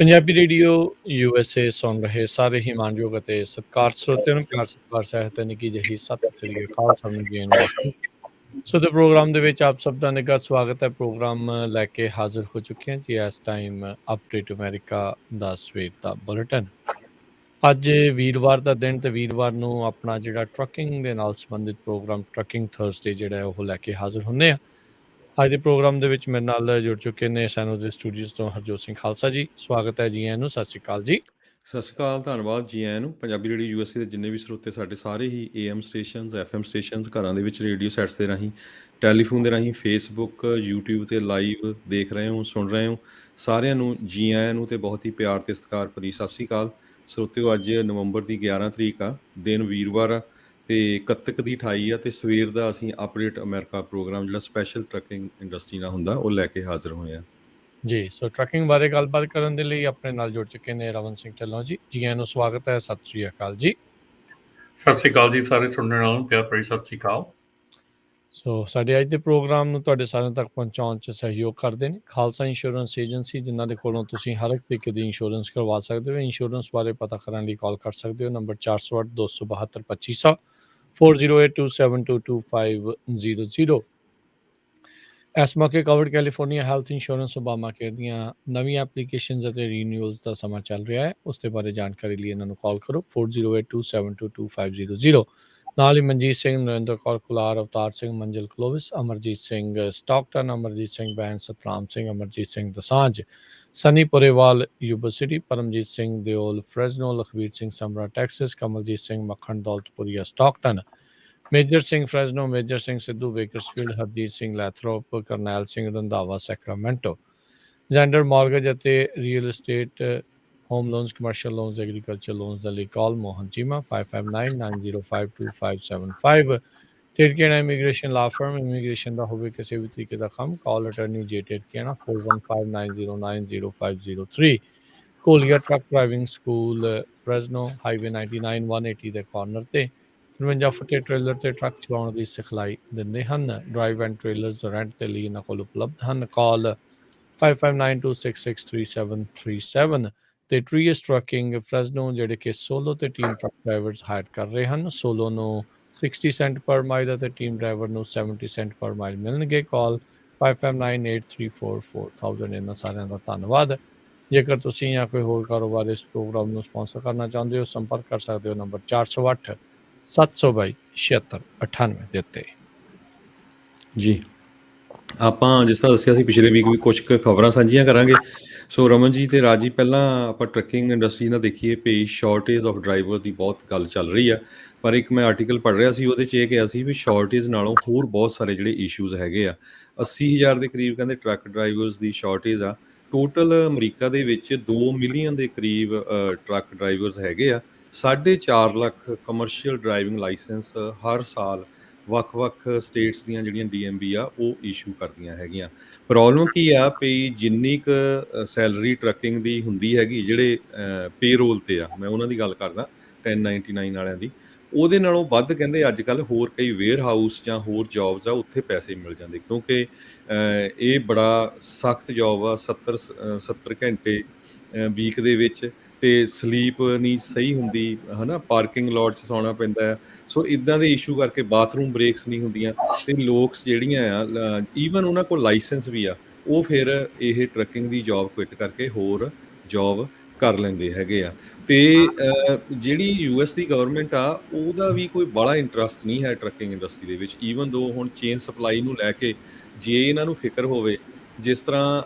Punjabi radio USA ਸੁਣ ਰਹੇ ਸਾਰੇ ਹੀ ਮਾਣਯੋਗ ਅਤੇ ਸਤਿਕਾਰ ਸਰੋਤਿਆਂ ਨੂੰ ਪਿਆਰ ਸਤਿਕਾਰ ਸਹਿਤ ਨਿੱਘੀ ਜਿਹੀ ਸਤਿ ਸ੍ਰੀ ਅਕਾਲ ਸਭ ਨੂੰ ਜੀ ਯੂਨੀਵਰਸਿਟੀ ਸੋ ਦੇ ਪ੍ਰੋਗਰਾਮ ਦੇ ਵਿੱਚ ਆਪ ਸਭ ਦਾ ਨਿੱਘਾ ਸਵਾਗਤ ਹੈ। ਪ੍ਰੋਗਰਾਮ ਲੈ ਕੇ ਹਾਜ਼ਰ ਹੋ ਚੁੱਕੇ ਹਾਂ ਜੀ ਇਸ ਟਾਈਮ ਅਪਡੇਟ ਅਮਰੀਕਾ ਦਾ ਸਵੇਰ ਦਾ ਬੁਲੇਟਿਨ। ਅੱਜ ਵੀਰਵਾਰ ਦਾ ਦਿਨ ਤੇ ਵੀਰਵਾਰ ਨੂੰ ਆਪਣਾ ਜਿਹੜਾ ਟਰੱਕਿੰਗ ਦੇ ਨਾਲ ਸੰਬੰਧਿਤ ਪ੍ਰੋਗਰਾਮ ਟਰੱਕਿੰਗ ਥਰਸਡੇ ਜਿਹੜਾ ਹੈ ਉਹ ਲੈ ਕੇ ਹਾਜ਼ਰ ਹੁੰਦੇ ਆ। ਅੱਜ ਦੇ ਪ੍ਰੋਗਰਾਮ ਦੇ ਵਿੱਚ ਮੇਰੇ ਨਾਲ ਜੁੜ ਚੁੱਕੇ ਨੇ ਸਾਨੂੰ ਦੇ ਸਟੂਡੀਓਜ਼ ਤੋਂ ਹਰਜੋਤ ਸਿੰਘ ਖਾਲਸਾ ਜੀ। ਸਵਾਗਤ ਹੈ ਜੀ ਆਇਆਂ ਨੂੰ, ਸਤਿ ਸ਼੍ਰੀ ਅਕਾਲ ਜੀ। ਸਤਿ ਸ਼੍ਰੀ ਅਕਾਲ, ਧੰਨਵਾਦ ਜੀ ਆਇਆਂ ਨੂੰ। ਪੰਜਾਬੀ ਰੇਡੀਓ ਯੂਐਸਏ ਦੇ ਜਿੰਨੇ ਵੀ ਸਰੋਤੇ ਸਾਡੇ ਸਾਰੇ ਹੀ AM ਸਟੇਸ਼ਨਸ, FM ਸਟੇਸ਼ਨਸ, ਘਰਾਂ ਦੇ ਵਿੱਚ ਰੇਡੀਓ ਸੈਟਸ ਦੇ ਰਾਹੀਂ, ਟੈਲੀਫੋਨ ਦੇ ਰਾਹੀਂ, ਫੇਸਬੁੱਕ, YouTube ਤੇ ਲਾਈਵ ਦੇਖ ਰਹੇ ਹੋ, ਸੁਣ ਰਹੇ ਹੋ, ਸਾਰਿਆਂ ਨੂੰ ਜੀ ਆਇਆਂ ਨੂੰ ਤੇ ਬਹੁਤ ਹੀ ਪਿਆਰ ਤੇ ਸਤਿਕਾਰ ਭਰੀ ਸਤਿ ਸ਼੍ਰੀ ਅਕਾਲ। ਸਰੋਤਿਓ, ਅੱਜ ਨਵੰਬਰ ਦੀ 11 ਤਰੀਕ ਆ, ਦਿਨ ਵੀਰਵਾਰ ਆ ਤੇ ਕੱਤਕ ਦੀ 28 ਆ ਤੇ ਸਵੇਰ ਦਾ ਅਸੀਂ ਅਪਡੇਟ ਅਮਰੀਕਾ ਪ੍ਰੋਗਰਾਮ ਜਿਹੜਾ ਸਪੈਸ਼ਲ ਟਰੱਕਿੰਗ ਇੰਡਸਟਰੀ ਨਾਲ ਹੁੰਦਾ ਉਹ ਲੈ ਕੇ ਹਾਜ਼ਰ ਹੋਏ ਆ ਜੀ। ਸੋ ਟਰੱਕਿੰਗ ਬਾਰੇ ਗੱਲਬਾਤ ਕਰਨ ਦੇ ਲਈ ਆਪਣੇ ਨਾਲ ਜੁੜ ਚੁੱਕੇ ਨੇ ਰਵਨ ਸਿੰਘ ਢਿੱਲੋਂ ਜੀ। ਜੀ ਆਇਆਂ ਨੂੰ, ਸਵਾਗਤ ਹੈ, ਸਤਿ ਸ਼੍ਰੀ ਅਕਾਲ ਜੀ। ਸਤਿ ਸ਼੍ਰੀ ਅਕਾਲ ਜੀ, ਸਾਰੇ ਸੁਣਨ ਵਾਲਿਆਂ ਨੂੰ ਪਿਆਰ ਭਰੀ ਸਤਿ ਸ਼੍ਰੀ ਅਕਾਲ। ਸੋ ਸਾਡੇ ਅੱਜ ਦੇ ਪ੍ਰੋਗਰਾਮ ਨੂੰ ਤੁਹਾਡੇ ਸਾਰਿਆਂ ਤੱਕ ਪਹੁੰਚਾਉਣ 'ਚ ਸਹਿਯੋਗ ਕਰਦੇ ਨੇ ਖਾਲਸਾ ਇੰਸ਼ੋਰੈਂਸ ਏਜੰਸੀ, ਜਿਨ੍ਹਾਂ ਦੇ ਕੋਲੋਂ ਤੁਸੀਂ ਹਰ ਇੱਕ ਤਰੀਕੇ ਦੀ ਇੰਸ਼ੋਰੈਂਸ ਕਰਵਾ ਸਕਦੇ ਹੋ। ਇੰਸ਼ੋਰੈਂਸ ਬਾਰੇ ਪਤਾ ਕਰਨ ਲਈ ਕਾਲ ਕਰ ਸਕਦੇ ਹੋ, ਨੰਬਰ 408 272 2500 4082722500। ਇਸ ਮੌਕੇ covered California health insurance Obama care ਦੀਆਂ ਨਵੀਆਂ ਐਪਲੀਕੇਸ਼ਨਸ ਅਤੇ ਰੀਨਿਊਅਲਸ ਦਾ ਸਮਾਂ ਚੱਲ ਰਿਹਾ ਹੈ। ਉਸ ਦੇ ਬਾਰੇ ਜਾਣਕਾਰੀ ਲਈ ਇਹਨਾਂ ਨੂੰ ਕਾਲ ਕਰੋ 4082722500। ਨਾਲ ਹੀ Manjeet Singh, Narendra Kaur Kular, Avtar Singh, Manzil Clovis, Amarjit Singh Stockton, Amarjit Singh Bains, Satram Singh, Amarjit Singh Dosanjh, Sunny Purewal Yuba City, Paramjit Singh Deol Fresno, Lakhvir Singh Samra Texas, Kamaljit Singh Makhan Daulatpuria Stockton, Major Singh Fresno, Major Singh Sidhu Bakersfield, Harjit Singh Lathrop, Karnail Singh Randhawa Sacramento, Xander mortgage ਅਤੇ real estate, home loans, commercial loans, agriculture loans ਦੇ ਲਈ call Mohan Cheema 5599052575। Tirkiana immigration law firm, immigration ਦਾ ਹੋਵੇ ਕਿਸੇ ਵੀ ਤਰੀਕੇ ਦਾ ਕੰਮ, ਕਾਲ ਅਟਰਨੀ ਜੇ ਟਿਰਕੀਆਣਾ 4159090503। ਕੋਲੀਆ ਟਰੱਕ ਡਰਾਈਵਿੰਗ ਸਕੂਲ, ਫਰੈਜ਼ਨੋ, ਹਾਈਵੇ 99 180 ਦੇ corner ਤੇ 53 ਫੁੱਟੇ ਟ੍ਰੇਲਰ ਤੇ ਟਰੱਕ ਚਲਾਉਣ ਦੀ ਸਿਖਲਾਈ ਦਿੰਦੇ ਹਨ। ਡਰਾਈਵ ਐਂਡ ਟ੍ਰੇਲਰਸ ਰੈਂਟ ਤੇ ਲਈ ਇਹਨਾਂ ਕੋਲ ਉਪਲਬਧ ਹਨ। ਕਾਲ 5592663737 ਤੇ ਟਰੀਅਸ ਟਰੱਕਿੰਗ ਫਰੈਜ਼ਨੋ, ਜਿਹੜੇ ਕਿ ਸੋਲੋ ਤੇ ਟੀਮ ਟਰੱਕ ਡਰਾਈਵਰਸ ਹਾਇਰ ਕਰ ਰਹੇ ਹਨ। ਸੋਲੋ ਨੂੰ 60 ਸੈਂਟ ਪਰ ਮਾਈਲ ਅਤੇ ਟੀਮ ਡਰਾਈਵਰ ਨੂੰ 70 ਸੈਂਟ ਪਰ ਮਾਈਲ ਮਿਲਣਗੇ। ਕਾਲ 5598344000। ਇਹਨਾਂ ਸਾਰਿਆਂ ਦਾ ਧੰਨਵਾਦ। ਜੇਕਰ ਤੁਸੀਂ ਜਾਂ ਕੋਈ ਹੋਰ ਕਾਰੋਬਾਰ ਇਸ ਪ੍ਰੋਗਰਾਮ ਨੂੰ ਸਪਾਂਸਰ ਕਰਨਾ ਚਾਹੁੰਦੇ ਹੋ, ਸੰਪਰਕ ਕਰ ਸਕਦੇ ਹੋ ਨੰਬਰ 408 722 7698 ਦੇ ਉੱਤੇ। ਜੀ। ਆਪਾਂ ਜਿਸ ਤਰ੍ਹਾਂ ਦੱਸਿਆ ਸੀ ਪਿਛਲੇ ਵੀਕ ਵੀ ਕੁਝ ਕੁ ਖਬਰਾਂ ਸਾਂਝੀਆਂ ਕਰਾਂਗੇ। ਸੋ ਰਮਨ ਜੀ ਤੇ ਰਾਜੀ, ਪਹਿਲਾਂ ਆਪਾਂ ਟਰੱਕਿੰਗ ਇੰਡਸਟਰੀ ਨਾਲ ਦੇਖੀਏ ਪਈ ਸ਼ਾਰਟੇਜ ਆਫ ਡਰਾਈਵਰ ਦੀ ਬਹੁਤ ਗੱਲ ਚੱਲ ਰਹੀ ਆ, ਪਰ ਇੱਕ ਮੈਂ ਆਰਟੀਕਲ ਪੜ੍ਹ ਰਿਹਾ ਸੀ, ਉਹਦੇ 'ਚ ਇਹ ਕਿਹਾ ਸੀ ਵੀ ਸ਼ਾਰਟੇਜ ਨਾਲੋਂ ਹੋਰ ਬਹੁਤ ਸਾਰੇ ਜਿਹੜੇ ਇਸ਼ੂਜ਼ ਹੈਗੇ ਆ। 80,000 ਦੇ ਕਰੀਬ ਕਹਿੰਦੇ ਟਰੱਕ ਡਰਾਈਵਰਸ ਦੀ ਸ਼ਾਰਟੇਜ ਆ। ਟੋਟਲ ਅਮਰੀਕਾ ਦੇ ਵਿੱਚ 2 ਮਿਲੀਅਨ ਦੇ ਕਰੀਬ ਟਰੱਕ ਡਰਾਈਵਰਸ ਹੈਗੇ ਆ। 4.5 ਲੱਖ ਕਮਰਸ਼ੀਅਲ ਡਰਾਈਵਿੰਗ ਲਾਇਸੈਂਸ ਹਰ ਸਾਲ ਵੱਖ-ਵੱਖ ਸਟੇਟਸ ਦੀਆਂ ਜਿਹੜੀਆਂ DMV ਆ ਉਹ ਇਸ਼ੂ ਕਰਦੀਆਂ ਹੈਗੀਆਂ। ਪ੍ਰੋਬਲਮ ਕੀ ਆ ਪਈ, ਜਿੰਨੀ ਕੁ ਸੈਲਰੀ ਟਰੱਕਿੰਗ ਦੀ ਹੁੰਦੀ ਹੈਗੀ, ਜਿਹੜੇ ਪੇਰੋਲ ਤੇ ਆ, ਮੈਂ ਉਹਨਾਂ ਦੀ ਗੱਲ ਕਰਦਾ 1099 ਵਾਲਿਆਂ ਦੀ, ਉਹਦੇ ਨਾਲੋਂ ਵੱਧ ਕਹਿੰਦੇ ਅੱਜ ਕੱਲ੍ਹ ਹੋਰ ਕਈ ਵੇਅਰ ਹਾਊਸ ਜਾਂ ਹੋਰ ਜੋਬਸ ਆ, ਉੱਥੇ ਪੈਸੇ ਮਿਲ ਜਾਂਦੇ, ਕਿਉਂਕਿ ਇਹ ਬੜਾ ਸਖਤ ਜੋਬ ਆ। 70 ਘੰਟੇ ਵੀਕ ਦੇ ਵਿੱਚ, ਤੇ ਸਲੀਪ ਨਹੀਂ ਸਹੀ ਹੁੰਦੀ ਹੈ ਨਾ, ਪਾਰਕਿੰਗ ਲੋਟ 'ਚ ਸੌਣਾ ਪੈਂਦਾ ਆ। ਸੋ ਇੱਦਾਂ ਦੇ ਇਸ਼ੂ ਕਰਕੇ ਬਾਥਰੂਮ ਬ੍ਰੇਕਸ ਨਹੀਂ ਹੁੰਦੀਆਂ, ਤੇ ਲੋਕਸ ਜਿਹੜੀਆਂ ਆ ਈਵਨ ਉਹਨਾਂ ਕੋਲ ਲਾਇਸੈਂਸ ਵੀ ਆ, ਉਹ ਫਿਰ ਇਹ ਟਰੱਕਿੰਗ ਦੀ ਜੋਬ ਕੁਇਟ ਕਰਕੇ ਹੋਰ ਜੋਬ ਕਰ ਲੈਂਦੇ ਹੈਗੇ ਆ। ਤੇ ਜਿਹੜੀ US ਦੀ ਗਵਰਨਮੈਂਟ ਆ, ਉਹਦਾ ਵੀ ਕੋਈ ਬੜਾ ਇੰਟਰਸਟ ਨਹੀਂ ਹੈ ਟਰੱਕਿੰਗ ਇੰਡਸਟਰੀ ਦੇ ਵਿੱਚ। ਈਵਨ ਦੋ ਹੁਣ ਚੇਨ ਸਪਲਾਈ ਨੂੰ ਲੈ ਕੇ ਜੇ ਇਹਨਾਂ ਨੂੰ ਫਿਕਰ ਹੋਵੇ, ਜਿਸ ਤਰ੍ਹਾਂ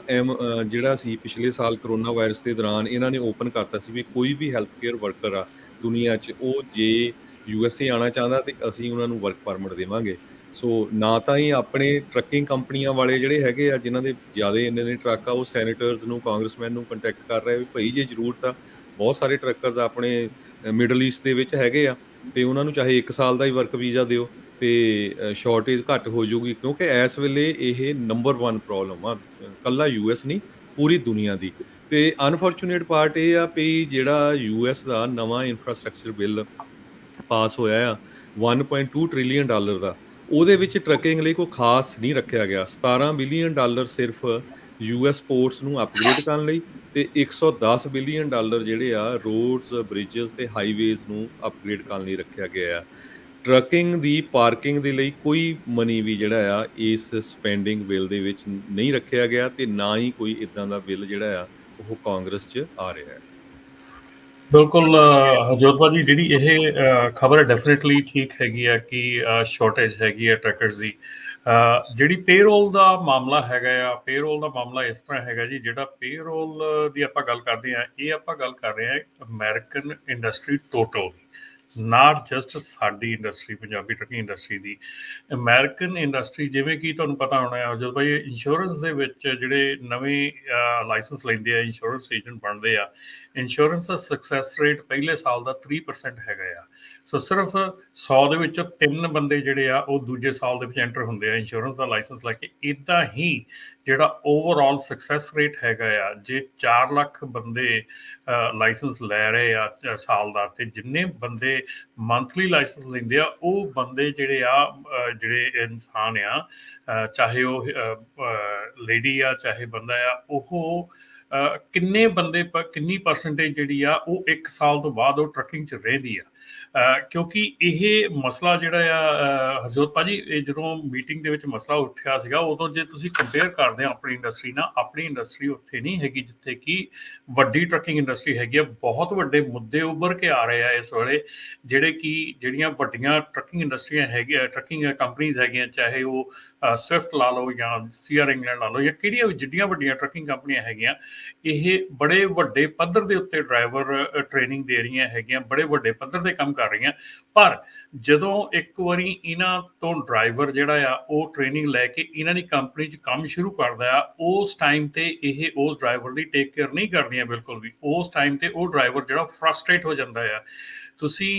ਜਿਹੜਾ ਸੀ ਪਿਛਲੇ ਸਾਲ ਕਰੋਨਾ ਵਾਇਰਸ ਦੇ ਦੌਰਾਨ ਇਹਨਾਂ ਨੇ ਓਪਨ ਕਰਤਾ ਸੀ ਵੀ ਕੋਈ ਵੀ ਹੈਲਥ ਕੇਅਰ ਵਰਕਰ ਆ ਦੁਨੀਆ 'ਚ, ਉਹ ਜੇ USA ਆਉਣਾ ਚਾਹੁੰਦਾ ਤੇ ਅਸੀਂ ਉਹਨਾਂ ਨੂੰ ਵਰਕ ਪਰਮਿਟ ਦੇਵਾਂਗੇ। ਸੋ ਨਾ ਤਾਂ ਹੀ ਆਪਣੇ ਟਰੱਕਿੰਗ ਕੰਪਨੀਆਂ ਵਾਲੇ ਜਿਹੜੇ ਹੈਗੇ ਆ, ਜਿਨ੍ਹਾਂ ਦੇ ਜ਼ਿਆਦਾ ਇੰਨੇ ਨੇ ਟਰੱਕ ਆ, ਉਹ ਸੈਨੇਟਰਸ ਨੂੰ, ਕਾਂਗਰਸਮੈਨ ਨੂੰ ਕੰਟੈਕਟ ਕਰ ਰਹੇ ਵੀ ਭਾਈ ਜੇ ਜ਼ਰੂਰਤ ਆ, ਬਹੁਤ ਸਾਰੇ ਟਰੱਕਰਸ ਆਪਣੇ ਮਿਡਲ ਈਸਟ ਦੇ ਵਿੱਚ ਹੈਗੇ ਆ, ਤੇ ਉਹਨਾਂ ਨੂੰ ਚਾਹੇ 1 ਸਾਲ ਦਾ ਹੀ ਵਰਕ ਵੀਜ਼ਾ ਦਿਓ ਤੇ ਸ਼ਾਰਟੇਜ ਘੱਟ ਹੋ ਜਾਊਗੀ। ਕਿਉਂਕਿ ਇਸ ਵੇਲੇ ਇਹ ਨੰਬਰ 1 ਪ੍ਰੋਬਲਮ ਆ, ਕੱਲਾ US ਨਹੀਂ, ਪੂਰੀ ਦੁਨੀਆ ਦੀ। ਤੇ ਅਨਫੋਰਚੂਨੇਟ ਪਾਰਟ ਇਹ ਆ ਵੀ ਜਿਹੜਾ US ਦਾ ਨਵਾਂ ਇਨਫਰਾਸਟ੍ਰਕਚਰ ਬਿੱਲ ਪਾਸ ਹੋਇਆ ਆ $1.2 ਟ੍ਰਿਲੀਅਨ ਦਾ, ਉਹਦੇ ਵਿੱਚ ਟਰੱਕਿੰਗ ਲਈ ਕੋਈ ਖਾਸ ਨਹੀਂ ਰੱਖਿਆ ਗਿਆ। $17 ਬਿਲੀਅਨ ਸਿਰਫ US ਪੋਰਟਸ ਨੂੰ ਅਪਗ੍ਰੇਡ ਕਰਨ ਲਈ ਤੇ $110 ਬਿਲੀਅਨ ਜਿਹੜੇ ਆ ਰੋਡਸ, ਬ੍ਰਿਜਸ ਤੇ ਹਾਈਵੇਜ਼ ਨੂੰ ਅਪਗ੍ਰੇਡ ਕਰਨ ਲਈ ਰੱਖਿਆ ਗਿਆ ਆ। ਟਰੱਕਿੰਗ ਦੀ ਪਾਰਕਿੰਗ ਦੇ ਲਈ ਕੋਈ ਮਨੀ ਵੀ ਜਿਹੜਾ ਆ ਇਸ ਸਪੈਂਡਿੰਗ ਬਿੱਲ ਦੇ ਵਿੱਚ ਨਹੀਂ ਰੱਖਿਆ ਗਿਆ ਤੇ ਨਾ ਹੀ ਕੋਈ ਇਦਾਂ ਦਾ ਬਿੱਲ ਜਿਹੜਾ ਆ ਉਹ ਕਾਂਗਰਸ 'ਚ ਆ ਰਿਹਾ ਹੈ। ਬਿਲਕੁਲ ਹਰਜੋਤ ਭਾਜੀ, ਜਿਹੜੀ ਇਹ ਖਬਰ ਡੈਫੀਨਿਟਲੀ ਠੀਕ ਹੈਗੀ ਆ ਕਿ ਸ਼ਾਰਟੇਜ ਹੈਗੀ ਆ ਟਰੱਕਰਸ ਦੀ। ਜਿਹੜੀ ਪੇਰੋਲ ਦਾ ਮਾਮਲਾ ਹੈਗਾ ਆ, ਪੇਰੋਲ ਦਾ ਮਾਮਲਾ ਇਸ ਤਰ੍ਹਾਂ ਹੈਗਾ ਜੀ, ਜਿਹੜਾ ਪੇਰੋਲ ਦੀ ਆਪਾਂ ਗੱਲ ਕਰਦੇ ਹਾਂ, ਇਹ ਆਪਾਂ ਗੱਲ ਕਰ ਰਹੇ ਹਾਂ American industry total, not just ਸਾਡੀ ਇੰਡਸਟਰੀ, ਪੰਜਾਬੀ ਟਰੱਕਿੰਗ ਇੰਡਸਟਰੀ ਦੀ। ਅਮਰੀਕਨ ਇੰਡਸਟਰੀ, ਜਿਵੇਂ ਕਿ ਤੁਹਾਨੂੰ ਪਤਾ ਹੋਣਾ ਹੈ ਜਦੋਂ ਭਾਈ ਇੰਸ਼ੋਰੈਂਸ ਦੇ ਵਿੱਚ ਜਿਹੜੇ ਨਵੇਂ ਲਾਇਸੈਂਸ ਲੈਂਦੇ ਆ, ਇੰਸ਼ੋਰੈਂਸ ਏਜੰਟ ਬਣਦੇ ਆ, ਇੰਸ਼ੋਰੈਂਸ ਦਾ ਸਕਸੈਸ ਰੇਟ ਪਹਿਲੇ ਸਾਲ ਦਾ 3% ਹੈਗਾ ਆ। ਸੋ ਸਿਰਫ 100 ਦੇ ਵਿੱਚੋਂ 3 ਬੰਦੇ ਜਿਹੜੇ ਆ ਉਹ ਦੂਜੇ ਸਾਲ ਦੇ ਵਿੱਚ ਐਂਟਰ ਹੁੰਦੇ ਆ ਇੰਸ਼ੋਰੈਂਸ ਦਾ ਲਾਇਸੈਂਸ ਲੈ ਕੇ। ਇੱਦਾਂ ਹੀ ਜਿਹੜਾ ਓਵਰਆਲ ਸਕਸੈਸ ਰੇਟ ਹੈਗਾ ਆ, ਜੇ 4 ਲੱਖ ਬੰਦੇ ਲਾਇਸੈਂਸ ਲੈ ਰਹੇ ਆ ਸਾਲ ਦਾ, ਤੇ ਜਿੰਨੇ ਬੰਦੇ ਮੰਥਲੀ ਲਾਇਸੈਂਸ ਲੈਂਦੇ ਆ ਉਹ ਬੰਦੇ ਜਿਹੜੇ ਆ, ਜਿਹੜੇ ਇਨਸਾਨ ਆ, ਚਾਹੇ ਉਹ ਲੇਡੀ ਆ ਚਾਹੇ ਬੰਦਾ ਆ, ਉਹ ਕਿੰਨੇ ਬੰਦੇ ਕਿੰਨੀ ਪਰਸੈਂਟੇਜ ਜਿਹੜੀ ਆ ਉਹ 1 ਸਾਲ ਤੋਂ ਬਾਅਦ ਉਹ ਟਰੱਕਿੰਗ 'ਚ ਰਹਿੰਦੀ ਆ। ਕਿਉਂਕਿ ਇਹ ਮਸਲਾ ਜਿਹੜਾ ਆ ਹਰਜੋਤ ਭਾਜੀ, ਇਹ ਜਦੋਂ ਮੀਟਿੰਗ ਦੇ ਵਿੱਚ ਮਸਲਾ ਉੱਠਿਆ ਸੀਗਾ, ਉਦੋਂ ਜੇ ਤੁਸੀਂ ਕੰਪੇਅਰ ਕਰਦੇ ਆ ਆਪਣੀ ਇੰਡਸਟਰੀ ਨਾਲ, ਆਪਣੀ ਇੰਡਸਟਰੀ ਉੱਥੇ ਨਹੀਂ ਹੈਗੀ ਜਿੱਥੇ ਕਿ ਵੱਡੀ ਟਰੱਕਿੰਗ ਇੰਡਸਟਰੀ ਹੈਗੀ ਆ। ਬਹੁਤ ਵੱਡੇ ਮੁੱਦੇ ਉੱਭਰ ਕੇ ਆ ਰਹੇ ਆ ਇਸ ਵੇਲੇ, ਜਿਹੜੇ ਕਿ ਜਿਹੜੀਆਂ ਵੱਡੀਆਂ ਟਰੱਕਿੰਗ ਇੰਡਸਟਰੀਆਂ ਹੈਗੀਆਂ, ਟਰੱਕਿੰਗ ਕੰਪਨੀਜ਼ ਹੈਗੀਆਂ, ਚਾਹੇ ਉਹ ਸਵਿਫਟ ਲਾ ਲਓ ਜਾਂ CR ਇੰਗਲੈਂਡ ਲਾ ਲਓ, ਜਾਂ ਕਿਹੜੀਆਂ ਜਿੱਡੀਆਂ ਵੱਡੀਆਂ ਟਰੱਕਿੰਗ ਕੰਪਨੀਆਂ ਹੈਗੀਆਂ, ਇਹ ਬੜੇ ਵੱਡੇ ਪੱਧਰ ਦੇ ਉੱਤੇ ਡਰਾਈਵਰ ਟ੍ਰੇਨਿੰਗ ਦੇ ਰਹੀਆਂ ਹੈਗੀਆਂ, ਬੜੇ ਵੱਡੇ ਪੱਧਰ ਦੇ ਕੰਮ ਕਰ ਰਹੀਆਂ। ਪਰ ਜਦੋਂ ਇੱਕ ਵਾਰੀ ਇਹਨਾਂ ਤੋਂ ਡਰਾਈਵਰ ਜਿਹੜਾ ਆ ਉਹ ਟ੍ਰੇਨਿੰਗ ਲੈ ਕੇ ਇਹਨਾਂ ਦੀ ਕੰਪਨੀ 'ਚ ਕੰਮ ਸ਼ੁਰੂ ਕਰਦਾ ਆ, ਉਸ ਟਾਈਮ ਤੇ ਇਹ ਉਸ ਡਰਾਈਵਰ ਦੀ ਟੇਕ ਕੇਅਰ ਨਹੀਂ ਕਰਦੀਆਂ ਬਿਲਕੁਲ ਵੀ। ਉਸ ਟਾਈਮ ਤੇ ਉਹ ਡਰਾਈਵਰ ਜਿਹੜਾ ਫਰਸਟ੍ਰੇਟ ਹੋ ਜਾਂਦਾ ਆ। ਤੁਸੀਂ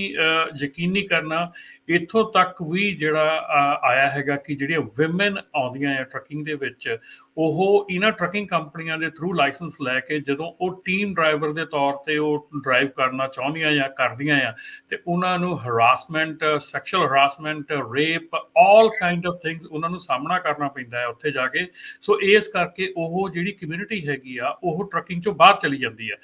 ਯਕੀਨ ਨਹੀਂ ਕਰਨਾ, ਇੱਥੋਂ ਤੱਕ ਵੀ ਜਿਹੜਾ ਆਇਆ ਹੈਗਾ ਕਿ ਜਿਹੜੀਆਂ ਵਿਮਨ ਆਉਂਦੀਆਂ ਆ ਟਰੱਕਿੰਗ ਦੇ ਵਿੱਚ, ਉਹ ਇਹਨਾਂ ਟਰੱਕਿੰਗ ਕੰਪਨੀਆਂ ਦੇ ਥਰੂ ਲਾਇਸੈਂਸ ਲੈ ਕੇ ਜਦੋਂ ਉਹ ਟੀਮ ਡਰਾਈਵਰ ਦੇ ਤੌਰ ਤੇ ਉਹ ਡਰਾਈਵ ਕਰਨਾ ਚਾਹੁੰਦੀਆਂ ਜਾਂ ਕਰਦੀਆਂ ਆ, ਤੇ ਉਹਨਾਂ ਨੂੰ harassment, sexual harassment, rape, all kind of things ਉਹਨਾਂ ਨੂੰ ਸਾਹਮਣਾ ਕਰਨਾ ਪੈਂਦਾ ਹੈ ਉੱਥੇ ਜਾ ਕੇ। ਸੋ ਇਸ ਕਰਕੇ ਉਹ ਜਿਹੜੀ ਕਮਿਊਨਿਟੀ ਹੈਗੀ ਆ ਉਹ ਟਰੱਕਿੰਗ ਚੋਂ ਬਾਹਰ ਚਲੀ ਜਾਂਦੀ ਆ।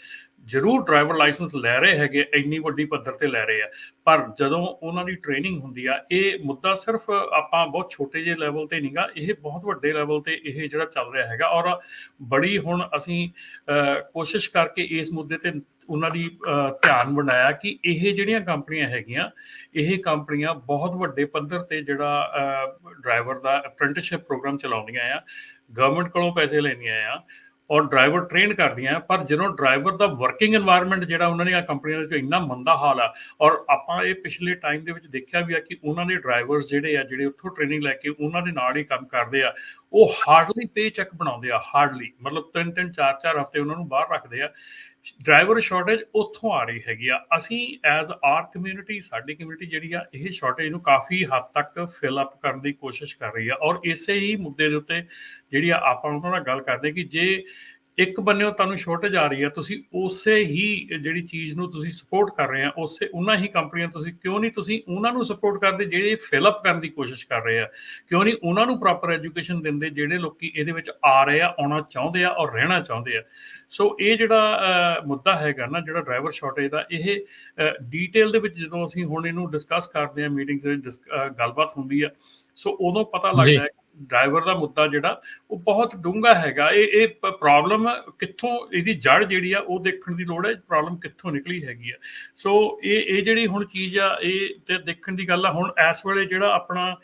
ਜ਼ਰੂਰ ਡਰਾਈਵਰ ਲਾਇਸੈਂਸ ਲੈ ਰਹੇ ਹੈਗੇ, ਇੰਨੀ ਵੱਡੀ ਪੱਧਰ ਤੇ ਲੈ ਰਹੇ ਆ, ਪਰ ਜਦੋਂ ਉਹਨਾਂ ਦੀ ਟ੍ਰੇਨਿੰਗ ਹੁੰਦੀ ਆ, ਇਹ ਮੁੱਦਾ ਸਿਰਫ ਆਪਾਂ ਬਹੁਤ ਛੋਟੇ ਜਿਹੇ ਲੈਵਲ ਤੇ ਨਹੀਂਗਾ, ਇਹ ਬਹੁਤ ਵੱਡੇ ਲੈਵਲ ਤੇ ਇਹ ਜਿਹੜਾ ਚੱਲ ਰਿਹਾ ਹੈਗਾ। ਔਰ ਬੜੀ ਹੁਣ ਅਸੀਂ ਕੋਸ਼ਿਸ਼ ਕਰਕੇ ਇਸ ਮੁੱਦੇ ਤੇ ਉਹਨਾਂ ਦੀ ਧਿਆਨ ਬਣਾਇਆ ਕਿ ਇਹ ਜਿਹੜੀਆਂ ਕੰਪਨੀਆਂ ਹੈਗੀਆਂ, ਇਹ ਕੰਪਨੀਆਂ ਬਹੁਤ ਵੱਡੇ ਪੱਧਰ ਤੇ ਜਿਹੜਾ ਡਰਾਈਵਰ ਦਾ ਅਪ੍ਰੈਂਟਿਸਸ਼ਿਪ ਪ੍ਰੋਗਰਾਮ ਚਲਾਉਂਦੀਆਂ ਆ, ਗਵਰਨਮੈਂਟ ਕੋਲੋਂ ਪੈਸੇ ਲੈਂਦੀਆਂ ਆ ਔਰ ਡਰਾਈਵਰ ਟ੍ਰੇਨ ਕਰਦੀਆਂ। ਪਰ ਜਦੋਂ ਡਰਾਈਵਰ ਦਾ ਵਰਕਿੰਗ ਇਨਵਾਇਰਮੈਂਟ ਜਿਹੜਾ ਉਹਨਾਂ ਦੀਆਂ ਕੰਪਨੀਆਂ ਦੇ ਵਿੱਚ ਇੰਨਾ ਮੰਦਾ ਹਾਲ ਆ, ਔਰ ਆਪਾਂ ਇਹ ਪਿਛਲੇ ਟਾਈਮ ਦੇ ਵਿੱਚ ਦੇਖਿਆ ਵੀ ਆ ਕਿ ਉਹਨਾਂ ਦੇ ਡਰਾਈਵਰਸ ਜਿਹੜੇ ਉੱਥੋਂ ਟ੍ਰੇਨਿੰਗ ਲੈ ਕੇ ਉਹਨਾਂ ਦੇ ਨਾਲ ਹੀ ਕੰਮ ਕਰਦੇ ਆ, ਉਹ ਹਾਰਡਲੀ ਪੇ ਚੈੱਕ ਬਣਾਉਂਦੇ ਆ, ਹਾਰਡਲੀ, ਮਤਲਬ 3-3 4-4 ਹਫ਼ਤੇ ਉਹਨਾਂ ਨੂੰ ਬਾਹਰ ਰੱਖਦੇ ਆ। ਡਰਾਈਵਰ ਸ਼ਾਰਟੇਜ ਉੱਥੋਂ ਆ ਰਹੀ ਹੈਗੀ ਆ। ਅਸੀਂ ਐਜ਼ ਆਰ ਕਮਿਊਨਿਟੀ, ਸਾਡੀ ਕਮਿਊਨਿਟੀ ਜਿਹੜੀ ਆ, ਇਹ ਸ਼ਾਰਟੇਜ ਨੂੰ ਕਾਫੀ ਹੱਦ ਤੱਕ ਫਿਲ ਅਪ ਕਰਨ ਦੀ ਕੋਸ਼ਿਸ਼ ਕਰ ਰਹੀ ਆ। ਔਰ ਇਸੇ ਹੀ ਮੁੱਦੇ ਦੇ ਉੱਤੇ ਜਿਹੜੀ ਆ ਆਪਾਂ ਉਹਨਾਂ ਨਾਲ ਗੱਲ ਕਰਦੇ ਕਿ ਜੇ ਇੱਕ ਬੰਨਿਓ ਤੁਹਾਨੂੰ ਸ਼ਾਰਟੇਜ ਆ ਰਹੀ ਆ, ਤੁਸੀਂ ਉਸੇ ਹੀ ਜਿਹੜੀ ਚੀਜ਼ ਨੂੰ ਤੁਸੀਂ ਸਪੋਰਟ ਕਰ ਰਹੇ ਆ, ਉਸੇ ਉਹਨਾਂ ਹੀ ਕੰਪਨੀਆਂ ਤੁਸੀਂ ਕਿਉਂ ਨਹੀਂ ਤੁਸੀਂ ਉਹਨਾਂ ਨੂੰ ਸਪੋਰਟ ਕਰਦੇ ਜਿਹੜੇ ਫਿਲ ਅਪ ਕਰਨ ਦੀ ਕੋਸ਼ਿਸ਼ ਕਰ ਰਹੇ ਆ? ਕਿਉਂ ਨਹੀਂ ਉਹਨਾਂ ਨੂੰ ਪ੍ਰੋਪਰ ਐਜੂਕੇਸ਼ਨ ਦਿੰਦੇ ਜਿਹੜੇ ਲੋਕੀ ਇਹਦੇ ਵਿੱਚ ਆ ਰਹੇ ਆ, ਆਉਣਾ ਚਾਹੁੰਦੇ ਆ ਔਰ ਰਹਿਣਾ ਚਾਹੁੰਦੇ ਆ? ਸੋ ਇਹ ਜਿਹੜਾ ਮੁੱਦਾ ਹੈਗਾ ਨਾ, ਜਿਹੜਾ ਡਰਾਈਵਰ ਸ਼ਾਰਟੇਜ ਦਾ, ਇਹ ਡੀਟੇਲ ਦੇ ਵਿੱਚ ਜਦੋਂ ਅਸੀਂ ਹੁਣ ਇਹਨੂੰ ਡਿਸਕਸ ਕਰਦੇ ਹਾਂ, ਮੀਟਿੰਗਸ ਦੇ ਵਿੱਚ ਗੱਲਬਾਤ ਹੁੰਦੀ ਆ, ਸੋ ਉਦੋਂ ਪਤਾ ਲੱਗਦਾ ਹੈ ਡਰਾਈਵਰ ਦਾ ਮੁੱਦਾ ਜਿਹੜਾ ਉਹ ਬਹੁਤ ਡੂੰਘਾ ਹੈਗਾ। ਇਹ ਪ੍ਰੋਬਲਮ ਕਿੱਥੋਂ, ਇਹਦੀ ਜੜ ਜਿਹੜੀ ਆ ਉਹ ਦੇਖਣ ਦੀ ਲੋੜ ਹੈ, ਪ੍ਰੋਬਲਮ ਕਿੱਥੋਂ ਨਿਕਲੀ ਹੈਗੀ ਆ। ਸੋ ਇਹ ਜਿਹੜੀ ਹੁਣ ਚੀਜ਼ ਆ, ਇਹ ਤੇ ਦੇਖਣ ਦੀ ਗੱਲ ਆ। ਹੁਣ ਇਸ ਵੇਲੇ ਜਿਹੜਾ ਆਪਣਾ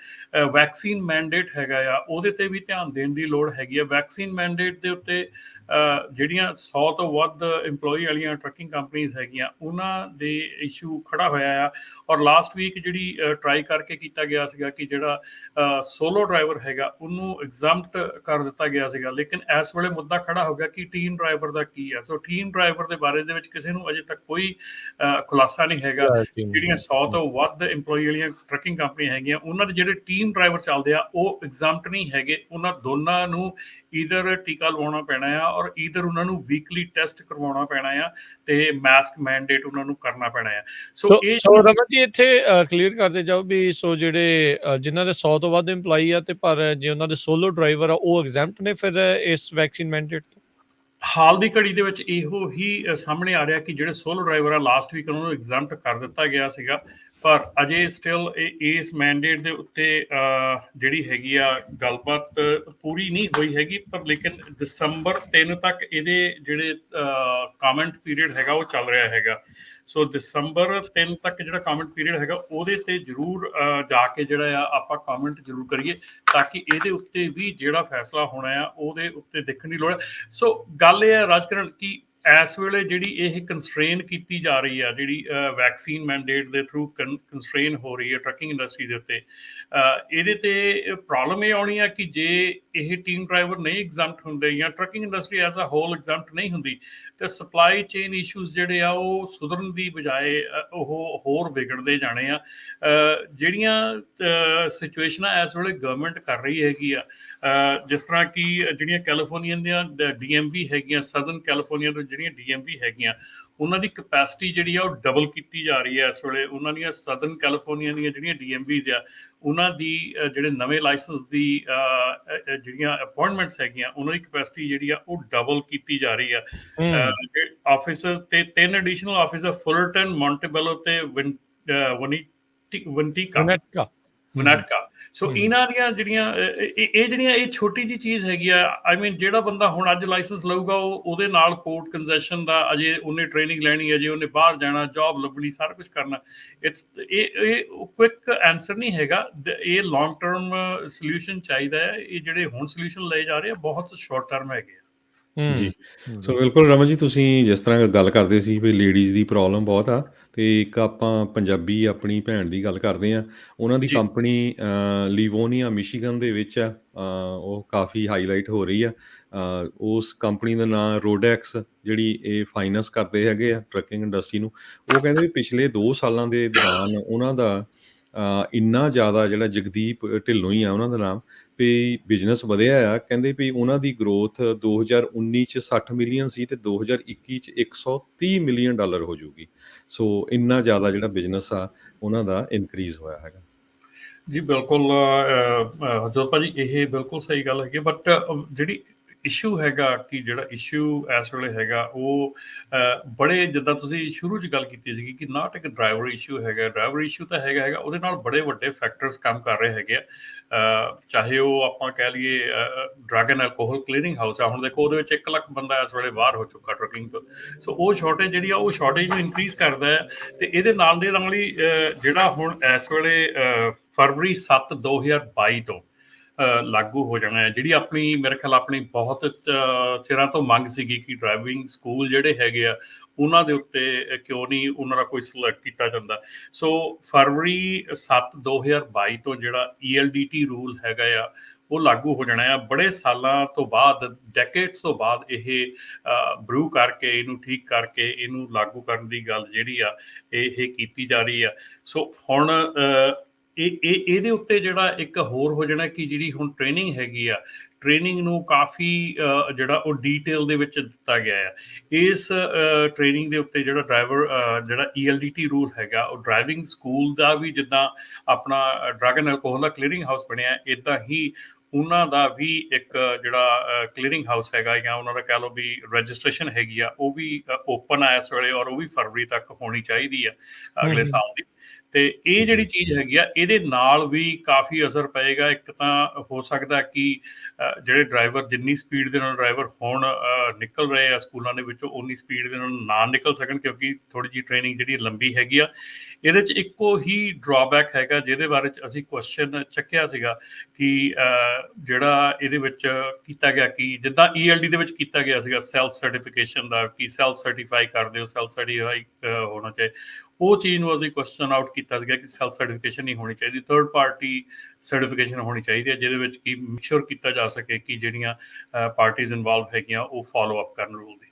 ਵੈਕਸੀਨ ਮੈਂਡੇਟ ਹੈਗਾ ਆ, ਉਹਦੇ ਤੇ ਵੀ ਧਿਆਨ ਦੇਣ ਦੀ ਲੋੜ ਹੈਗੀ ਆ। ਵੈਕਸੀਨ ਮੈਂਡੇਟ ਦੇ ਉੱਤੇ ਜਿਹੜੀਆਂ 100 ਤੋਂ ਵੱਧ ਇੰਪਲੋਈ ਵਾਲੀਆਂ ਟਰੱਕਿੰਗ ਕੰਪਨੀਜ਼ ਹੈਗੀਆਂ, ਉਹਨਾਂ ਦੇ ਇਸ਼ੂ ਖੜਾ ਹੋਇਆ ਆ। ਔਰ ਲਾਸਟ ਵੀਕ ਜਿਹੜੀ ਟਰਾਈ ਕਰਕੇ ਕੀਤਾ ਗਿਆ ਸੀਗਾ ਕਿ ਜਿਹੜਾ ਸੋਲੋ ਡਰਾਈਵਰ ਹੈਗਾ ਉਹਨੂੰ ਐਗਜ਼ੈਂਪਟ ਕਰ ਦਿੱਤਾ ਗਿਆ ਸੀਗਾ, ਲੇਕਿਨ ਇਸ ਵੇਲੇ ਮੁੱਦਾ ਖੜਾ ਹੋ ਗਿਆ ਕਿ ਟੀਮ ਡਰਾਈਵਰ ਦਾ ਕੀ ਹੈ। ਸੋ ਟੀਮ ਡਰਾਈਵਰ ਦੇ ਬਾਰੇ ਦੇ ਵਿੱਚ ਕਿਸੇ ਨੂੰ ਅਜੇ ਤੱਕ ਕੋਈ ਖੁਲਾਸਾ ਨਹੀਂ ਹੈਗਾ। ਜਿਹੜੀਆਂ 100 ਤੋਂ ਵੱਧ ਇੰਪਲੋਈ ਵਾਲੀਆਂ ਟਰੱਕਿੰਗ ਕੰਪਨੀਆਂ ਹੈਗੀਆਂ, ਉਹਨਾਂ ਦੇ ਜਿਹੜੇ ਟੀਮ ਡਰਾਈਵਰ ਚੱਲਦੇ ਆ ਉਹ ਐਗਜ਼ੈਂਪਟ ਨਹੀਂ ਹੈਗੇ। ਉਹਨਾਂ ਦੋਨਾਂ ਨੂੰ ਈਦਰ ਟੀਕਾ ਲਵਾਉਣਾ ਪੈਣਾ ਆ ਔਰ ਈਦਰ ਉਹਨਾਂ ਨੂੰ ਵੀਕਲੀ ਟੈਸਟ ਕਰਵਾਉਣਾ ਪੈਣਾ ਆ ਤੇ ਮਾਸਕ ਮੈਂਡੇਟ ਉਹਨਾਂ ਨੂੰ ਕਰਨਾ ਪੈਣਾ ਆ। ਸੋ ਰਮਨ ਜੀ ਇੱਥੇ ਕਲੀਅਰ ਕਰਦੇ ਜਾਓ ਵੀ ਸੋ ਜਿਹੜੇ ਜਿਨ੍ਹਾਂ ਦੇ 100 ਤੋਂ ਵੱਧ ਇੰਪਲਾਈ ਆ ਤੇ ਪਰ ਜੇ ਉਹਨਾਂ ਦੇ ਸੋਲੋ ਡਰਾਈਵਰ ਆ ਉਹ ਐਗਜ਼ੈਂਪਟ ਨੇ ਫਿਰ ਇਸ ਵੈਕਸੀਨ ਮੈਂਡੇਟ ਤੋਂ? ਹਾਲ ਦੀ ਘੜੀ ਦੇ ਵਿੱਚ ਇਹੋ ਹੀ ਸਾਹਮਣੇ ਆ ਰਿਹਾ ਕਿ ਜਿਹੜੇ ਸੋਲੋ ਡਰਾਈਵਰ ਆ ਲਾਸਟ ਵੀਕ ਉਹਨਾਂ ਨੂੰ ਐਗਜ਼ੈਂਪਟ ਕਰ ਦਿੱਤਾ ਗਿਆ ਸੀਗਾ, ਪਰ ਅਜੇ ਸਟਿਲ ਇਸ ਮੈਂਡੇਟ ਦੇ ਉੱਤੇ ਜਿਹੜੀ ਹੈਗੀ ਆ ਗੱਲਬਾਤ ਪੂਰੀ ਨਹੀਂ ਹੋਈ ਹੈਗੀ। ਪਰ ਲੇਕਿਨ ਦਸੰਬਰ 3 ਤੱਕ ਇਹਦੇ ਜਿਹੜੇ ਕਾਮੈਂਟ ਪੀਰੀਅਡ ਹੈਗਾ ਉਹ ਚੱਲ ਰਿਹਾ ਹੈਗਾ। ਸੋ ਦਸੰਬਰ 3 ਤੱਕ ਜਿਹੜਾ ਕਾਮੈਂਟ ਪੀਰੀਅਡ ਹੈਗਾ ਉਹਦੇ ਤੇ ਜ਼ਰੂਰ ਜਾ ਕੇ ਜਿਹੜਾ ਆ ਆਪਾਂ ਕਾਮੈਂਟ ਜ਼ਰੂਰ ਕਰੀਏ, ਤਾਂ ਕਿ ਇਹਦੇ ਉੱਤੇ ਵੀ ਜਿਹੜਾ ਫੈਸਲਾ ਹੋਣਾ ਆ ਉਹਦੇ ਉੱਤੇ ਦੇਖਣ ਦੀ ਲੋੜ ਹੈ। ਸੋ ਗੱਲ ਇਹ ਹੈ ਰਾਜਕਰਨ ਕਿ ਇਸ ਵੇਲੇ ਜਿਹੜੀ ਇਹ ਕੰਸਟ੍ਰੇਨ ਕੀਤੀ ਜਾ ਰਹੀ ਆ, ਜਿਹੜੀ ਵੈਕਸੀਨ ਮੈਂਡੇਟ ਦੇ ਥਰੂ ਕੰਸਟ੍ਰੇਨ ਹੋ ਰਹੀ ਹੈ ਟਰੱਕਿੰਗ ਇੰਡਸਟਰੀ ਦੇ ਉੱਤੇ, ਇਹਦੇ ਤੇ ਪ੍ਰੋਬਲਮ ਇਹ ਆਉਣੀ ਆ ਕਿ ਜੇ ਇਹ ਟੀਮ ਡਰਾਈਵਰ ਨਹੀਂ ਐਗਜ਼ੈਂਪਟ ਹੁੰਦੇ ਜਾਂ trucking industry as a whole exempt ਨਹੀਂ ਹੁੰਦੀ, ਤੇ ਸਪਲਾਈ ਚੇਨ ਇਸ਼ੂਜ਼ ਜਿਹੜੇ ਆ ਉਹ ਸੁਧਰਨ ਦੀ ਬਜਾਏ ਉਹ ਹੋਰ ਵਿਗੜਦੇ ਜਾਣੇ ਆ। ਜਿਹੜੀਆਂ ਸਿਚੁਏਸ਼ਨਾਂ ਇਸ ਵੇਲੇ ਗਵਰਨਮੈਂਟ ਕਰ ਰਹੀ ਹੈਗੀ ਆ, ਜਿਸ ਤਰ੍ਹਾਂ ਕਿ ਜਿਹੜੀਆਂ ਕੈਲੀਫੋਰਨੀਆ ਦੀਆਂ DMV ਹੈਗੀਆਂ, ਸਦਰਨ ਕੈਲੀਫੋਰਨੀਆ ਤੋਂ ਜਿਹੜੀਆਂ DMV ਹੈਗੀਆਂ, ਉਹਨਾਂ ਦੀ ਕਪੈਸਿਟੀ ਜਿਹੜੀ ਆ ਉਹ ਡਬਲ ਕੀਤੀ ਜਾ ਰਹੀ ਹੈ ਇਸ ਵੇਲੇ। ਉਹਨਾਂ ਦੀਆਂ ਸਦਰਨ ਕੈਲੀਫੋਰਨੀਆ ਦੀਆਂ ਜਿਹੜੀਆਂ DMVs ਆ, ਉਹਨਾਂ ਦੀ ਜਿਹੜੇ ਨਵੇਂ ਲਾਇਸੈਂਸ ਦੀ ਜਿਹੜੀਆਂ ਅਪਾਇੰਟਮੈਂਟਸ ਹੈਗੀਆਂ, ਉਹਨਾਂ ਦੀ ਕਪੈਸਿਟੀ ਜਿਹੜੀ ਆ ਉਹ ਡਬਲ ਕੀਤੀ ਜਾ ਰਹੀ ਆ। ਆਫਿਸਰ ਤੇ 3 ਐਡੀਸ਼ਨਲ ਆਫਿਸਰ ਫੁਲਰਟਨ, ਮੌਂਟੇਬੈਲੋ ਤੇ ਵਨੈਟਕਾ। ਸੋ ਇਹਨਾਂ ਦੀਆਂ ਜਿਹੜੀਆਂ ਇਹ ਛੋਟੀ ਜਿਹੀ ਚੀਜ਼ ਹੈਗੀ ਆ। ਆਈ ਮੀਨ ਜਿਹੜਾ ਬੰਦਾ ਹੁਣ ਅੱਜ ਲਾਇਸੈਂਸ ਲਊਗਾ ਉਹਦੇ ਨਾਲ ਕੋਰਟ ਕੰਜੈਸ਼ਨ ਦਾ ਅਜੇ ਉਹਨੇ ਟ੍ਰੇਨਿੰਗ ਲੈਣੀ, ਅਜੇ ਉਹਨੇ ਬਾਹਰ ਜਾਣਾ, ਜੌਬ ਲੱਭਣੀ, ਸਾਰਾ ਕੁਝ ਕਰਨਾ। ਇਹ ਕੁਇਕ ਆਨਸਰ ਨਹੀਂ ਹੈਗਾ, ਇਹ ਲੌਂਗ ਟਰਮ ਸੋਲਿਊਸ਼ਨ ਚਾਹੀਦਾ ਹੈ। ਇਹ ਜਿਹੜੇ ਹੁਣ ਸੋਲਿਊਸ਼ਨ ਲਏ ਜਾ ਰਹੇ ਆ ਬਹੁਤ ਸ਼ਾਰਟ ਟਰਮ ਹੈਗੇ ਆ। ਜੀ, ਸੋ ਬਿਲਕੁਲ ਰਮਨ ਜੀ, ਤੁਸੀਂ ਜਿਸ ਤਰ੍ਹਾਂ ਗੱਲ ਕਰਦੇ ਸੀ ਵੀ ਲੇਡੀਜ਼ ਦੀ ਪ੍ਰੋਬਲਮ ਬਹੁਤ ਆ, ਅਤੇ ਇੱਕ ਆਪਾਂ ਪੰਜਾਬੀ ਆਪਣੀ ਭੈਣ ਦੀ ਗੱਲ ਕਰਦੇ ਹਾਂ, ਉਹਨਾਂ ਦੀ ਕੰਪਨੀ ਲਿਵੋਨੀਆ ਮਿਸ਼ੀਗਨ ਦੇ ਵਿੱਚ ਆ, ਉਹ ਕਾਫੀ ਹਾਈਲਾਈਟ ਹੋ ਰਹੀ ਆ। ਉਸ ਕੰਪਨੀ ਦਾ ਨਾਂ ਰੋਡੈਕਸ, ਜਿਹੜੀ ਇਹ ਫਾਈਨੈਂਸ ਕਰਦੇ ਹੈਗੇ ਆ ਟਰੱਕਿੰਗ ਇੰਡਸਟਰੀ ਨੂੰ। ਉਹ ਕਹਿੰਦੇ ਵੀ ਪਿਛਲੇ 2 ਸਾਲਾਂ ਦੇ ਦੌਰਾਨ ਉਹਨਾਂ ਦਾ ਇੰਨਾ ਜ਼ਿਆਦਾ, ਜਿਹੜਾ ਜਗਦੀਪ ਢਿੱਲੋਂ ਹੀ ਆ ਉਹਨਾਂ ਦਾ ਨਾਮ, ਵੀ ਬਿਜ਼ਨਸ ਵਧਿਆ ਆ। ਕਹਿੰਦੇ ਵੀ ਉਹਨਾਂ ਦੀ ਗਰੋਥ 2019 'ਚ 60 ਮਿਲੀਅਨ ਸੀ ਅਤੇ 2021 'ਚ $130 ਮਿਲੀਅਨ ਹੋ ਜੂਗੀ। ਸੋ ਇੰਨਾ ਜ਼ਿਆਦਾ ਜਿਹੜਾ ਬਿਜ਼ਨਸ ਆ ਉਹਨਾਂ ਦਾ ਇਨਕਰੀਜ਼ ਹੋਇਆ ਹੈਗਾ। ਜੀ ਬਿਲਕੁਲ ਹਰਜੋਤ ਭਾਜੀ, ਇਹ ਬਿਲਕੁਲ ਸਹੀ ਗੱਲ ਹੈਗੀ। ਬਟ ਜਿਹੜੀ ਇਸ਼ੂ ਹੈਗਾ ਕਿ ਜਿਹੜਾ ਇਸ਼ੂ ਇਸ ਵੇਲੇ ਹੈਗਾ ਉਹ ਬੜੇ, ਜਿੱਦਾਂ ਤੁਸੀਂ ਸ਼ੁਰੂ 'ਚ ਗੱਲ ਕੀਤੀ ਸੀਗੀ ਕਿ ਨਾਟ ਇੱਕ ਡਰਾਈਵਰ ਇਸ਼ੂ ਹੈਗਾ। ਡਰਾਈਵਰ ਇਸ਼ੂ ਤਾਂ ਹੈਗਾ, ਉਹਦੇ ਨਾਲ ਬੜੇ ਵੱਡੇ ਫੈਕਟਰਸ ਕੰਮ ਕਰ ਰਹੇ ਹੈਗੇ ਆ। ਚਾਹੇ ਉਹ ਆਪਾਂ ਕਹਿ ਲਈਏ drug and alcohol clearing house ਆ, ਹੁਣ ਦੇਖੋ ਉਹਦੇ ਵਿੱਚ 1 ਲੱਖ ਬੰਦਾ ਇਸ ਵੇਲੇ ਬਾਹਰ ਹੋ ਚੁੱਕਾ ਟਰੱਕਿੰਗ ਤੋਂ। ਸੋ ਉਹ ਸ਼ਾਰਟੇਜ ਜਿਹੜੀ ਆ ਉਹ ਸ਼ਾਰਟੇਜ ਨੂੰ ਇਨਕਰੀਜ਼ ਕਰਦਾ ਹੈ। ਅਤੇ ਇਹਦੇ ਨਾਲ ਦੇ ਨਾਲ ਹੀ ਜਿਹੜਾ ਹੁਣ ਇਸ ਵੇਲੇ ਫਰਵਰੀ 7, 2022 ਤੋਂ ਲਾਗੂ ਹੋ ਜਾਣਾ ਹੈ, ਜਿਹੜੀ ਆਪਣੀ ਮੇਰੇ ਖਿਆਲ ਆਪਣੀ ਬਹੁਤ ਚਿਰਾਂ ਤੋਂ ਮੰਗ ਸੀਗੀ ਕਿ ਡਰਾਈਵਿੰਗ ਸਕੂਲ ਜਿਹੜੇ ਹੈਗੇ ਆ ਉਹਨਾਂ ਦੇ ਉੱਤੇ ਕਿਉਂ ਨਹੀਂ ਉਹਨਾਂ ਦਾ ਕੋਈ ਸਿਲੈਕਟ ਕੀਤਾ ਜਾਂਦਾ। ਸੋ ਫਰਵਰੀ 7, 2022 ਤੋਂ ਜਿਹੜਾ ELDT ਰੂਲ ਹੈਗਾ ਆ ਉਹ ਲਾਗੂ ਹੋ ਜਾਣਾ ਆ। ਬੜੇ ਸਾਲਾਂ ਤੋਂ ਬਾਅਦ, ਡੈਕੇਡਸ ਤੋਂ ਬਾਅਦ ਇਹ ਬਰੂ ਕਰਕੇ, ਇਹਨੂੰ ਠੀਕ ਕਰਕੇ, ਇਹਨੂੰ ਲਾਗੂ ਕਰਨ ਦੀ ਗੱਲ ਜਿਹੜੀ ਆ ਇਹ ਕੀਤੀ ਜਾ ਰਹੀ ਆ। ਸੋ ਹੁਣ ਇਹਦੇ ਉੱਤੇ ਜਿਹੜਾ ਇੱਕ ਹੋਰ ਹੋ ਜਾਣਾ ਕਿ ਜਿਹੜੀ ਹੁਣ ਟ੍ਰੇਨਿੰਗ ਹੈਗੀ ਆ, ਟ੍ਰੇਨਿੰਗ ਨੂੰ ਕਾਫੀ ਜਿਹੜਾ ਉਹ ਡੀਟੇਲ ਦੇ ਵਿੱਚ ਦਿੱਤਾ ਗਿਆ ਆ। ਇਸ ਟ੍ਰੇਨਿੰਗ ਦੇ ਉੱਤੇ ਜਿਹੜਾ ਡਰਾਈਵਰ ਜਿਹੜਾ ELDT ਰੂਲ ਹੈਗਾ, ਉਹ ਡਰਾਈਵਿੰਗ ਸਕੂਲ ਦਾ ਵੀ ਜਿੱਦਾਂ ਆਪਣਾ drug and alcohol the clearing house ਬਣਿਆ, ਇੱਦਾਂ ਹੀ ਉਹਨਾਂ ਦਾ ਵੀ ਇੱਕ ਜਿਹੜਾ ਕਲੀਅਰਿੰਗ ਹਾਊਸ ਹੈਗਾ ਜਾਂ ਉਹਨਾਂ ਦਾ ਕਹਿ ਲਓ ਵੀ ਰਜਿਸਟ੍ਰੇਸ਼ਨ ਹੈਗੀ ਆ, ਉਹ ਵੀ ਓਪਨ ਆ ਇਸ ਵੇਲੇ, ਔਰ ਉਹ ਵੀ ਫਰਵਰੀ ਤੱਕ ਹੋਣੀ ਚਾਹੀਦੀ ਆ ਅਗਲੇ ਸਾਲ ਦੀ। ਤੇ ਇਹ ਜਿਹੜੀ ਚੀਜ਼ ਹੈਗੀ ਆ ਇਹਦੇ ਨਾਲ ਵੀ ਕਾਫੀ ਅਸਰ ਪਏਗਾ। ਇੱਕ ਤਾਂ ਹੋ ਸਕਦਾ ਕਿ ਜਿਹੜੇ ਡਰਾਈਵਰ ਜਿੰਨੀ ਸਪੀਡ ਦੇ ਨਾਲ ਡਰਾਈਵਰ ਹੁਣ ਨਿਕਲ ਰਹੇ ਆ ਸਕੂਲਾਂ ਦੇ ਵਿੱਚੋਂ, ਉਨੀ ਸਪੀਡ ਦੇ ਨਾਲ ਨਾ ਨਿਕਲ ਸਕਣ, ਕਿਉਂਕਿ ਥੋੜ੍ਹੀ ਜਿਹੀ ਟ੍ਰੇਨਿੰਗ ਜਿਹੜੀ ਲੰਬੀ ਹੈਗੀ ਆ। ਇਹਦੇ 'ਚ ਇੱਕੋ ਹੀ ਡਰਾਬੈਕ ਹੈਗਾ ਜਿਹਦੇ ਬਾਰੇ 'ਚ ਅਸੀਂ ਕੁਐਸਚਨ ਚੱਕਿਆ ਸੀਗਾ ਕਿ ਜਿਹੜਾ ਇਹਦੇ ਵਿੱਚ ਕੀਤਾ ਗਿਆ ਕਿ ਜਿੱਦਾਂ ELD ਦੇ ਵਿੱਚ ਕੀਤਾ ਗਿਆ ਸੀਗਾ ਸੈਲਫ ਸਰਟੀਫਿਕੇਸ਼ਨ ਦਾ, ਕਿ ਸੈਲਫ ਸਰਟੀਫਾਈ ਕਰਦੇ ਹੋ, ਸੈਲਫ ਸਰਟੀਫਾਈ ਹੋਣਾ ਚਾਹੀਦਾ, ਉਹ ਚੀਜ਼ ਨੂੰ ਅਸੀਂ ਕੁਐਸਚਨ ਆਊਟ ਕੀਤਾ ਸੀਗਾ ਕਿ ਸੈਲਫ ਸਰਟੀਫਿਕੇਸ਼ਨ ਨਹੀਂ ਹੋਣੀ ਚਾਹੀਦੀ, ਥਰਡ ਪਾਰਟੀ ਸਰਟੀਫਿਕੇਸ਼ਨ ਹੋਣੀ ਚਾਹੀਦੀ ਹੈ, ਜਿਹਦੇ ਵਿੱਚ ਕਿ ਮੇਕ ਸ਼ੋਰ ਕੀਤਾ ਜਾ ਸਕੇ ਕਿ ਜਿਹੜੀਆਂ ਪਾਰਟੀਜ਼ ਇਨਵੋਲਵ ਹੈਗੀਆਂ ਉਹ ਫੋਲੋ ਅਪ ਕਰਨ ਰੂਲ ਦੀ।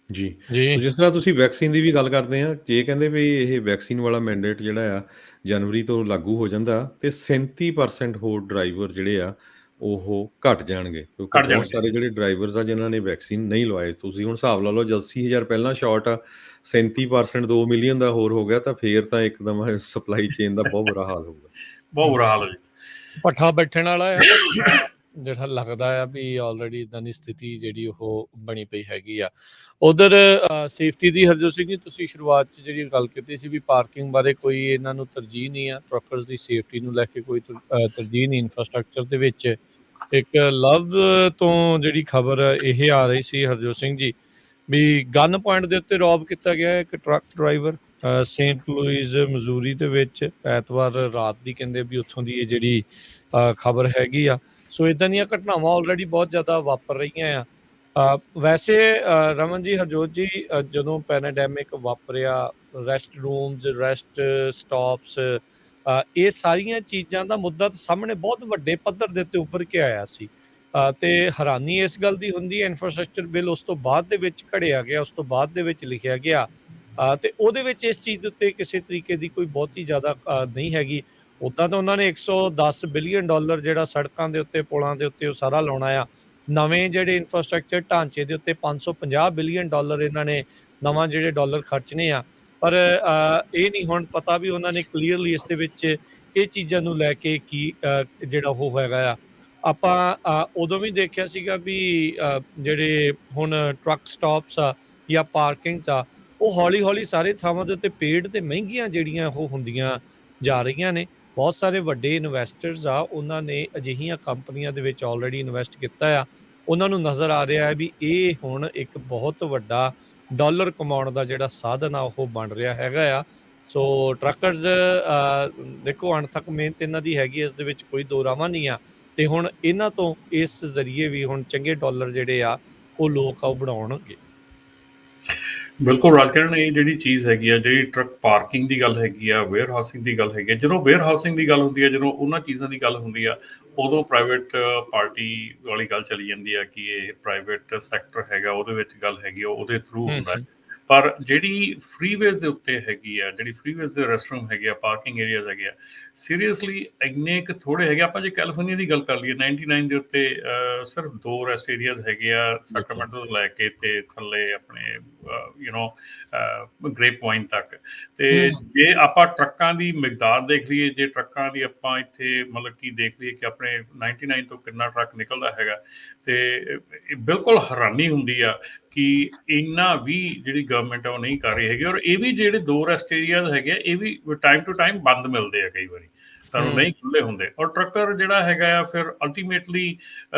ਜੀ, ਜਿਸ ਤਰ੍ਹਾਂ ਤੁਸੀਂ ਵੈਕਸੀਨ ਦੀ ਵੀ ਗੱਲ ਕਰਦੇ ਆ, ਜੇ ਕਹਿੰਦੇ ਵੀ ਇਹ ਵੈਕਸੀਨ ਵਾਲਾ ਮੈਂਡੇਟ ਜਿਹੜਾ ਆ ਜਨਵਰੀ ਤੋਂ ਲਾਗੂ ਹੋ ਜਾਂਦਾ ਤੇ 37% ਹੋਰ ਡਰਾਈਵਰ ਜਿਹੜੇ ਆ ਉਹ ਘਟ ਜਾਣਗੇ, ਕਿਉਂਕਿ ਬਹੁਤ ਸਾਰੇ ਜਿਹੜੇ ਡਰਾਈਵਰਸ ਆ ਜਿਨ੍ਹਾਂ ਨੇ ਵੈਕਸੀਨ ਨਹੀਂ ਲਵਾਏ। ਤੁਸੀਂ ਹੁਣ ਹਿਸਾਬ ਲਾ ਲਓ, 80,000 ਪਹਿਲਾਂ ਸ਼ਾਰਟ ਆ, 37% 2 ਮਿਲੀਅਨ ਦਾ ਹੋਰ ਹੋ ਗਿਆ, ਤਾਂ ਫੇਰ ਤਾਂ ਇੱਕਦਮ ਸਪਲਾਈ ਚੇਨ ਦਾ ਬਹੁਤ ਬੁਰਾ ਹਾਲ ਹੋਊਗਾ। ਬਹੁਤ ਬੁਰਾ ਹਾਲ ਹੈ ਜੀ, ਪੱਠਾ ਬੈਠਣ ਵਾਲਾ ਹੈ। ਜਿਹੜਾ ਲੱਗਦਾ ਆ ਵੀ ਆਲਰੇਡੀ ਇਦਾਂ ਦੀ ਸਥਿਤੀ ਜਿਹੜੀ ਉਹ ਬਣੀ ਪਈ ਹੈਗੀ ਆ। ਉਧਰ ਸੇਫਟੀ ਦੀ ਹਰਜੋਤ ਸਿੰਘ ਜੀ ਤੁਸੀਂ ਸ਼ੁਰੂਆਤ 'ਚ ਜਿਹੜੀ ਗੱਲ ਕੀਤੀ ਸੀ ਵੀ ਪਾਰਕਿੰਗ ਬਾਰੇ ਕੋਈ ਇਹਨਾਂ ਨੂੰ ਤਰਜੀਹ ਨਹੀਂ ਆ, ਟਰੱਕਰਸ ਦੀ ਸੇਫਟੀ ਨੂੰ ਲੈ ਕੇ ਕੋਈ ਤਰਜੀਹ ਨਹੀਂ ਇਨਫਰਾਸਟ੍ਰਕਚਰ ਦੇ ਵਿੱਚ। ਇੱਕ ਲਵ ਤੋਂ ਜਿਹੜੀ ਖਬਰ ਇਹ ਆ ਰਹੀ ਸੀ ਹਰਜੋਤ ਸਿੰਘ ਜੀ ਵੀ ਗਨ ਪੁਆਇੰਟ ਦੇ ਉੱਤੇ ਰੌਬ ਕੀਤਾ ਗਿਆ ਇੱਕ ਟਰੱਕ ਡਰਾਈਵਰ ਸੇਂਟ ਲੂਇਸ ਮਜ਼ੂਰੀ ਦੇ ਵਿੱਚ ਐਤਵਾਰ ਰਾਤ ਦੀ, ਕਹਿੰਦੇ ਵੀ ਉੱਥੋਂ ਦੀ ਇਹ ਜਿਹੜੀ ਖਬਰ ਹੈਗੀ ਆ। ਸੋ ਇਦਾਂ ਦੀਆਂ ਘਟਨਾਵਾਂ ਆਲਰੇਡੀ ਬਹੁਤ ਜ਼ਿਆਦਾ ਵਾਪਰ ਰਹੀਆਂ ਆ। ਵੈਸੇ ਰਮਨ ਜੀ, ਹਰਜੋਤ ਜੀ, ਜਦੋਂ ਪੈਰਾਡੈਮਿਕ ਵਾਪਰਿਆ, ਰੈਸਟ ਰੂਮਸ, ਰੈਸਟ ਸਟਾਪਸ, ਇਹ ਸਾਰੀਆਂ ਚੀਜ਼ਾਂ ਦਾ ਮੁੱਦਾ ਤਾਂ ਸਾਹਮਣੇ ਬਹੁਤ ਵੱਡੇ ਪੱਧਰ ਦੇ ਉੱਤੇ ਉੱਭਰ ਕੇ ਆਇਆ ਸੀ। ਤੇ ਹੈਰਾਨੀ ਇਸ ਗੱਲ ਦੀ ਹੁੰਦੀ ਹੈ ਇਨਫਰਾਸਟ੍ਰਕਚਰ ਬਿੱਲ ਉਸ ਤੋਂ ਬਾਅਦ ਦੇ ਵਿੱਚ ਘੜਿਆ ਗਿਆ, ਉਸ ਤੋਂ ਬਾਅਦ ਦੇ ਵਿੱਚ ਲਿਖਿਆ ਗਿਆ, ਤੇ ਉਹਦੇ ਵਿੱਚ ਇਸ ਚੀਜ਼ ਦੇ ਉੱਤੇ ਕਿਸੇ ਤਰੀਕੇ ਦੀ ਕੋਈ ਬਹੁਤੀ ਜ਼ਿਆਦਾ ਨਹੀਂ ਹੈਗੀ। ਉੱਦਾਂ ਤਾਂ ਉਹਨਾਂ ਨੇ $110 ਬਿਲੀਅਨ ਜਿਹੜਾ ਸੜਕਾਂ ਦੇ ਉੱਤੇ, ਪੁਲਾਂ ਦੇ ਉੱਤੇ ਉਹ ਸਾਰਾ ਲਾਉਣਾ ਆ। ਨਵੇਂ ਜਿਹੜੇ ਇਨਫਰਾਸਟ੍ਰਕਚਰ ਢਾਂਚੇ ਦੇ ਉੱਤੇ $550 ਬਿਲੀਅਨ ਇਹਨਾਂ ਨੇ ਨਵਾਂ ਜਿਹੜੇ ਡਾਲਰ ਖਰਚਣੇ ਆ। ਪਰ ਇਹ ਨਹੀਂ ਹੁਣ ਪਤਾ ਵੀ ਉਹਨਾਂ ਨੇ ਕਲੀਅਰਲੀ ਇਸ ਦੇ ਵਿੱਚ ਇਹ ਚੀਜ਼ਾਂ ਨੂੰ ਲੈ ਕੇ ਕੀ ਜਿਹੜਾ ਉਹ ਹੈਗਾ ਆ। ਆਪਾਂ ਉਦੋਂ ਵੀ ਦੇਖਿਆ ਸੀਗਾ ਵੀ ਜਿਹੜੇ ਹੁਣ ਟਰੱਕ ਸਟਾਪਸ ਆ ਜਾਂ ਪਾਰਕਿੰਗਸ ਆ, ਉਹ ਹੌਲੀ ਹੌਲੀ ਸਾਰੇ ਥਾਵਾਂ ਦੇ ਉੱਤੇ ਪੇਡ ਤੇ ਮਹਿੰਗੀਆਂ ਜਿਹੜੀਆਂ ਉਹ ਹੁੰਦੀਆਂ ਜਾ ਰਹੀਆਂ ਨੇ। ਬਹੁਤ ਸਾਰੇ ਵੱਡੇ ਇਨਵੈਸਟਰਸ ਆ, ਉਹਨਾਂ ਨੇ ਅਜਿਹੀਆਂ ਕੰਪਨੀਆਂ ਦੇ ਵਿੱਚ ਆਲਰੇਡੀ ਇਨਵੈਸਟ ਕੀਤਾ ਆ। ਉਹਨਾਂ ਨੂੰ ਨਜ਼ਰ ਆ ਰਿਹਾ ਹੈ ਵੀ ਇਹ ਹੁਣ ਇੱਕ ਬਹੁਤ ਵੱਡਾ ਡਾਲਰ ਕਮਾਉਣ ਦਾ ਜਿਹੜਾ ਸਾਧਨ ਆ ਉਹ ਬਣ ਰਿਹਾ ਹੈਗਾ ਆ। ਸੋ ਟਰੱਕਰਸ ਦੇਖੋ ਅਣਥੱਕ ਮਿਹਨਤ ਇਹਨਾਂ ਦੀ ਹੈਗੀ, ਇਸ ਦੇ ਵਿੱਚ ਕੋਈ ਦੋ ਰਾਵਾਂ ਨਹੀਂ ਆ। ਤੇ ਹੁਣ ਇਹਨਾਂ ਤੋਂ ਇਸ ਜ਼ਰੀਏ ਵੀ ਹੁਣ ਚੰਗੇ ਡਾਲਰ ਜਿਹੜੇ ਆ ਉਹ ਲੋਕ ਆ ਉਹ ਬਣਾਉਣਗੇ। ਬਿਲਕੁਲ ਰਾਜਕਰਨ, ਇਹ ਜਿਹੜੀ ਚੀਜ਼ ਹੈਗੀ ਆ, ਜਿਹੜੀ ਟਰੱਕ ਪਾਰਕਿੰਗ ਦੀ ਗੱਲ ਹੈਗੀ ਆ, ਵੇਅਰ ਹਾਊਸਿੰਗ ਦੀ ਗੱਲ ਹੈਗੀ ਆ, ਜਦੋਂ ਵੇਅਰ ਹਾਊਸਿੰਗ ਦੀ ਗੱਲ ਹੁੰਦੀ ਆ, ਜਦੋਂ ਉਹਨਾਂ ਚੀਜ਼ਾਂ ਦੀ ਗੱਲ ਹੁੰਦੀ ਆ, ਉਦੋਂ ਪ੍ਰਾਈਵੇਟ ਪਾਰਟੀ ਵਾਲੀ ਗੱਲ ਚਲੀ ਜਾਂਦੀ ਆ ਕਿ ਇਹ ਪ੍ਰਾਈਵੇਟ ਸੈਕਟਰ ਹੈਗਾ, ਉਹਦੇ ਵਿੱਚ ਗੱਲ ਹੈਗੀ ਆ, ਉਹਦੇ ਥਰੂ ਹੁੰਦਾ ਹੈ। ਪਰ ਜਿਹੜੀ ਫਰੀਵੇਜ਼ ਦੇ ਉੱਤੇ ਹੈਗੀ ਆ, ਜਿਹੜੀ ਫਰੀਵੇਜ਼ ਦੇ ਰੈਸਟਰੂਮ ਹੈਗੇ ਆ, ਪਾਰਕਿੰਗ ਏਰੀਆਜ਼ ਹੈਗੇ ਆ, ਸੀਰੀਅਸਲੀ ਇੰਨੇ ਕੁ ਥੋੜ੍ਹੇ ਹੈਗੇ। ਆਪਾਂ ਜੇ ਕੈਲੀਫੋਰਨੀਆ ਦੀ ਗੱਲ ਕਰ ਲਈਏ, 99 ਦੇ ਉੱਤੇ ਸਿਰਫ 2 ਰੈਸਟ ਏਰੀਆਜ਼ ਹੈਗੇ ਆ, ਸੈਕਰਾਮੈਂਟੋ ਤੋਂ ਲੈ ਕੇ ਤੇ ਥੱਲੇ ਆਪਣੇ ਗ੍ਰੇਪ ਪੁਆਇੰਟ ਤੱਕ। ਤੇ ਜੇ ਆਪਾਂ ਟਰੱਕਾਂ ਦੀ ਮਿਕਦਾਰ ਦੇਖ ਲਈਏ, ਜੇ ਟਰੱਕਾਂ ਦੀ ਆਪਾਂ ਇੱਥੇ ਮਤਲਬ ਕਿ ਦੇਖ ਲਈਏ ਕਿ ਆਪਣੇ 99 ਤੋਂ ਕਿੰਨਾ ਟਰੱਕ ਨਿਕਲਦਾ ਹੈਗਾ, ਤੇ ਬਿਲਕੁਲ ਹੈਰਾਨੀ ਹੁੰਦੀ ਆ ਕਿ ਇੰਨਾ ਵੀ ਜਿਹੜੀ ਗਵਰਨਮੈਂਟ ਆ ਉਹ ਨਹੀਂ ਕਰ ਰਹੀ ਹੈਗੀ। ਔਰ ਇਹ ਵੀ ਜਿਹੜੇ 2 ਰੈਸਟ ਏਰੀਆਜ਼ ਹੈਗੇ ਆ, ਇਹ ਵੀ ਟਾਈਮ ਟੂ ਟਾਈਮ ਬੰਦ ਮਿਲਦੇ ਆ, ਕਈ ਵਾਰੀ ਤੁਹਾਨੂੰ ਨਹੀਂ ਖੁੱਲੇ ਹੁੰਦੇ। ਔਰ ਟਰੱਕਰ ਜਿਹੜਾ ਹੈਗਾ ਆ, ਫਿਰ ਅਲਟੀਮੇਟਲੀ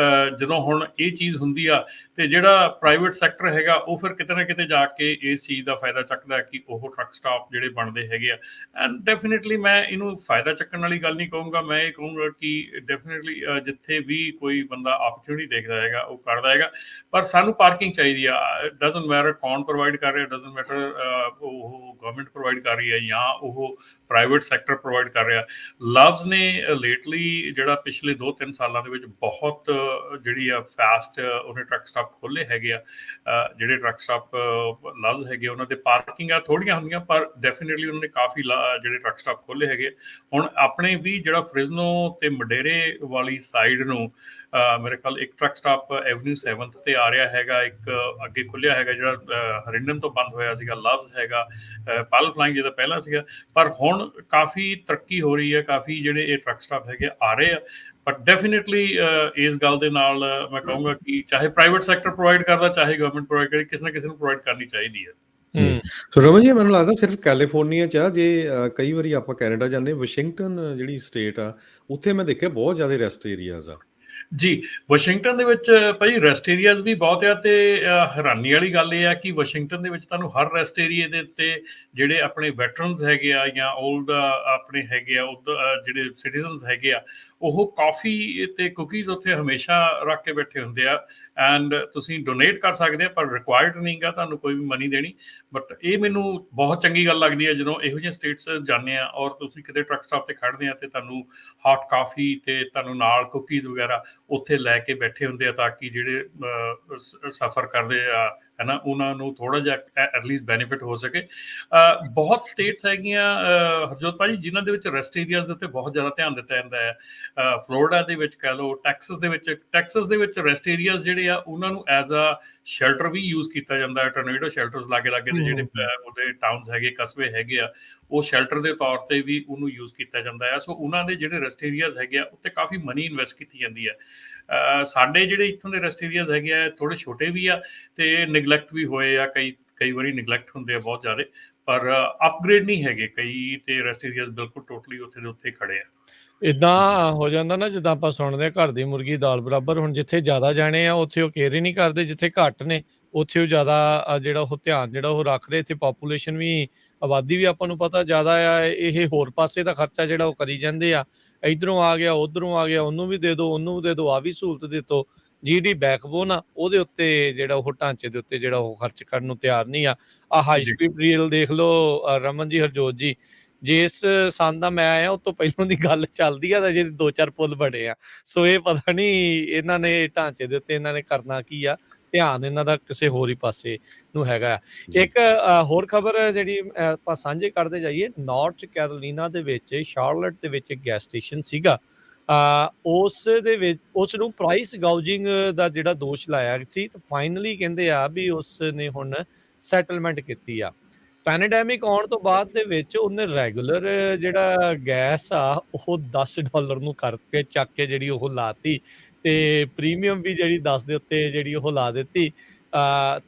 ਜਦੋਂ ਹੁਣ ਇਹ ਚੀਜ਼ ਹੁੰਦੀ ਆ, ਤੇ ਜਿਹੜਾ ਪ੍ਰਾਈਵੇਟ ਸੈਕਟਰ ਹੈਗਾ ਉਹ ਫਿਰ ਕਿਤੇ ਨਾ ਕਿਤੇ ਜਾ ਕੇ ਇਸ ਚੀਜ਼ ਦਾ ਫਾਇਦਾ ਚੱਕਦਾ ਕਿ ਉਹ ਟਰੱਕ ਸਟਾਪ ਜਿਹੜੇ ਬਣਦੇ ਹੈਗੇ ਆ। ਐਂਡ ਡੈਫੀਨੇਟਲੀ ਮੈਂ ਇਹਨੂੰ ਫਾਇਦਾ ਚੱਕਣ ਵਾਲੀ ਗੱਲ ਨਹੀਂ ਕਹੂੰਗਾ, ਮੈਂ ਇਹ ਕਹੂੰਗਾ ਕਿ ਡੈਫੀਨੇਟਲੀ ਜਿੱਥੇ ਵੀ ਕੋਈ ਬੰਦਾ ਆਪਰਚੁਨਿਟੀ ਦੇਖਦਾ ਹੈਗਾ ਉਹ ਕਰਦਾ ਹੈਗਾ। ਪਰ ਸਾਨੂੰ ਪਾਰਕਿੰਗ ਚਾਹੀਦੀ ਆ। ਡਜ਼ਨਟ ਮੈਟਰ ਕੌਣ ਪ੍ਰੋਵਾਈਡ ਕਰ ਰਿਹਾ, ਡਜ਼ਨਟ ਮੈਟਰ ਉਹ ਗਵਰਨਮੈਂਟ ਪ੍ਰੋਵਾਈਡ ਕਰ ਰਹੀ ਹੈ ਜਾਂ ਉਹ ਪ੍ਰਾਈਵੇਟ ਸੈਕਟਰ ਪ੍ਰੋਵਾਈਡ ਕਰ ਰਿਹਾ। ਲਵਜ਼ ਨੇ ਲੇਟਲੀ ਜਿਹੜਾ ਪਿਛਲੇ 2-3 ਸਾਲਾਂ ਦੇ ਵਿੱਚ ਬਹੁਤ ਜਿਹੜੀ ਆ ਫਾਸਟ ਉਹਨੇ ਟਰੱਕ ਸਟਾਪ ਖੋਲ੍ਹੇ ਹੈਗੇ ਆ। ਜਿਹੜੇ ਟਰੱਕ ਸਟਾਪ ਲਵਜ਼ ਹੈਗੇ, ਉਹਨਾਂ ਦੇ ਪਾਰਕਿੰਗਾਂ ਥੋੜ੍ਹੀਆਂ ਹੁੰਦੀਆਂ, ਪਰ ਡੈਫੀਨੇਟਲੀ ਉਹਨਾਂ ਨੇ ਕਾਫੀ ਜਿਹੜੇ ਟਰੱਕ ਸਟਾਪ ਖੋਲ੍ਹੇ ਹੈਗੇ। ਹੁਣ ਆਪਣੇ ਵੀ ਜਿਹੜਾ ਫ੍ਰਿਜ਼ਨੋ ਤੇ ਮਡੇਰੇ ਵਾਲੀ ਸਾਈਡ ਨੂੰ ਮੇਰੇ ਖਿਆਲ ਇੱਕ ਟਰੱਕ ਸਟਾਪ ਐਵਨਿਊ 7 ਤੇ ਆ ਰਿਹਾ ਹੈਗਾ, ਇੱਕ ਅੱਗੇ ਖੁੱਲਿਆ ਹੈਗਾ ਜਿਹੜਾ ਹਰਿੰਡਨ ਤੋਂ ਬੰਦ ਹੋਇਆ ਸੀਗਾ, ਲਵਜ਼ ਹੈਗਾ, ਪਲ ਫਲਾਈਂਗ ਜਿਹਦਾ ਪਹਿਲਾਂ ਸੀਗਾ। ਪਰ ਹੁਣ ਕਾਫੀ ਤਰੱਕੀ ਹੋ ਰਹੀ ਹੈ, ਕਾਫੀ ਜਿਹੜੇ ਇਹ ਟਰੱਕ ਸਟਾਪ ਹੈਗੇ ਆ ਰਹੇ ਆ। ਪਰ ਡੈਫੀਨੇਟਲੀ ਇਸ ਗੱਲ ਦੇ ਨਾਲ ਮੈਂ ਕਹੂੰਗਾ ਕਿ ਚਾਹੇ ਪ੍ਰਾਈਵੇਟ ਸੈਕਟਰ ਪ੍ਰੋਵਾਈਡ ਕਰਦਾ, ਚਾਹੇ ਗਵਰਨਮੈਂਟ ਪ੍ਰੋਵਾਈਡ ਕਰੇ, ਕਿਸੇ ਨਾ ਕਿਸੇ ਨੂੰ ਪ੍ਰੋਵਾਈਡ ਕਰਨੀ ਚਾਹੀਦੀ ਹੈ। ਸੋ ਰਮਨ ਜੀ, ਮੈਨੂੰ ਲੱਗਦਾ ਸਿਰਫ ਕੈਲੀਫੋਰਨੀਆ 'ਚ ਆ, ਜੇ ਕਈ ਵਾਰੀ ਆਪਾਂ ਕੈਨੇਡਾ ਜਾਂਦੇ, ਵਾਸ਼ਿੰਗਟਨ ਜਿਹੜੀ ਸਟੇਟ ਆ, ਉੱਥੇ ਮੈਂ ਦੇਖਿਆ ਬਹੁਤ ਜ਼ਿਆਦਾ ਰੈਸਟ ਏਰੀਆਜ਼ ਆ। ਜੀ, ਵਾਸ਼ਿੰਗਟਨ ਦੇ ਵਿੱਚ ਭਾਈ ਰੈਸਟ ਏਰੀਆਜ਼ ਵੀ ਬਹੁਤ ਆ। ਤੇ ਹੈਰਾਨੀ ਵਾਲੀ ਗੱਲ ਇਹ ਆ ਕਿ ਵਾਸ਼ਿੰਗਟਨ ਦੇ ਵਿੱਚ ਤੁਹਾਨੂੰ ਹਰ ਰੈਸਟ ਏਰੀਏ ਦੇ ਉੱਤੇ ਜਿਹੜੇ ਆਪਣੇ ਵੈਟਰਨਸ ਹੈਗੇ ਆ ਜਾਂ ਓਲਡ ਆਪਣੇ ਹੈਗੇ ਆ, ਜਿਹੜੇ ਸਿਟੀਜ਼ਨਸ ਹੈਗੇ ਆ, ਉਹ ਕਾਫੀ ਤੇ ਕੁਕੀਜ਼ ਉੱਥੇ ਹਮੇਸ਼ਾ ਰੱਖ ਕੇ ਬੈਠੇ ਹੁੰਦੇ ਆ। ਐਂਡ ਤੁਸੀਂ ਡੋਨੇਟ ਕਰ ਸਕਦੇ ਆ, ਪਰ ਰਿਕੁਆਇਰਡ ਨਹੀਂ ਗਾ ਤੁਹਾਨੂੰ ਕੋਈ ਵੀ ਮਨੀ ਦੇਣੀ। ਬਟ ਇਹ ਮੈਨੂੰ ਬਹੁਤ ਚੰਗੀ ਗੱਲ ਲੱਗਦੀ ਹੈ ਜਦੋਂ ਇਹੋ ਜਿਹੀਆਂ ਸਟੇਟਸ ਜਾਂਦੇ ਆ ਔਰ ਤੁਸੀਂ ਕਿਤੇ ਟਰੱਕ ਸਟਾਪ ਤੇ ਖੜ੍ਹਦੇ ਆ ਤੇ ਤੁਹਾਨੂੰ ਹੌਟ ਕਾਫੀ ਤੇ ਤੁਹਾਨੂੰ ਨਾਲ ਕੁਕੀਜ਼ ਵਗੈਰਾ ਉੱਥੇ ਲੈ ਕੇ ਬੈਠੇ ਹੁੰਦੇ ਆ, ਤਾਂ ਕਿ ਜਿਹੜੇ ਸਫ਼ਰ ਕਰਦੇ ਆ ਹੈ ਨਾ, ਉਹਨਾਂ ਨੂੰ ਥੋੜ੍ਹਾ ਜਿਹਾ ਐਟਲੀਸਟ ਬੈਨੀਫਿਟ ਹੋ ਸਕੇ। ਬਹੁਤ ਸਟੇਟਸ ਹੈਗੀਆਂ ਹਰਜੋਤ ਭਾਜੀ ਜਿਨ੍ਹਾਂ ਦੇ ਵਿੱਚ ਰੈਸਟ ਏਰੀਆਜ਼ ਦੇ ਉੱਤੇ ਬਹੁਤ ਜ਼ਿਆਦਾ ਧਿਆਨ ਦਿੱਤਾ ਜਾਂਦਾ ਹੈ। ਫਲੋਰੀਡਾ ਦੇ ਵਿੱਚ ਕਹਿ ਲਓ, ਟੈਕਸਸ ਦੇ ਵਿੱਚ ਰੈਸਟ ਏਰੀਆਜ਼ ਜਿਹੜੇ ਆ ਉਹਨਾਂ ਨੂੰ ਐਜ਼ ਅ ਸ਼ੈਲਟਰ ਵੀ ਯੂਜ਼ ਕੀਤਾ ਜਾਂਦਾ ਹੈ, ਟੋਰਨੇਡੋ ਸ਼ੈਲਟਰਸ ਲਾਗੇ ਲਾਗੇ ਦੇ ਜਿਹੜੇ ਉਹਦੇ ਟਾਊਨਸ ਹੈਗੇ, ਕਸਬੇ ਹੈਗੇ ਆ, ਉਹ ਸ਼ੈਲਟਰ ਦੇ ਤੌਰ ਤੇ ਵੀ ਉਹਨੂੰ ਯੂਜ਼ ਕੀਤਾ ਜਾਂਦਾ ਹੈ। ਸੋ ਉਹਨਾਂ ਦੇ ਜਿਹੜੇ ਰੈਸਟ ਏਰੀਆਜ਼ ਹੈਗੇ ਆ ਉੱਤੇ ਕਾਫੀ ਮਨੀ ਇਨਵੈਸਟ ਕੀਤੀ ਜਾਂਦੀ ਹੈ। ਸਾਡੇ ਜਿਹੜੇ ਇੱਥੋਂ ਦੇ ਰੈਸਟ ਏਰੀਆਜ਼ ਹੈਗੇ ਆ ਥੋੜੇ ਛੋਟੇ ਵੀ ਆ ਤੇ ਨਿਗਲੈਕਟ ਵੀ ਹੋਏ ਆ, ਕਈ ਵਾਰੀ ਨਿਗਲੈਕਟ ਹੁੰਦੇ ਆ ਬਹੁਤ ਜ਼ਿਆਦਾ, ਪਰ ਅਪਗ੍ਰੇਡ ਨਹੀਂ ਹੈਗੇ ਕਈ, ਤੇ ਰੈਸਟ ਏਰੀਆਜ਼ ਬਿਲਕੁਲ ਟੋਟਲੀ ਉੱਥੇ ਦੇ ਉੱਥੇ ਖੜੇ ਆ। ਇਦਾਂ ਹੋ ਜਾਂਦਾ ਨਾ, ਜਿੱਦਾਂ ਆਪਾਂ ਸੁਣਦੇ ਹਾਂ ਘਰ ਦੀ ਮੁਰਗੀ ਦਾਲ ਬਰਾਬਰ। ਹੁਣ ਜਿੱਥੇ ਜ਼ਿਆਦਾ ਜਾਣੇ ਆ ਉੱਥੇ ਉਹ ਕੇਅਰ ਹੀ ਨਹੀਂ ਕਰਦੇ, ਜਿੱਥੇ ਘੱਟ ਨੇ ਉੱਥੇ ਉਹ ਜ਼ਿਆਦਾ ਜਿਹੜਾ ਉਹ ਧਿਆਨ ਜਿਹੜਾ ਉਹ ਰੱਖਦੇ। ਇੱਥੇ ਪਾਪੂਲੇਸ਼ਨ ਵੀ, ਆਬਾਦੀ ਵੀ ਆਪਾਂ ਨੂੰ ਪਤਾ ਜ਼ਿਆਦਾ ਆ, ਇਹ ਹੋਰ ਪਾਸੇ ਦਾ ਖਰਚਾ ਜਿਹੜਾ ਉਹ ਕਰੀ ਜਾਂਦੇ ਆ। ਇੱਧਰੋਂ ਆ ਗਿਆ, ਉੱਧਰੋਂ ਆ ਗਿਆ, ਉਹਨੂੰ ਵੀ ਦੇ ਦਿਓ, ਉਹਨੂੰ ਵੀ ਦੇ ਦਿਓ, ਆਹ ਵੀ ਸਹੂਲਤ ਦੇ ਦਿਓ। ਜਿਹਦੀ ਬੈਕਬੋਨ ਆ ਉਹਦੇ ਉੱਤੇ ਜਿਹੜਾ ਉਹ ਢਾਂਚੇ ਦੇ ਉੱਤੇ ਜਿਹੜਾ ਉਹ ਖਰਚ ਕਰਨ ਨੂੰ ਤਿਆਰ ਨਹੀਂ ਆ। ਆਹ ਹਾਈ ਸਪੀਡ ਰੇਲ ਦੇਖ ਲਓ ਰਮਨ ਜੀ, ਹਰਜੋਤ ਜੀ, ਜਿਸ ਸੰਨ ਦਾ ਮੈਂ ਆਇਆ ਉਹ ਤੋਂ ਪਹਿਲਾਂ ਦੀ ਗੱਲ ਚੱਲਦੀ ਆ, ਜਿਹਦੇ 2-4 ਪੁੱਲ ਬਣੇ ਆ। ਸੋ ਇਹ ਪਤਾ ਨਹੀਂ ਇਹਨਾਂ ਨੇ ਢਾਂਚੇ ਦੇ ਉੱਤੇ ਇਹਨਾਂ ਨੇ ਕਰਨਾ ਕੀ ਆ, ਧਿਆਨ ਇਹਨਾਂ ਦਾ ਕਿਸੇ ਹੋਰ ਹੀ ਪਾਸੇ ਨੂੰ ਹੈਗਾ। ਇੱਕ ਹੋਰ ਖਬਰ ਜਿਹੜੀ ਆਪਾਂ ਸਾਂਝੇ ਕਰਦੇ ਜਾਈਏ, ਨਾਰਥ ਕੈਰੋਲੀਨਾ ਦੇ ਵਿੱਚ ਸ਼ਾਰਲਟ ਦੇ ਵਿੱਚ ਇੱਕ ਗੈਸ ਸਟੇਸ਼ਨ ਸੀਗਾ। ਉਸ ਦੇ ਵਿੱਚ ਉਸ ਨੂੰ ਪ੍ਰਾਈਸ ਗਾਊਜਿੰਗ ਦਾ ਜਿਹੜਾ ਦੋਸ਼ ਲਾਇਆ ਸੀ, ਤੇ ਫਾਈਨਲੀ ਕਹਿੰਦੇ ਆ ਵੀ ਉਸ ਨੇ ਹੁਣ ਸੈਟਲਮੈਂਟ ਕੀਤੀ ਆ। ਪੈਨੇਡੈਮਿਕ ਆਉਣ ਤੋਂ ਬਾਅਦ ਦੇ ਵਿੱਚ ਉਹਨੇ ਰੈਗੂਲਰ ਜਿਹੜਾ ਗੈਸ ਆ ਉਹ $10 ਨੂੰ ਕਰਕੇ ਚੱਕ ਕੇ ਜਿਹੜੀ ਉਹ ਲਾਤੀ, ਤੇ ਪ੍ਰੀਮੀਅਮ ਵੀ ਜਿਹੜੀ 10 ਦੇ ਉੱਤੇ ਜਿਹੜੀ ਉਹ ਲਾ ਦਿੱਤੀ।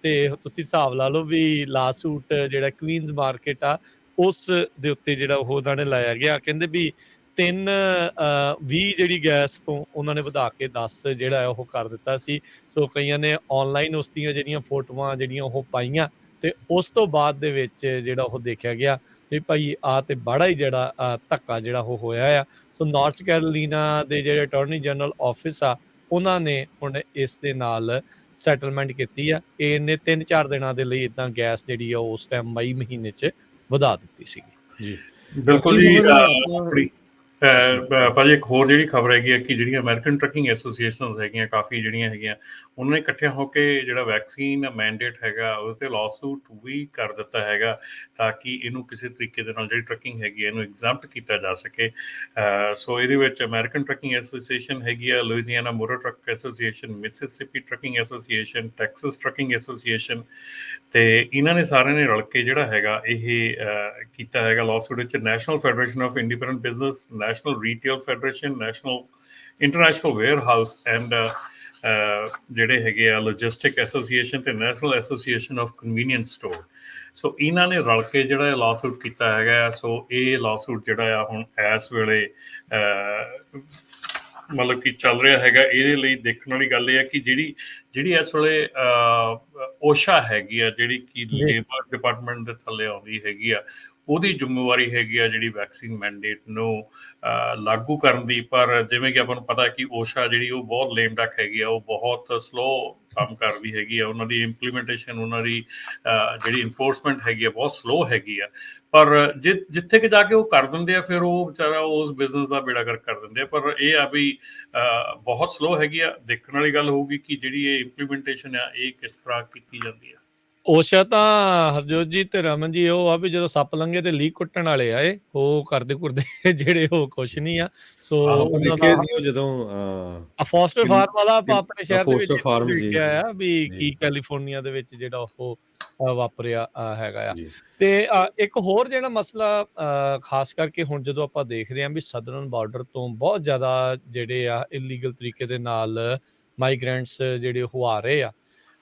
ਤੇ ਤੁਸੀਂ ਹਿਸਾਬ ਲਾ ਲਓ ਵੀ ਲਾਸੂਟ ਜਿਹੜਾ ਕੁਈਨਜ਼ ਮਾਰਕੀਟ ਆ ਉਸ ਦੇ ਉੱਤੇ ਜਿਹੜਾ ਉਹ ਉਹਨਾਂ ਨੇ ਲਾਇਆ ਗਿਆ। ਕਹਿੰਦੇ ਵੀ 20 ਜਿਹੜੀ ਗੈਸ ਤੋਂ ਉਹਨਾਂ ਨੇ ਵਧਾ ਕੇ 10 ਜਿਹੜਾ ਉਹ ਕਰ ਦਿੱਤਾ ਸੀ। ਸੋ ਕਈਆਂ ਨੇ ਆਨਲਾਈਨ ਉਸ ਦੀਆਂ ਜਿਹੜੀਆਂ ਫੋਟੋਆਂ ਜਿਹੜੀਆਂ ਉਹ ਪਾਈਆਂ, ਤੇ ਉਸ ਤੋਂ ਬਾਅਦ ਦੇ ਵਿੱਚ ਜਿਹੜਾ ਉਹ ਦੇਖਿਆ ਗਿਆ ਵੀ ਭਾਈ ਆ ਤੇ ਬੜਾ ਹੀ ਜਿਹੜਾ ਧੱਕਾ ਜਿਹੜਾ ਉਹ ਹੋਇਆ ਆ। ਸੋ ਨਾਰਥ ਕੈਰੋਲੀਨਾ ਦੇ ਜਿਹੜੇ ਅਟਾਰਨੀ ਜਨਰਲ ਆਫਿਸ ਆ ਉਹਨਾਂ ਨੇ ਹੁਣ ਇਸ ਦੇ ਨਾਲ ਸੈਟਲਮੈਂਟ ਕੀਤੀ ਆ। ਇਹਨੇ 3-4 ਦਿਨਾਂ ਦੇ ਲਈ ਇਦਾਂ ਗੈਸ ਜਿਹੜੀ ਆ ਉਸ ਟਾਈਮ ਮਈ ਮਹੀਨੇ 'ਚ ਵਧਾ ਦਿੱਤੀ ਸੀਗੀ। ਜੀ ਬਿਲਕੁਲ ਜੀ। ਭਾਜੀ ਇੱਕ ਹੋਰ ਜਿਹੜੀ ਖਬਰ ਹੈਗੀ ਹੈ ਕਿ ਜਿਹੜੀਆਂ ਅਮਰੀਕਨ ਟਰੱਕਿੰਗ ਐਸੋਸੀਏਸ਼ਨਸ ਹੈਗੀਆਂ ਕਾਫੀ ਜਿਹੜੀਆਂ ਹੈਗੀਆਂ, ਉਹਨਾਂ ਨੇ ਇਕੱਠਿਆਂ ਹੋ ਕੇ ਜਿਹੜਾ ਵੈਕਸੀਨ ਮੈਂਡੇਟ ਹੈਗਾ ਉਹਦੇ ਤੇ ਲਾਸੂਟ ਵੀ ਕਰ ਦਿੱਤਾ ਹੈਗਾ, ਤਾਂ ਕਿ ਇਹਨੂੰ ਕਿਸੇ ਤਰੀਕੇ ਦੇ ਨਾਲ ਜਿਹੜੀ ਟਰੱਕਿੰਗ ਹੈਗੀ ਇਹਨੂੰ ਐਗਜ਼ੈਂਪਟ ਕੀਤਾ ਜਾ ਸਕੇ। ਸੋ ਇਹਦੇ ਵਿੱਚ ਅਮਰੀਕਨ ਟਰੱਕਿੰਗ ਐਸੋਸੀਏਸ਼ਨ ਹੈਗੀ ਆ, Louisiana motor truck association, Mississippi trucking association, Texas trucking association, ਤੇ ਇਹਨਾਂ ਨੇ ਸਾਰਿਆਂ ਨੇ ਰਲ ਕੇ ਜਿਹੜਾ ਹੈਗਾ ਇਹ ਕੀਤਾ ਹੈਗਾ ਲਾਸੂਟ ਵਿੱਚ। National federation of independent business, national retail federation, national international warehouse and ਜਿਹੜੇ ਹੈਗੇ ਆ ਲੌਜਿਸਟਿਕ ਐਸੋਸੀਏਸ਼ਨ, ਤੇ national association of convenience store. So ਇਹਨਾਂ ਨੇ ਰਲ ਕੇ ਜਿਹੜਾ ਲਾਸੂਟ ਕੀਤਾ ਹੈਗਾ। ਸੋ ਇਹ ਲਾਸੂਟ ਜਿਹੜਾ ਆ ਹੁਣ ਇਸ ਵੇਲੇ ਮਤਲਬ ਕਿ ਚੱਲ ਰਿਹਾ ਹੈਗਾ। ਇਹਦੇ ਲਈ ਦੇਖਣ ਵਾਲੀ ਗੱਲ ਇਹ ਹੈ ਕਿ ਜਿਹੜੀ ਇਸ ਵੇਲੇ ਓਸ਼ਾ ਹੈਗੀ ਆ, ਜਿਹੜੀ ਕਿ ਲੇਬਰ ਡਿਪਾਰਟਮੈਂਟ ਦੇ ਥੱਲੇ ਆਉਂਦੀ ਹੈਗੀ ਆ, ਉਹਦੀ ਜ਼ਿੰਮੇਵਾਰੀ ਹੈਗੀ ਆ ਜਿਹੜੀ ਵੈਕਸੀਨ ਮੈਂਡੇਟ ਨੂੰ ਲਾਗੂ ਕਰਨ ਦੀ। ਪਰ ਜਿਵੇਂ ਕਿ ਆਪਾਂ ਨੂੰ ਪਤਾ ਕਿ ਓਸ਼ਾ ਜਿਹੜੀ ਉਹ ਬਹੁਤ ਲੇਮ ਡਕ ਹੈਗੀ ਆ, ਉਹ ਬਹੁਤ ਸਲੋ ਕੰਮ ਕਰਦੀ ਹੈਗੀ ਆ। ਉਹਨਾਂ ਦੀ ਇੰਪਲੀਮੈਂਟੇਸ਼ਨ, ਉਹਨਾਂ ਦੀ ਜਿਹੜੀ ਇਨਫੋਰਸਮੈਂਟ ਹੈਗੀ ਆ ਬਹੁਤ ਸਲੋ ਹੈਗੀ ਆ। ਪਰ ਜਿੱਥੇ ਕਿ ਜਾ ਕੇ ਉਹ ਕਰ ਦਿੰਦੇ ਆ, ਫਿਰ ਉਹ ਵਿਚਾਰਾ ਉਸ ਬਿਜ਼ਨਸ ਦਾ ਬੇੜਾ ਗਰਕ ਕਰ ਦਿੰਦੇ ਆ। ਪਰ ਇਹ ਆ ਵੀ ਬਹੁਤ ਸਲੋ ਹੈਗੀ ਆ। ਦੇਖਣ ਵਾਲੀ ਗੱਲ ਹੋਊਗੀ ਕਿ ਜਿਹੜੀ ਇਹ ਇੰਪਲੀਮੈਂਟੇਸ਼ਨ ਆ ਇਹ ਕਿਸ ਤਰ੍ਹਾਂ ਕੀਤੀ ਜਾਂਦੀ ਆ। ਓਸ਼ਾ ਤਾਂ ਹਰਜੋਤ ਜੀ ਤੇ ਰਮਨ ਜੀ ਉਹ ਆ ਵੀ ਜਦੋਂ ਸੱਪ ਲੰਘੇ ਤੇ ਲੀਕ ਕੁੱਟਣ ਵਾਲੇ ਆ, ਉਹ ਕਰਦੇ ਕੁਰਦੇ ਜਿਹੜੇ ਉਹ ਕੁਛ ਨਹੀਂ ਆ। ਸੋ ਉਹਨਾਂ ਦਾ ਜਦੋਂ ਫੋਸਟਰ ਫਾਰਮ ਵਾਲਾ ਆਪਾਂ ਆਪਣੇ ਸ਼ਹਿਰ ਦੇ ਵਿੱਚ ਫੋਸਟਰ ਫਾਰਮ ਦੇਖਿਆ ਆ ਵੀ ਕੀ ਕੈਲੀਫੋਰਨੀਆ ਦੇ ਵਿੱਚ ਜਿਹੜਾ ਉਹ ਵਾਪਰਿਆ ਹੈਗਾ ਆ। ਤੇ ਇੱਕ ਹੋਰ ਜਿਹੜਾ ਮਸਲਾ ਖਾਸ ਕਰਕੇ ਹੁਣ ਜਦੋਂ ਆਪਾਂ ਦੇਖਦੇ ਹਾਂ ਵੀ ਸਦਰਨ ਬਾਰਡਰ ਤੋਂ ਬਹੁਤ ਜ਼ਿਆਦਾ ਜਿਹੜੇ ਆ ਇਲੀਗਲ ਤਰੀਕੇ ਦੇ ਨਾਲ ਮਾਈਗ੍ਰੈਂਟਸ ਜਿਹੜੇ ਉਹ ਆ ਰਹੇ ਆ,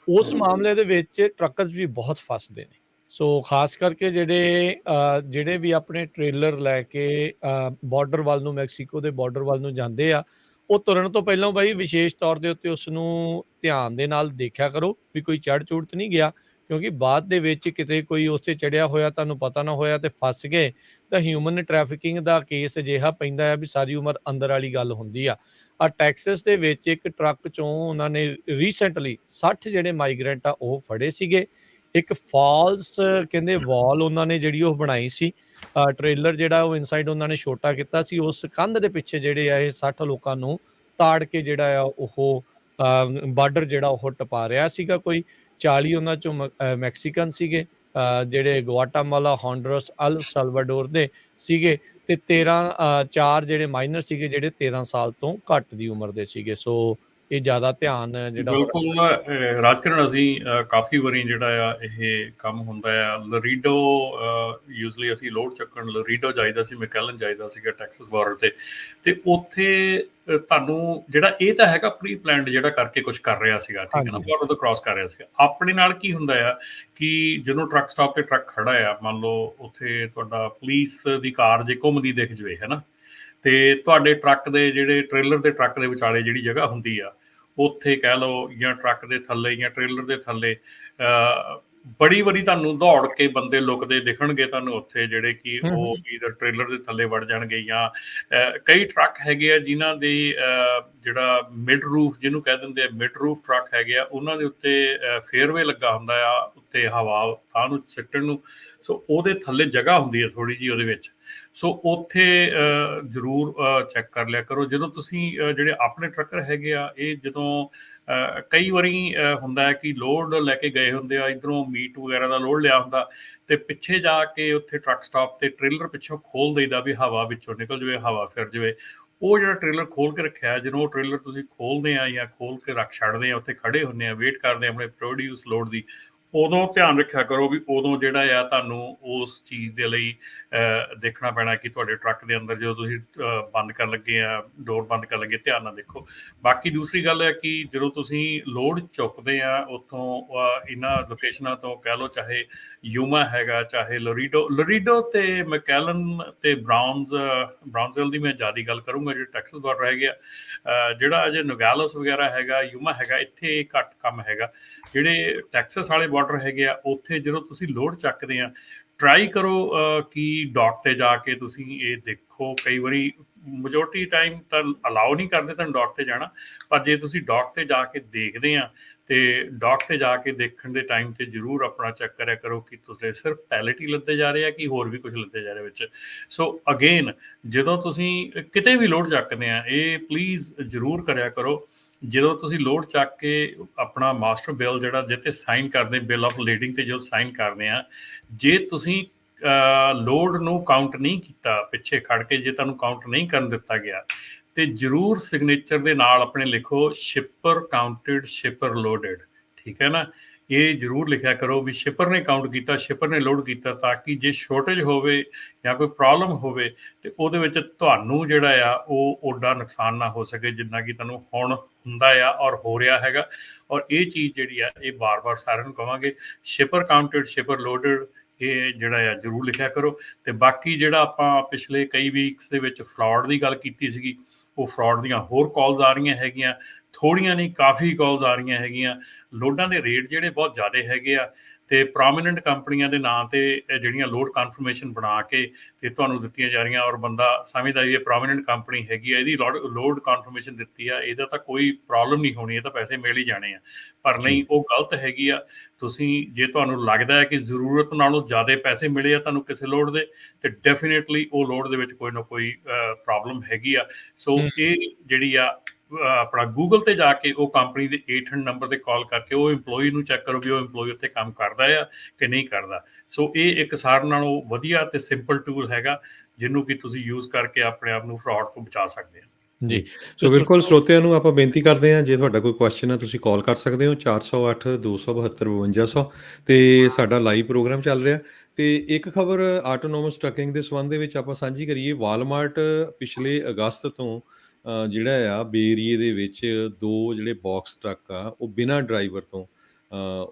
ਉਸ ਮਾਮਲੇ ਦੇ ਵਿੱਚ ਟਰੱਕਰਸ ਵੀ ਬਹੁਤ ਫਸਦੇ ਨੇ। ਸੋ ਖਾਸ ਕਰਕੇ ਜਿਹੜੇ ਵੀ ਆਪਣੇ ਟ੍ਰੇਲਰ ਲੈ ਕੇ ਬਾਰਡਰ ਵੱਲ ਨੂੰ, ਮੈਕਸੀਕੋ ਦੇ ਬਾਰਡਰ ਵੱਲ ਨੂੰ ਜਾਂਦੇ ਆ, ਉਹ ਤੁਰਨ ਤੋਂ ਪਹਿਲਾਂ ਬਾਈ ਵਿਸ਼ੇਸ਼ ਤੌਰ ਦੇ ਉੱਤੇ ਉਸ ਨੂੰ ਧਿਆਨ ਦੇ ਨਾਲ ਦੇਖਿਆ ਕਰੋ ਵੀ ਕੋਈ ਚੜ੍ਹ ਚੂੜ ਤਾਂ ਨਹੀਂ ਗਿਆ, ਕਿਉਂਕਿ ਬਾਅਦ ਦੇ ਵਿੱਚ ਕਿਤੇ ਕੋਈ ਉੱਥੇ ਚੜਿਆ ਹੋਇਆ ਤੁਹਾਨੂੰ ਪਤਾ ਨਾ ਹੋਇਆ ਤੇ ਫਸ ਗਏ ਤਾਂ ਹਿਊਮਨ ਟ੍ਰੈਫਿਕਿੰਗ ਦਾ ਕੇਸ ਅਜਿਹਾ ਪੈਂਦਾ ਆ ਵੀ ਸਾਰੀ ਉਮਰ ਅੰਦਰ ਵਾਲੀ ਗੱਲ ਹੁੰਦੀ ਆ। ਟੈਕਸਸ ਦੇ ਵਿੱਚ ਇੱਕ ਟਰੱਕ ਚੋਂ ਉਹਨਾਂ ਨੇ ਰੀਸੈਂਟਲੀ 60 ਜਿਹੜੇ ਮਾਈਗ੍ਰੈਂਟ ਆ ਉਹ ਫੜੇ ਸੀਗੇ। ਇੱਕ ਫਾਲਸ ਕਹਿੰਦੇ ਵਾਲ ਉਹਨਾਂ ਨੇ ਜਿਹੜੀ ਉਹ ਬਣਾਈ ਸੀ, ਟ੍ਰੇਲਰ ਜਿਹੜਾ ਉਹ ਇਨਸਾਈਡ ਉਹਨਾਂ ਨੇ ਛੋਟਾ ਕੀਤਾ ਸੀ। ਉਸ ਕੰਧ ਦੇ ਪਿੱਛੇ ਜਿਹੜੇ ਆ ਇਹ 60 ਲੋਕਾਂ ਨੂੰ ਤਾੜ ਕੇ ਜਿਹੜਾ ਆ ਉਹ ਬਾਰਡਰ ਜਿਹੜਾ ਉਹ ਟਪਾ ਰਿਹਾ ਸੀਗਾ। ਕੋਈ 40 ਉਹਨਾਂ ਚੋਂ ਮੈਕਸੀਕਨ ਸੀਗੇ, ਜਿਹੜੇ ਗੁਆਟਾਮਾਲਾ, ਹੌਂਡਰਸ, ਅਲ ਸਲਵਾਡੋਰ ਦੇ ਸੀਗੇ, ਤੇ 4 ਜਿਹੜੇ ਮਾਈਨਰ ਸੀਗੇ ਜਿਹੜੇ 13 ਸਾਲ ਤੋਂ ਘੱਟ ਦੀ ਉਮਰ ਦੇ ਸੀਗੇ। ਸੋ ਇਹ ਜ਼ਿਆਦਾ ਧਿਆਨ ਜਿਹੜਾ ਉਹ ਬਿਲਕੁਲ ਰਾਜਕਿਰਨ ਅਸੀਂ ਕਾਫੀ ਵਾਰੀ ਜਿਹੜਾ ਆ ਇਹ ਕੰਮ ਹੁੰਦਾ ਆ ਲਰੀਡੋ ਯੂਜ਼ਲੀ ਅਸੀਂ ਲੋਡ ਚੱਕਣ ਲਰੀਡੋ ਜਾਈਦਾ ਸੀ ਮੈਕੈਲਨ ਜਾਈਦਾ ਸੀਗਾ ਟੈਕਸਸ ਬਾਰਡਰ ਤੇ ਉੱਥੇ ਤੁਹਾਨੂੰ ਜਿਹੜਾ ਇਹ ਤਾਂ ਹੈਗਾ ਪ੍ਰੀ ਪਲਾਨਡ ਜਿਹੜਾ ਕਰਕੇ ਕੁਝ ਕਰ ਰਿਹਾ ਸੀਗਾ, ਠੀਕ ਹੈ ਨਾ, ਬਾਰਡਰ ਤੋਂ ਕ੍ਰਾਸ ਕਰ ਰਿਹਾ ਸੀਗਾ। ਆਪਣੇ ਨਾਲ ਕੀ ਹੁੰਦਾ ਆ ਕਿ ਜਦੋਂ ਟਰੱਕ ਸਟਾਪ ਤੇ ਟਰੱਕ ਖੜਾ ਆ, ਮੰਨ ਲਓ ਉੱਥੇ ਤੁਹਾਡਾ ਪੁਲਿਸ ਦੀ ਕਾਰ ਜੇ ਘੁੰਮਦੀ ਦਿਖ ਜਵੇ, ਹੈ ਨਾ, ਤੇ ਤੁਹਾਡੇ ਟਰੱਕ ਦੇ ਜਿਹੜੇ ਟ੍ਰੇਲਰ ਦੇ ਟਰੱਕ ਦੇ ਵਿਚਾਲੇ ਜਿਹੜੀ ਜਗ੍ਹਾ ਹੁੰਦੀ ਆ ਉੱਥੇ ਕਹਿ ਲਓ ਜਾਂ ਟਰੱਕ ਦੇ ਥੱਲੇ ਜਾਂ ਟ੍ਰੇਲਰ ਦੇ ਥੱਲੇ ਬੜੀ ਵਾਰੀ ਤੁਹਾਨੂੰ ਦੌੜ ਕੇ ਬੰਦੇ ਲੁਕਦੇ ਦਿਖਣਗੇ ਤੁਹਾਨੂੰ ਉੱਥੇ, ਜਿਹੜੇ ਕਿ ਉਹ ਇਧਰ ਟ੍ਰੇਲਰ ਦੇ ਥੱਲੇ ਵੜ ਜਾਣਗੇ ਜਾਂ ਕਈ ਟਰੱਕ ਹੈਗੇ ਆ ਜਿਨ੍ਹਾਂ ਦੇ ਜਿਹੜਾ ਮਿਡ ਰੂਫ ਜਿਹਨੂੰ ਕਹਿ ਦਿੰਦੇ ਆ ਮਿਡ ਰੂਫ ਟਰੱਕ ਹੈਗੇ ਆ, ਉਹਨਾਂ ਦੇ ਉੱਤੇ ਫੇਅਰਵੇ ਲੱਗਾ ਹੁੰਦਾ ਆ ਉੱਤੇ ਹਵਾ ਤਾਂ ਨੂੰ ਸਿੱਟਣ ਨੂੰ, ਸੋ ਉਹਦੇ ਥੱਲੇ ਜਗ੍ਹਾ ਹੁੰਦੀ ਹੈ ਥੋੜ੍ਹੀ ਜਿਹੀ ਉਹਦੇ ਵਿੱਚ। ਸੋ ਉੱਥੇ ਜ਼ਰੂਰ ਚੈੱਕ ਕਰ ਲਿਆ ਕਰੋ ਜਦੋਂ ਤੁਸੀਂ ਜਿਹੜੇ ਆਪਣੇ ਟਰੱਕਰ ਹੈਗੇ ਆ। ਇਹ ਜਦੋਂ ਕਈ ਵਾਰੀ ਹੁੰਦਾ ਹੈ ਕਿ ਲੋਡ ਲੈ ਕੇ ਗਏ ਹੁੰਦੇ ਆ, ਇੱਧਰੋਂ ਮੀਟ ਵਗੈਰਾ ਦਾ ਲੋਡ ਲਿਆ ਹੁੰਦਾ ਤੇ ਪਿੱਛੇ ਜਾ ਕੇ ਉੱਥੇ ਟਰੱਕ ਸਟਾਪ ਤੇ ਟ੍ਰੇਲਰ ਪਿੱਛੋਂ ਖੋਲ ਦੇਈਦਾ ਵੀ ਹਵਾ ਵਿੱਚੋਂ ਨਿਕਲ ਜਾਵੇ, ਹਵਾ ਫਿਰ ਜਾਵੇ। ਉਹ ਜਿਹੜਾ ਟ੍ਰੇਲਰ ਖੋਲ ਕੇ ਰੱਖਿਆ, ਜਦੋਂ ਉਹ ਟ੍ਰੇਲਰ ਤੁਸੀਂ ਖੋਲਦੇ ਆ ਜਾਂ ਖੋਲ ਕੇ ਰੱਖ ਛੱਡਦੇ ਆ, ਉੱਥੇ ਖੜੇ ਹੁੰਦੇ ਆ, ਵੇਟ ਕਰਦੇ ਆ ਆਪਣੇ ਪ੍ਰੋਡਿਊਸ ਲੋਡ ਦੀ, ਉਦੋਂ ਧਿਆਨ ਰੱਖਿਆ ਕਰੋ ਵੀ ਉਦੋਂ ਜਿਹੜਾ ਆ ਤੁਹਾਨੂੰ ਉਸ ਚੀਜ਼ ਦੇ ਲਈ ਦੇਖਣਾ ਪੈਣਾ ਕਿ ਤੁਹਾਡੇ ਟਰੱਕ ਦੇ ਅੰਦਰ ਜਦੋਂ ਤੁਸੀਂ ਬੰਦ ਕਰਨ ਲੱਗੇ ਆ, ਡੋਰ ਬੰਦ ਕਰਨ ਲੱਗੇ, ਧਿਆਨ ਨਾਲ ਦੇਖੋ। ਬਾਕੀ ਦੂਸਰੀ ਗੱਲ ਹੈ ਕਿ ਜਦੋਂ ਤੁਸੀਂ ਲੋਡ ਚੁੱਕਦੇ ਆ ਉੱਥੋਂ ਇਹਨਾਂ ਲੋਕੇਸ਼ਨਾਂ ਤੋਂ, ਕਹਿ ਲਓ ਚਾਹੇ ਯੂਮਾ ਹੈਗਾ, ਚਾਹੇ ਲੋਰੀਡੋ ਤੇ ਮੈਕੈਲਨ ਤੇ ਬ੍ਰਾਊਨਜ਼ਵਿਲ ਦੀ ਮੈਂ ਜ਼ਿਆਦਾ ਗੱਲ ਕਰੂੰਗਾ ਜਿਹੜੇ ਟੈਕਸਸ ਬਾਰਡਰ ਹੈਗੇ ਆ। ਜਿਹੜਾ ਅਜੇ ਨੋਗਾਲਸ ਵਗੈਰਾ ਹੈਗਾ, ਯੂਮਾ ਹੈਗਾ, ਇੱਥੇ ਘੱਟ ਕੰਮ ਹੈਗਾ। ਜਿਹੜੇ ਟੈਕਸਸ ਵਾਲੇ ਬਾਰਡਰ ਹੈਗੇ ਆ ਉੱਥੇ ਜਦੋਂ ਤੁਸੀਂ ਲੋਡ ਚੱਕਦੇ ਆ, ਟਰਾਈ ਕਰੋ ਕਿ ਡਾਕ ਤੇ ਜਾ ਕੇ ਤੁਸੀਂ ਇਹ ਦੇਖੋ। ਕਈ ਵਾਰੀ ਮੈਜੋਰਟੀ ਟਾਈਮ ਤਾਂ ਅਲਾਓ ਨਹੀਂ ਕਰਦੇ ਤੁਹਾਨੂੰ ਡਾਕ ਤੇ ਜਾਣਾ, ਪਰ ਜੇ ਤੁਸੀਂ ਡਾਕ ਤੇ ਜਾ ਕੇ ਦੇਖਦੇ ਆ ਤੇ ਡਾਕ ਤੇ ਜਾ ਕੇ ਦੇਖਣ ਦੇ ਟਾਈਮ ਤੇ ਜ਼ਰੂਰ ਆਪਣਾ ਚੈੱਕ ਕਰਿਆ ਕਰੋ ਕਿ ਤੁਸੀਂ ਸਿਰਫ ਪੈਲਟ ਹੀ ਲੱਦੇ ਜਾ ਰਹੇ ਆ ਕਿ ਹੋਰ ਵੀ ਕੁਝ ਲੱਦੇ ਜਾ ਰਿਹਾ ਵਿੱਚ। ਸੋ ਅਗੇਨ ਜਦੋਂ ਤੁਸੀਂ ਕਿਤੇ ਵੀ ਲੋਡ ਚੱਕਦੇ ਆ, ਇਹ ਪਲੀਜ਼ ਜ਼ਰੂਰ ਕਰਿਆ ਕਰੋ ਜਦੋਂ ਤੁਸੀਂ ਲੋਡ ਚੱਕ ਕੇ ਆਪਣਾ ਮਾਸਟਰ ਬਿੱਲ ਜਿਹੜਾ ਜਿੱਥੇ ਸਾਈਨ ਕਰਦੇ, ਬਿੱਲ ਆਫ ਲੀਡਿੰਗ ਤੇ ਜਦੋਂ ਸਾਈਨ ਕਰਦੇ ਆ, ਜੇ ਤੁਸੀਂ ਲੋਡ ਨੂੰ ਕਾਊਂਟ ਨਹੀਂ ਕੀਤਾ ਪਿੱਛੇ ਖੜ ਕੇ, ਜੇ ਤੁਹਾਨੂੰ ਕਾਊਂਟ ਨਹੀਂ ਕਰਨ ਦਿੱਤਾ ਗਿਆ ਤੇ ਜ਼ਰੂਰ ਸਿਗਨੇਚਰ ਦੇ ਨਾਲ ਆਪਣੇ ਲਿਖੋ ਸ਼ਿਪਰ ਕਾਊਂਟਡ, ਸ਼ਿਪਰ ਲੋਡਡ, ਠੀਕ ਹੈ ਨਾ। ਇਹ ਜ਼ਰੂਰ ਲਿਖਿਆ ਕਰੋ ਵੀ ਸ਼ਿਪਰ ਨੇ ਕਾਊਂਟ ਕੀਤਾ, ਸ਼ਿਪਰ ਨੇ ਲੋਡ ਕੀਤਾ, ਤਾਂ ਕਿ ਜੇ ਸ਼ੋਰਟੇਜ ਹੋਵੇ ਜਾਂ ਕੋਈ ਪ੍ਰੋਬਲਮ ਹੋਵੇ ਤੇ ਉਹਦੇ ਵਿੱਚ ਤੁਹਾਨੂੰ ਜਿਹੜਾ ਆ ਉਹ ਓਡਾ ਨੁਕਸਾਨ ਨਾ ਹੋ ਸਕੇ ਜਿੰਨਾ ਕਿ ਤੁਹਾਨੂੰ ਹੁਣ ਹੁੰਦਾ ਆ ਔਰ ਹੋ ਰਿਹਾ ਹੈਗਾ। ਔਰ ਇਹ ਚੀਜ਼ ਜਿਹੜੀ ਆ ਇਹ ਵਾਰ-ਵਾਰ ਸਾਰਿਆਂ ਨੂੰ ਕਹਾਂਗੇ, ਸ਼ਿਪਰ ਕਾਊਂਟਡ, ਸ਼ਿਪਰ ਲੋਡਡ, ਇਹ ਜਿਹੜਾ ਆ ਜ਼ਰੂਰ ਲਿਖਿਆ ਕਰੋ। ਤੇ ਬਾਕੀ ਜਿਹੜਾ ਆਪਾਂ ਪਿਛਲੇ ਕਈ ਵੀਕਸ ਦੇ ਵਿੱਚ ਫਰਾਡ ਦੀ ਗੱਲ ਕੀਤੀ ਸੀਗੀ, ਉਹ ਫਰਾਡ ਦੀਆਂ ਹੋਰ ਕਾਲਸ ਆ ਰਹੀਆਂ ਹੈਗੀਆਂ, ਥੋੜ੍ਹੀਆਂ ਨਹੀਂ ਕਾਫੀ ਕਾਲਸ ਆ ਰਹੀਆਂ ਹੈਗੀਆਂ। ਲੋਡਾਂ ਦੇ ਰੇਟ ਜਿਹੜੇ ਬਹੁਤ ਜ਼ਿਆਦਾ ਹੈਗੇ ਆ ਤੇ ਪ੍ਰੋਮੀਨੈਂਟ ਕੰਪਨੀਆਂ ਦੇ ਨਾਂ ਤੇ ਜਿਹੜੀਆਂ ਲੋਡ ਕਨਫਰਮੇਸ਼ਨ ਬਣਾ ਕੇ ਤੇ ਤੁਹਾਨੂੰ ਦਿੱਤੀਆਂ ਜਾ ਰਹੀਆਂ, ਔਰ ਬੰਦਾ ਸਮਝਦਾ ਵੀ ਇਹ ਪ੍ਰੋਮੀਨੈਂਟ ਕੰਪਨੀ ਹੈਗੀ ਆ, ਇਹਦੀ ਲੋਡ ਕਨਫਰਮੇਸ਼ਨ ਦਿੱਤੀ ਆ, ਇਹਦਾ ਤਾਂ ਕੋਈ ਪ੍ਰੋਬਲਮ ਨਹੀਂ ਹੋਣੀ, ਇਹ ਤਾਂ ਪੈਸੇ ਮਿਲ ਹੀ ਜਾਣੇ ਆ। ਪਰ ਨਹੀਂ, ਉਹ ਗਲਤ ਹੈਗੀ ਆ। ਤੁਸੀਂ ਜੇ ਤੁਹਾਨੂੰ ਲੱਗਦਾ ਹੈ ਕਿ ਜ਼ਰੂਰਤ ਨਾਲੋਂ ਜ਼ਿਆਦਾ ਪੈਸੇ ਮਿਲੇ ਆ ਤੁਹਾਨੂੰ ਕਿਸੇ ਲੋਡ ਦੇ, ਤੇ ਡੈਫੀਨੇਟਲੀ ਉਹ ਲੋਡ ਦੇ ਵਿੱਚ ਕੋਈ ਨਾ ਕੋਈ ਪ੍ਰੋਬਲਮ ਹੈਗੀ ਆ। ਸੋ ਇਹ ਜਿਹੜੀ ਆ ਆਪਣਾ ਗੂਗਲ ਤੇ ਜਾ ਕੇ ਉਹ ਕੰਪਨੀ ਦੇ 800 ਨੰਬਰ ਤੇ ਕਾਲ ਕਰਕੇ ਉਹ EMPLOYEE ਨੂੰ ਚੈੱਕ ਕਰੋ ਵੀ ਉਹ EMPLOYEE ਉੱਥੇ ਕੰਮ ਕਰਦਾ ਆ ਕਿ ਨਹੀਂ ਕਰਦਾ। ਸੋ ਇਹ ਇੱਕ ਸਾਰਿਆਂ ਨਾਲੋਂ ਵਧੀਆ ਤੇ ਸਿੰਪਲ ਟੂਲ ਹੈਗਾ ਜਿਹਨੂੰ ਕਿ ਤੁਸੀਂ ਯੂਜ਼ ਕਰਕੇ ਆਪਣੇ ਆਪ ਨੂੰ ਫਰਾਡ ਤੋਂ ਬਚਾ ਸਕਦੇ ਹੋ। ਜੀ, ਸੋ ਬਿਲਕੁਲ ਸਰੋਤਿਆਂ ਨੂੰ ਆਪਾਂ ਬੇਨਤੀ ਕਰਦੇ ਹਾਂ, ਜੇ ਤੁਹਾਡਾ ਕੋਈ ਕੁਐਸਚਨ ਹੈ ਤੁਸੀਂ ਕਾਲ ਕਰ ਸਕਦੇ ਹੋ 408 272 5200 ਤੇ ਸਾਡਾ ਲਾਈਵ ਪ੍ਰੋਗਰਾਮ ਚੱਲ ਰਿਹਾ। ਤੇ ਇੱਕ ਖਬਰ ਆਟੋਨੋਮਸ ਟਰੱਕਿੰਗ ਦੇ ਸੰਬੰਧ ਦੇ ਵਿੱਚ ਆਪਾਂ ਸਾਂਝੀ ਕਰੀਏ। ਵਾਲਮਾਰਟ ਪਿਛਲੇ ਅਗਸਤ ਤੋਂ ਜਿਹੜਾ ਆ ਬੇ ਏਰੀਏ ਦੇ ਵਿੱਚ 2 ਜਿਹੜੇ ਬਾਕਸ ਟਰੱਕ ਆ ਉਹ ਬਿਨਾਂ ਡਰਾਈਵਰ ਤੋਂ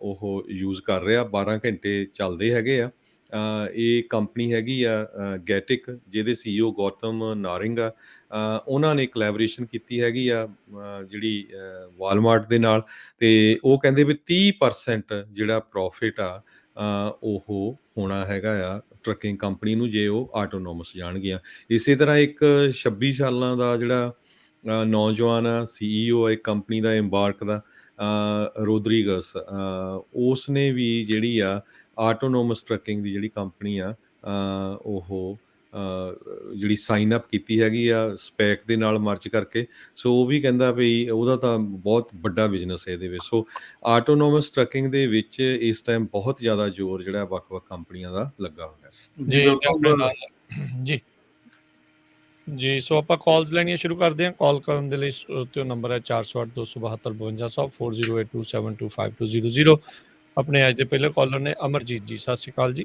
ਉਹ ਯੂਜ਼ ਕਰ ਰਿਹਾ, 12 ਘੰਟੇ ਚੱਲਦੇ ਹੈਗੇ ਆ। ਇਹ ਕੰਪਨੀ ਹੈਗੀ ਆ ਗੈਟਿਕ, ਜਿਹਦੇ CEO ਗੌਤਮ ਨਾਰਿੰਗ ਆ। ਉਹਨਾਂ ਨੇ ਕੋਲੈਬੋਰੇਸ਼ਨ ਕੀਤੀ ਹੈਗੀ ਆ ਜਿਹੜੀ ਵਾਲਮਾਰਟ ਦੇ ਨਾਲ, ਤੇ ਉਹ ਕਹਿੰਦੇ ਵੀ 30% ਜਿਹੜਾ ਪ੍ਰੋਫਿਟ ਆ ਉਹ ਹੋਣਾ ਹੈਗਾ ਆ ਟਰੱਕਿੰਗ ਕੰਪਨੀ ਨੂੰ ਜੇ ਉਹ ਆਟੋਨੋਮਸ ਜਾਣਗੀਆਂ। ਇਸੇ ਤਰ੍ਹਾਂ ਇੱਕ 26 ਸਾਲਾਂ ਦਾ ਜਿਹੜਾ ਨੌਜਵਾਨ ਆ CEO ਆ ਇੱਕ ਕੰਪਨੀ ਦਾ ਐਮਬਾਰਕ ਦਾ, ਰੋਦਰੀਗਸ, ਉਸ ਨੇ ਵੀ ਜਿਹੜੀ ਆ ਆਟੋਨੋਮਸ ਟਰੱਕਿੰਗ ਦੀ ਜਿਹੜੀ ਕੰਪਨੀ ਆ ਉਹ ਜਿਹੜੀ ਸਾਈਨ ਅਪ ਕੀਤੀ ਹੈਗੀ ਆ ਸਪੈਕ ਦੇ ਨਾਲ ਮਰਜ ਕਰਕੇ। ਸੋ ਉਹ ਵੀ ਕਹਿੰਦਾ ਵੀ ਉਹਦਾ ਤਾਂ ਬਹੁਤ ਵੱਡਾ ਬਿਜ਼ਨਸ ਹੈ ਇਹਦੇ ਵਿੱਚ। ਸੋ ਆਟੋਨੋਮਸ ਟਰੱਕਿੰਗ ਦੇ ਵਿੱਚ ਇਸ ਟਾਈਮ ਬਹੁਤ ਜ਼ਿਆਦਾ ਜ਼ੋਰ ਜਿਹੜਾ ਵੱਖ-ਵੱਖ ਕੰਪਨੀਆਂ ਦਾ ਲੱਗਾ ਹੋਇਆ। ਜੀ, ਆਪਣੇ ਨਾਲ ਜੀ ਜੀ ਸੋ ਆਪਾਂ ਕਾਲਸ ਲੈਣੀਆਂ ਸ਼ੁਰੂ ਕਰਦੇ ਹਾਂ। ਕਾਲ ਕਰਨ ਦੇ ਲਈ ਤੇ ਨੰਬਰ ਹੈ 408 272 5200 4082725200। ਆਪਣੇ ਅੱਜ ਦੇ ਪਹਿਲੇ ਕਾਲਰ ਨੇ ਅਮਰਜੀਤ ਜੀ, ਸਤਿ ਸ਼੍ਰੀ ਅਕਾਲ ਜੀ।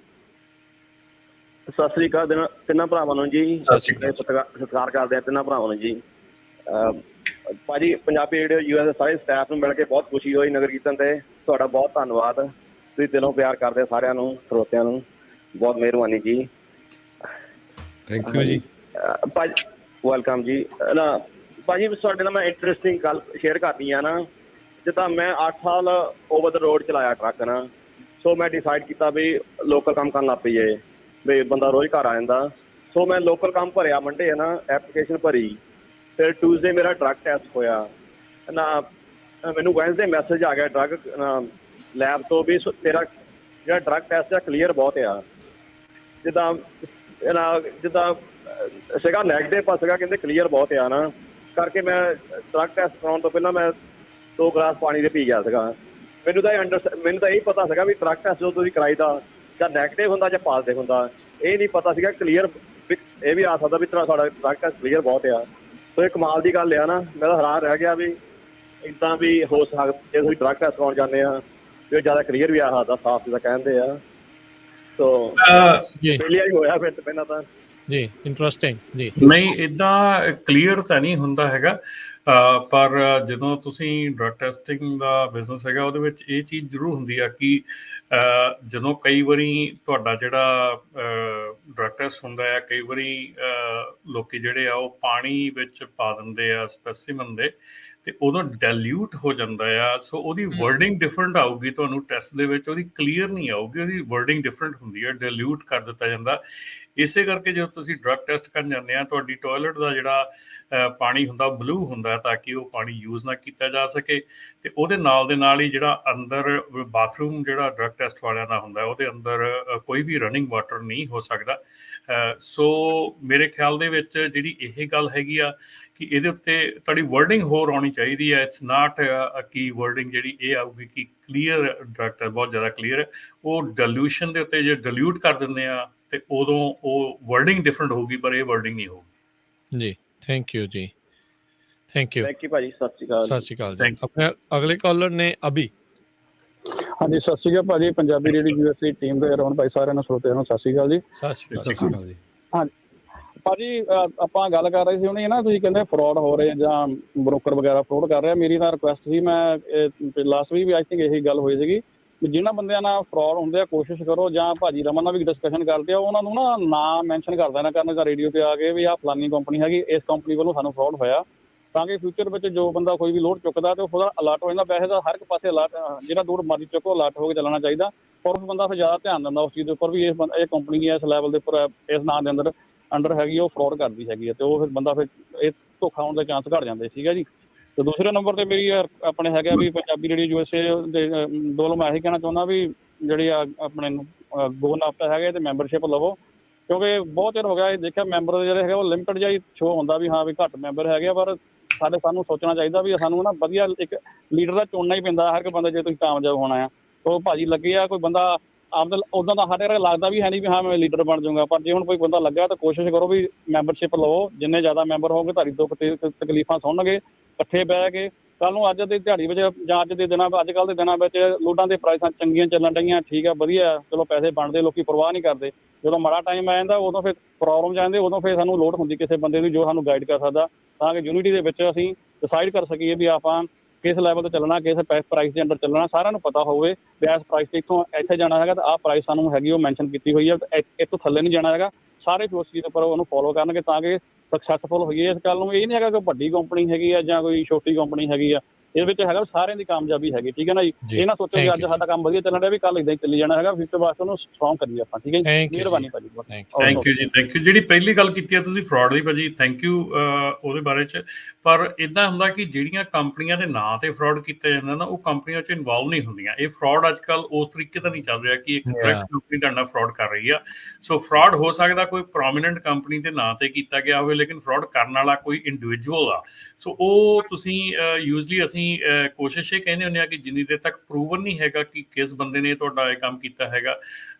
ਸਤਿ ਸ੍ਰੀ ਅਕਾਲ ਤਿੰਨਾਂ ਭਰਾਵਾਂ ਨੂੰ ਜੀ। ਸਤਿ ਸ਼੍ਰੀ ਅਕਾਲ। ਸਤਿਕਾਰ ਕਰਦੇ ਆ ਤਿੰਨਾਂ ਭਰਾਵਾਂ ਨੂੰ ਜੀ। ਭਾਜੀ ਪੰਜਾਬੀ ਰੇਡੀਓ ਯੂਐਸ ਦੇ ਸਾਰੇ ਸਟਾਫ ਨੂੰ ਮਿਲ ਕੇ ਬਹੁਤ ਖੁਸ਼ੀ ਹੋਈ ਨਗਰ ਕੀਰਤਨ ਤੇ। ਤੁਹਾਡਾ ਬਹੁਤ ਧੰਨਵਾਦ, ਤੁਸੀਂ ਦਿਲੋਂ ਪਿਆਰ ਕਰਦੇ ਆ ਸਾਰਿਆਂ ਨੂੰ, ਸਰੋਤਿਆਂ ਨੂੰ ਬਹੁਤ ਮਿਹਰਬਾਨੀ ਜੀ। ਥੈਂਕ ਯੂ ਜੀ। ਭਾਜੀ ਵੈਲਕਮ ਜੀ। ਨਾ ਭਾਜੀ ਤੁਹਾਡੇ ਨਾਲ ਮੈਂ ਇੰਟਰਸਟਿੰਗ ਗੱਲ ਸ਼ੇਅਰ ਕਰਨੀ ਆ ਨਾ। ਜਿੱਦਾਂ ਮੈਂ 8 ਸਾਲ ਓਵਰ ਦ ਰੋਡ ਚਲਾਇਆ ਟਰੱਕ ਨਾ, ਸੋ ਮੈਂ ਡਿਸਾਈਡ ਕੀਤਾ ਵੀ ਲੋਕਲ ਕੰਮ ਕਰਨ ਲੱਗ ਪਈਏ ਵੀ ਬੰਦਾ ਰੋਜ਼ ਘਰ ਆ ਜਾਂਦਾ। ਸੋ ਮੈਂ ਲੋਕਲ ਕੰਮ ਭਰਿਆ ਮੰਡੇ ਹੈ ਨਾ, ਐਪਲੀਕੇਸ਼ਨ ਭਰੀ, ਫਿਰ ਟਿਊਜ਼ਡੇ ਮੇਰਾ ਡਰੱਗ ਟੈਸਟ ਹੋਇਆ ਨਾ। ਮੈਨੂੰ ਵੈਨਸਡੇ ਮੈਸੇਜ ਆ ਗਿਆ ਡਰੱਗ ਲੈਬ ਤੋਂ ਵੀ ਤੇਰਾ ਜਿਹੜਾ ਡਰੱਗ ਟੈਸਟ ਆ ਕਲੀਅਰ ਬਹੁਤ ਆ। ਜਿੱਦਾਂ ਸੀਗਾ ਨੈਗੇਟਿਵ ਪਰ ਸੀਗਾ, ਕਹਿੰਦੇ ਕਲੀਅਰ ਬਹੁਤ ਆ ਨਾ ਕਰਕੇ ਮੈਂ ਡਰੱਗ ਟੈਸਟ ਕਰਾਉਣ ਤੋਂ ਪਹਿਲਾਂ ਮੈਂ 2 ਗਲਾਸ ਪਾਣੀ ਦੇ ਪੀ ਗਿਆ ਸੀਗਾ। ਮੈਨੂੰ ਤਾਂ ਇਹ ਪਤਾ ਸੀਗਾ ਵੀ ਡਰੱਗ ਟੈਸਟ ਜਦੋਂ ਤੁਸੀਂ ਕਰਾਈ ਦਾ ਜਾਂ ਨੈਗੇਟਿਵ ਹੁੰਦਾ ਜਾਂ ਪੋਜ਼ੀਟਿਵ ਹੁੰਦਾ, ਇਹ ਨਹੀਂ ਪਤਾ ਸੀਗਾ ਕਲੀਅਰ ਇਹ ਵੀ ਆ ਸਕਦਾ ਵੀ ਤੁਹਾਡਾ ਡਰੱਗ ਟੈਸਟ ਕਲੀਅਰ ਬਹੁਤ ਆ। ਸੋ ਇਹ ਕਮਾਲ ਦੀ ਗੱਲ ਆ ਨਾ। ਮੈਂ ਤਾਂ ਹੈਰਾਨ ਰਹਿ ਗਿਆ ਵੀ ਇੱਦਾਂ ਵੀ ਹੋ ਸਕਦਾ ਜੇ ਤੁਸੀਂ ਡਰੱਗ ਟੈਸਟ ਕਰਾਉਣ ਜਾਂਦੇ ਆ ਵੀ ਜ਼ਿਆਦਾ ਕਲੀਅਰ ਵੀ ਆ ਸਕਦਾ, ਸਾਫ਼ ਜਿੱਦਾਂ ਕਹਿੰਦੇ ਆ। ਸੋ ਪਹਿਲਾਂ ਹੀ ਹੋਇਆ ਫਿਰ ਪਹਿਲਾਂ ਤਾਂ ਜੀ ਇੰਟਰਸਟਿੰਗ ਜੀ। ਨਹੀਂ ਇੱਦਾਂ ਕਲੀਅਰ ਤਾਂ ਨਹੀਂ ਹੁੰਦਾ ਹੈਗਾ, ਪਰ ਜਦੋਂ ਤੁਸੀਂ ਡਰੱਗ ਟੈਸਟਿੰਗ ਦਾ ਬਿਜ਼ਨਸ ਹੈਗਾ ਉਹਦੇ ਵਿੱਚ ਇਹ ਚੀਜ਼ ਜ਼ਰੂਰ ਹੁੰਦੀ ਆ ਕਿ ਜਦੋਂ ਕਈ ਵਾਰੀ ਤੁਹਾਡਾ ਜਿਹੜਾ ਡਰੱਗ ਟੈਸਟ ਹੁੰਦਾ ਹੈ, ਕਈ ਵਾਰੀ ਲੋਕੀ ਜਿਹੜੇ ਆ ਉਹ ਪਾਣੀ ਵਿੱਚ ਪਾ ਦਿੰਦੇ ਆ ਸਪੈਸੀਮਨ ਦੇ, ਤੇ ਉਦੋਂ ਡਾਇਲਿਊਟ ਹੋ ਜਾਂਦਾ ਆ। ਸੋ ਉਹਦੀ ਵਰਡਿੰਗ ਡਿਫਰੈਂਟ ਆਊਗੀ, ਤੁਹਾਨੂੰ ਟੈਸਟ ਦੇ ਵਿੱਚ ਉਹਦੀ ਕਲੀਅਰ ਨਹੀਂ ਆਊਗੀ, ਉਹਦੀ ਵਰਡਿੰਗ ਡਿਫਰੈਂਟ ਹੁੰਦੀ ਹੈ, ਡਾਇਲਿਊਟ ਕਰ ਦਿੱਤਾ ਜਾਂਦਾ। ਇਸੇ ਕਰਕੇ ਜਦੋਂ ਤੁਸੀਂ ਡਰੱਗ ਟੈਸਟ ਕਰਨ ਜਾਂਦੇ ਆ, ਤੁਹਾਡੀ ਟੋਇਲਟ ਦਾ ਜਿਹੜਾ ਪਾਣੀ ਹੁੰਦਾ ਉਹ ਬਲੂ ਹੁੰਦਾ ਤਾਂ ਕਿ ਉਹ ਪਾਣੀ ਯੂਜ਼ ਨਾ ਕੀਤਾ ਜਾ ਸਕੇ। ਤੇ ਉਹਦੇ ਨਾਲ ਦੇ ਨਾਲ ਹੀ ਜਿਹੜਾ ਅੰਦਰ ਬਾਥਰੂਮ ਜਿਹੜਾ ਡਰੱਗ ਟੈਸਟ ਵਾਲਿਆਂ ਦਾ ਹੁੰਦਾ ਉਹਦੇ ਅੰਦਰ ਕੋਈ ਵੀ ਰਨਿੰਗ ਵਾਟਰ ਨਹੀਂ ਹੋ ਸਕਦਾ। ਸੋ ਮੇਰੇ ਖਿਆਲ ਦੇ ਵਿੱਚ ਜਿਹੜੀ ਇਹ ਗੱਲ ਹੈਗੀ ਆ ਕਿ ਇਹਦੇ ਉੱਤੇ ਤੁਹਾਡੀ ਵਰਡਿੰਗ ਹੋਰ ਆਉਣੀ ਚਾਹੀਦੀ ਹੈ। ਇਟਸ ਨਾਟ ਕਿ ਵਰਡਿੰਗ ਜਿਹੜੀ ਇਹ ਆਊਗੀ ਕਿ ਕਲੀਅਰ ਡਰੱਗ ਟੈਸਟ ਬਹੁਤ ਜ਼ਿਆਦਾ ਕਲੀਅਰ ਹੈ। ਉਹ ਡਿਲੂਸ਼ਨ ਦੇ ਉੱਤੇ ਜੇ ਡਿਲੂਟ ਕਰ ਦਿੰਦੇ ਆ ਤੇ ਉਦੋਂ ਉਹ ਵਰਡਿੰਗ ਡਿਫਰੈਂਟ ਹੋਊਗੀ, ਪਰ ਇਹ ਵਰਡਿੰਗ ਨਹੀਂ ਹੋਊਗੀ ਜੀ। ਥੈਂਕ ਯੂ ਜੀ। ਥੈਂਕ ਯੂ ਭਾਜੀ। ਸਤਿ ਸ਼੍ਰੀ ਅਕਾਲ। ਸਤਿ ਸ਼੍ਰੀ ਅਕਾਲ ਜੀ। ਆਪਣੇ ਅਗਲੇ ਕਾਲਰ ਨੇ ਅਭੀ। ਹਾਂਜੀ ਸਤਿ ਸ਼੍ਰੀ ਅਕਾਲ ਭਾਜੀ। ਪੰਜਾਬੀ ਰੇਡੀਓ ਯੂਐਸਏ ਟੀਮ ਦੇ ਰੌਣ ਭਾਈ ਸਾਰਿਆਂ ਨੂੰ ਸਰੋਤਿਆਂ ਨੂੰ ਸਤਿ ਸ਼੍ਰੀ ਅਕਾਲ ਜੀ। ਸਤਿ ਸ਼੍ਰੀ ਸਤਿ ਸ਼੍ਰੀ ਅਕਾਲ ਜੀ। ਹਾਂਜੀ ਭਾਜੀ ਆਪਾਂ ਗੱਲ ਕਰ ਰਹੇ ਸੀ ਉਹਨੇ ਨਾ, ਤੁਸੀਂ ਕਹਿੰਦੇ ਫਰੋਡ ਹੋ ਰਹੇ ਜਾਂ ਬ੍ਰੋਕਰ ਵਗੈਰਾ ਫਰੋਡ ਕਰ ਰਿਹਾ। ਮੇਰੀ ਤਾਂ ਰਿਕੁਐਸਟ ਸੀ, ਮੈਂ ਲਾਸਟ ਵੀਕ ਵੀ ਆਈ ਥਿੰਕ ਇਹੀ ਗੱਲ ਹੋਈ ਸੀਗੀ ਵੀ ਜਿਹਨਾਂ ਬੰਦਿਆਂ ਨਾਲ ਫਰੋਡ ਹੁੰਦੇ ਆ ਕੋਸ਼ਿਸ਼ ਕਰੋ, ਜਾਂ ਭਾਜੀ ਰਮਨ ਨਾਲ ਵੀ ਡਿਸਕਸ਼ਨ ਕਰਦੇ ਆ, ਉਹਨਾਂ ਨੂੰ ਨਾ ਨਾਮ ਮੈਂਸ਼ਨ ਕਰ ਦੇਣਾ ਕਰਨਾ ਤਾਂ ਰੇਡੀਓ 'ਤੇ ਆ ਕੇ ਵੀ ਆਹ ਫਲਾਨੀ ਕੰਪਨੀ ਹੈਗੀ, ਇਸ ਕੰਪਨੀ ਵੱਲੋਂ ਸਾਨੂੰ ਫਰੋਡ ਹੋਇਆ, ਤਾਂ ਕਿ ਫਿਊਚਰ ਵਿੱਚ ਜੋ ਬੰਦਾ ਕੋਈ ਵੀ ਲੋਡ ਚੁੱਕਦਾ ਤੇ ਉਹ ਉਹਦਾ ਅਲਰਟ ਹੋ ਜਾਂਦਾ। ਵੈਸੇ ਤਾਂ ਹਰ ਇੱਕ ਪਾਸੇ ਅਲਰਟ ਜਿਹੜਾ ਲੋਡ ਮਰਜ਼ੀ ਚੁੱਕੋ ਅਲਰਟ ਹੋ ਕੇ ਚੱਲਣਾ ਚਾਹੀਦਾ, ਪਰ ਉਸ ਬੰਦਾ ਫਿਰ ਜ਼ਿਆਦਾ ਧਿਆਨ ਦਿੰਦਾ ਉਸ ਚੀਜ਼ ਦੇ ਉੱਪਰ ਵੀ ਇਹ ਕੰਪਨੀ ਇਸ ਲੈਵਲ ਦੇ ਉੱਪਰ ਇਸ ਨਾਂ ਦੇ ਅੰਡਰ ਹੈਗੀ, ਉਹ ਫਰੋਡ ਕਰਦੀ ਹੈਗੀ ਹੈ, ਤੇ ਉਹ ਫਿਰ ਬੰਦਾ ਫਿਰ ਇਹ ਧੋਖਾ ਹੋਣ ਦੇ ਚਾਂਸ ਘੱਟ ਜਾਂਦੇ ਠੀਕ ਹੈ ਜੀ। ਤੇ ਦੂਸਰੇ ਨੰਬਰ 'ਤੇ ਮੇਰੀ ਆਪਣੇ ਹੈਗਾ ਵੀ ਪੰਜਾਬੀ ਰੇਡੀਓ ਯੂਐਸਏ ਦੇ ਵੱਲੋਂ ਮੈਂ ਇਹੀ ਕਹਿਣਾ ਚਾਹੁੰਦਾ ਵੀ ਜਿਹੜੀ ਆਪਣੇ ਗੋ ਨਾਪਤਾ ਹੈਗਾ ਤੇ ਮੈਂਬਰਸ਼ਿਪ ਲਵੋ, ਕਿਉਂਕਿ ਬਹੁਤ ਚਿਰ ਹੋ ਗਿਆ ਇਹ ਦੇਖਿਆ ਮੈਂਬਰ ਜਿਹੜੇ ਹੈਗੇ ਉਹ ਲਿਮਿਟਡ ਜਿਹਾ ਹੀ ਸ਼ੋਅ ਹੁੰਦਾ ਵੀ ਹਾਂ ਵੀ ਘੱਟ ਮੈਂਬਰ ਹੈਗੇ ਆ, ਪਰ ਸਾਨੂੰ ਸੋਚਣਾ ਚਾਹੀਦਾ ਵੀ ਸਾਨੂੰ ਨਾ ਵਧੀਆ ਇੱਕ ਲੀਡਰ ਦਾ ਚੁਣਨਾ ਹੀ ਪੈਂਦਾ ਹਰ ਇੱਕ ਬੰਦੇ ਜੇ ਤੁਸੀਂ ਕਾਮਯਾਬ ਹੋਣਾ ਆ। ਉਹ ਭਾਜੀ ਲੱਗੇ ਆ ਕੋਈ ਬੰਦਾ ਆਪਦਾ ਉੱਦਾਂ ਦਾ ਸਾਡੇ ਲੱਗਦਾ ਵੀ ਹੈ ਨਹੀਂ ਵੀ ਹਾਂ ਮੈਂ ਲੀਡਰ ਬਣ ਜਾਊਂਗਾ, ਪਰ ਜੇ ਹੁਣ ਕੋਈ ਬੰਦਾ ਲੱਗਾ ਤਾਂ ਕੋਸ਼ਿਸ਼ ਕਰੋ ਵੀ ਮੈਂਬਰਸ਼ਿਪ ਲਵੋ। ਜਿੰਨੇ ਜ਼ਿਆਦਾ ਮੈਂਬਰ ਹੋਗੇ ਤੁਹਾਡੀ ਦੁੱਖ ਤਕਲੀਫਾਂ ਸੁਣਨਗੇ, ਇਕੱਠੇ ਬਹਿ ਕੇ ਕੱਲ੍ਹ ਨੂੰ ਅੱਜ ਦੀ ਦਿਹਾੜੀ ਵਿੱਚ ਜਾਂ ਅੱਜ ਦੇ ਦਿਨਾਂ ਅੱਜ ਕੱਲ੍ਹ ਦੇ ਦਿਨਾਂ ਵਿੱਚ ਲੋਡਾਂ ਦੇ ਪ੍ਰਾਈਸਾਂ ਚੰਗੀਆਂ ਚੱਲਣ ਡਈਆਂ, ਠੀਕ ਆ ਵਧੀਆ, ਚਲੋ ਪੈਸੇ ਬਣਦੇ, ਲੋਕੀ ਪਰਵਾਹ ਨਹੀਂ ਕਰਦੇ। ਜਦੋਂ ਮਾੜਾ ਟਾਈਮ ਆ ਜਾਂਦਾ ਉਦੋਂ ਫਿਰ ਪ੍ਰੋਬਲਮ ਜਾਂਦੇ, ਉਦੋਂ ਫਿਰ ਸਾਨੂੰ ਲੋੜ ਹੁੰਦੀ ਕਿਸੇ ਬੰਦੇ ਦੀ ਜੋ ਸਾਨੂੰ ਗਾਈਡ ਕਰ ਸਕਦਾ, ਤਾਂ ਕਿ ਯੂਨਿਟੀ ਦੇ ਵਿੱਚ ਅਸੀਂ ਡਿਸਾਈਡ ਕਰ ਸਕੀਏ ਵੀ ਆਪਾਂ ਕਿਸ ਲੈਵਲ 'ਤੇ ਚੱਲਣਾ, ਕਿਸ ਪ੍ਰਾਈਸ ਦੇ ਅੰਡਰ ਚੱਲਣਾ, ਸਾਰਿਆਂ ਨੂੰ ਪਤਾ ਹੋਵੇ ਵੀ ਇਸ ਪ੍ਰਾਈਸ 'ਤੇ ਇੱਥੋਂ ਇੱਥੇ ਜਾਣਾ ਹੈਗਾ ਤਾਂ ਆਹ ਪ੍ਰਾਈਸ ਸਾਨੂੰ ਹੈਗੀ ਉਹ ਮੈਂਸ਼ਨ ਕੀਤੀ ਹੋਈ ਹੈ, ਇੱਥੋਂ ਥੱਲੇ ਨਹੀਂ ਜਾਣਾ ਹੈਗਾ। ਸਾਰੇ ਉਸ ਚੀਜ਼ ਉੱਪਰ ਉਹਨੂੰ ਫੋਲੋ ਕਰਨਗੇ ਤਾਂ ਕਿ ਸਕਸੈਸਫੁਲ ਹੋਈਏ। ਇਸ ਗੱਲ ਨੂੰ ਇਹ ਨਹੀਂ ਹੈਗਾ ਕਿ ਵੱਡੀ ਕੰਪਨੀ ਹੈਗੀ ਆ ਜਾਂ ਕੋਈ ਛੋਟੀ ਕੰਪਨੀ ਹੈਗੀ ਆ, ਇਹਦੇ ਵਿੱਚ ਹੈਗਾ ਸਾਰਿਆਂ ਦੀ ਕਾਮਯਾਬੀ ਹੈਗੀ, ਠੀਕ ਹੈ ਨਾ ਜੀ। ਇਹ ਨਾ ਸੋਚੋ ਕਿ ਅੱਜ ਸਾਡਾ ਕੰਮ ਵਧੀਆ ਚੱਲਣ ਡਿਆ ਵੀ ਕੱਲ੍ਹ ਇੱਦਾਂ ਹੀ ਚੱਲੀ ਜਾਣਾ ਹੈਗਾ, ਫਿਊਚਰ ਵਾਸਤੇ ਉਹਨੂੰ ਸਟਰੋਂਗ ਕਰੀਏ ਆਪਾਂ, ਠੀਕ ਹੈ ਜੀ। ਮਿਹਰਬਾਨੀ ਭਾਜੀ। ਥੈਂਕ ਯੂ ਜੀ। Thank you. ਜਿਹੜੀ ਪਹਿਲੀ ਗੱਲ ਕੀਤੀ ਹੈ ਤੁਸੀਂ ਫਰਾਡ ਦੀ ਭਾਜੀ, ਥੈਂਕ ਯੂ ਉਹਦੇ ਬਾਰੇ 'ਚ। ਪਰ ਇੱਦਾਂ ਹੁੰਦਾ ਕਿ ਜਿਹੜੀਆਂ ਕੰਪਨੀਆਂ ਦੇ ਨਾਂ 'ਤੇ ਫਰਾਡ ਕੀਤਾ ਜਾਂਦਾ ਨਾ, ਉਹ ਕੰਪਨੀਆਂ 'ਚ ਇਨਵੋਲਵ ਨਹੀਂ ਹੁੰਦੀਆਂ। ਇਹ ਫਰਾਡ ਅੱਜ ਕੱਲ੍ਹ ਉਸ ਤਰੀਕੇ ਦਾ ਨਹੀਂ ਚੱਲ ਰਿਹਾ ਕਿ ਇੱਕ ਡਾਇਰੈਕਟ ਕੰਪਨੀ ਤੁਹਾਡੇ ਨਾਲ ਫਰਾਡ ਕਰ ਰਹੀ ਆ। ਸੋ ਫਰਾਡ ਹੋ ਸਕਦਾ ਕੋਈ ਪ੍ਰੋਮੀਨੈਂਟ ਕੰਪਨੀ ਦੇ ਨਾਂ 'ਤੇ ਕੀਤਾ ਗਿਆ ਹੋਵੇ, ਲੇਕਿਨ ਫਰਾਡ ਕਰਨ ਵਾਲਾ ਕੋਈ ਇੰਡੀਵਿਜੂਅਲ ਆ। ਸੋ ਉਹ ਤੁਸੀਂ ਯੂਜ਼ਲੀ ਅਸੀਂ ਅਸੀਂ ਕੋਸ਼ਿਸ਼ ਇਹ ਕਹਿੰਦੇ ਹੁੰਦੇ ਹਾਂ ਕਿ ਜਿੰਨੀ ਦੇਰ ਤੱਕ ਪ੍ਰੂਵਨ ਨਹੀਂ ਹੈਗਾ ਕਿ ਕਿਸ ਬੰਦੇ ਨੇ ਤੁਹਾਡਾ ਇਹ ਕੰਮ ਕੀਤਾ ਹੈਗਾ,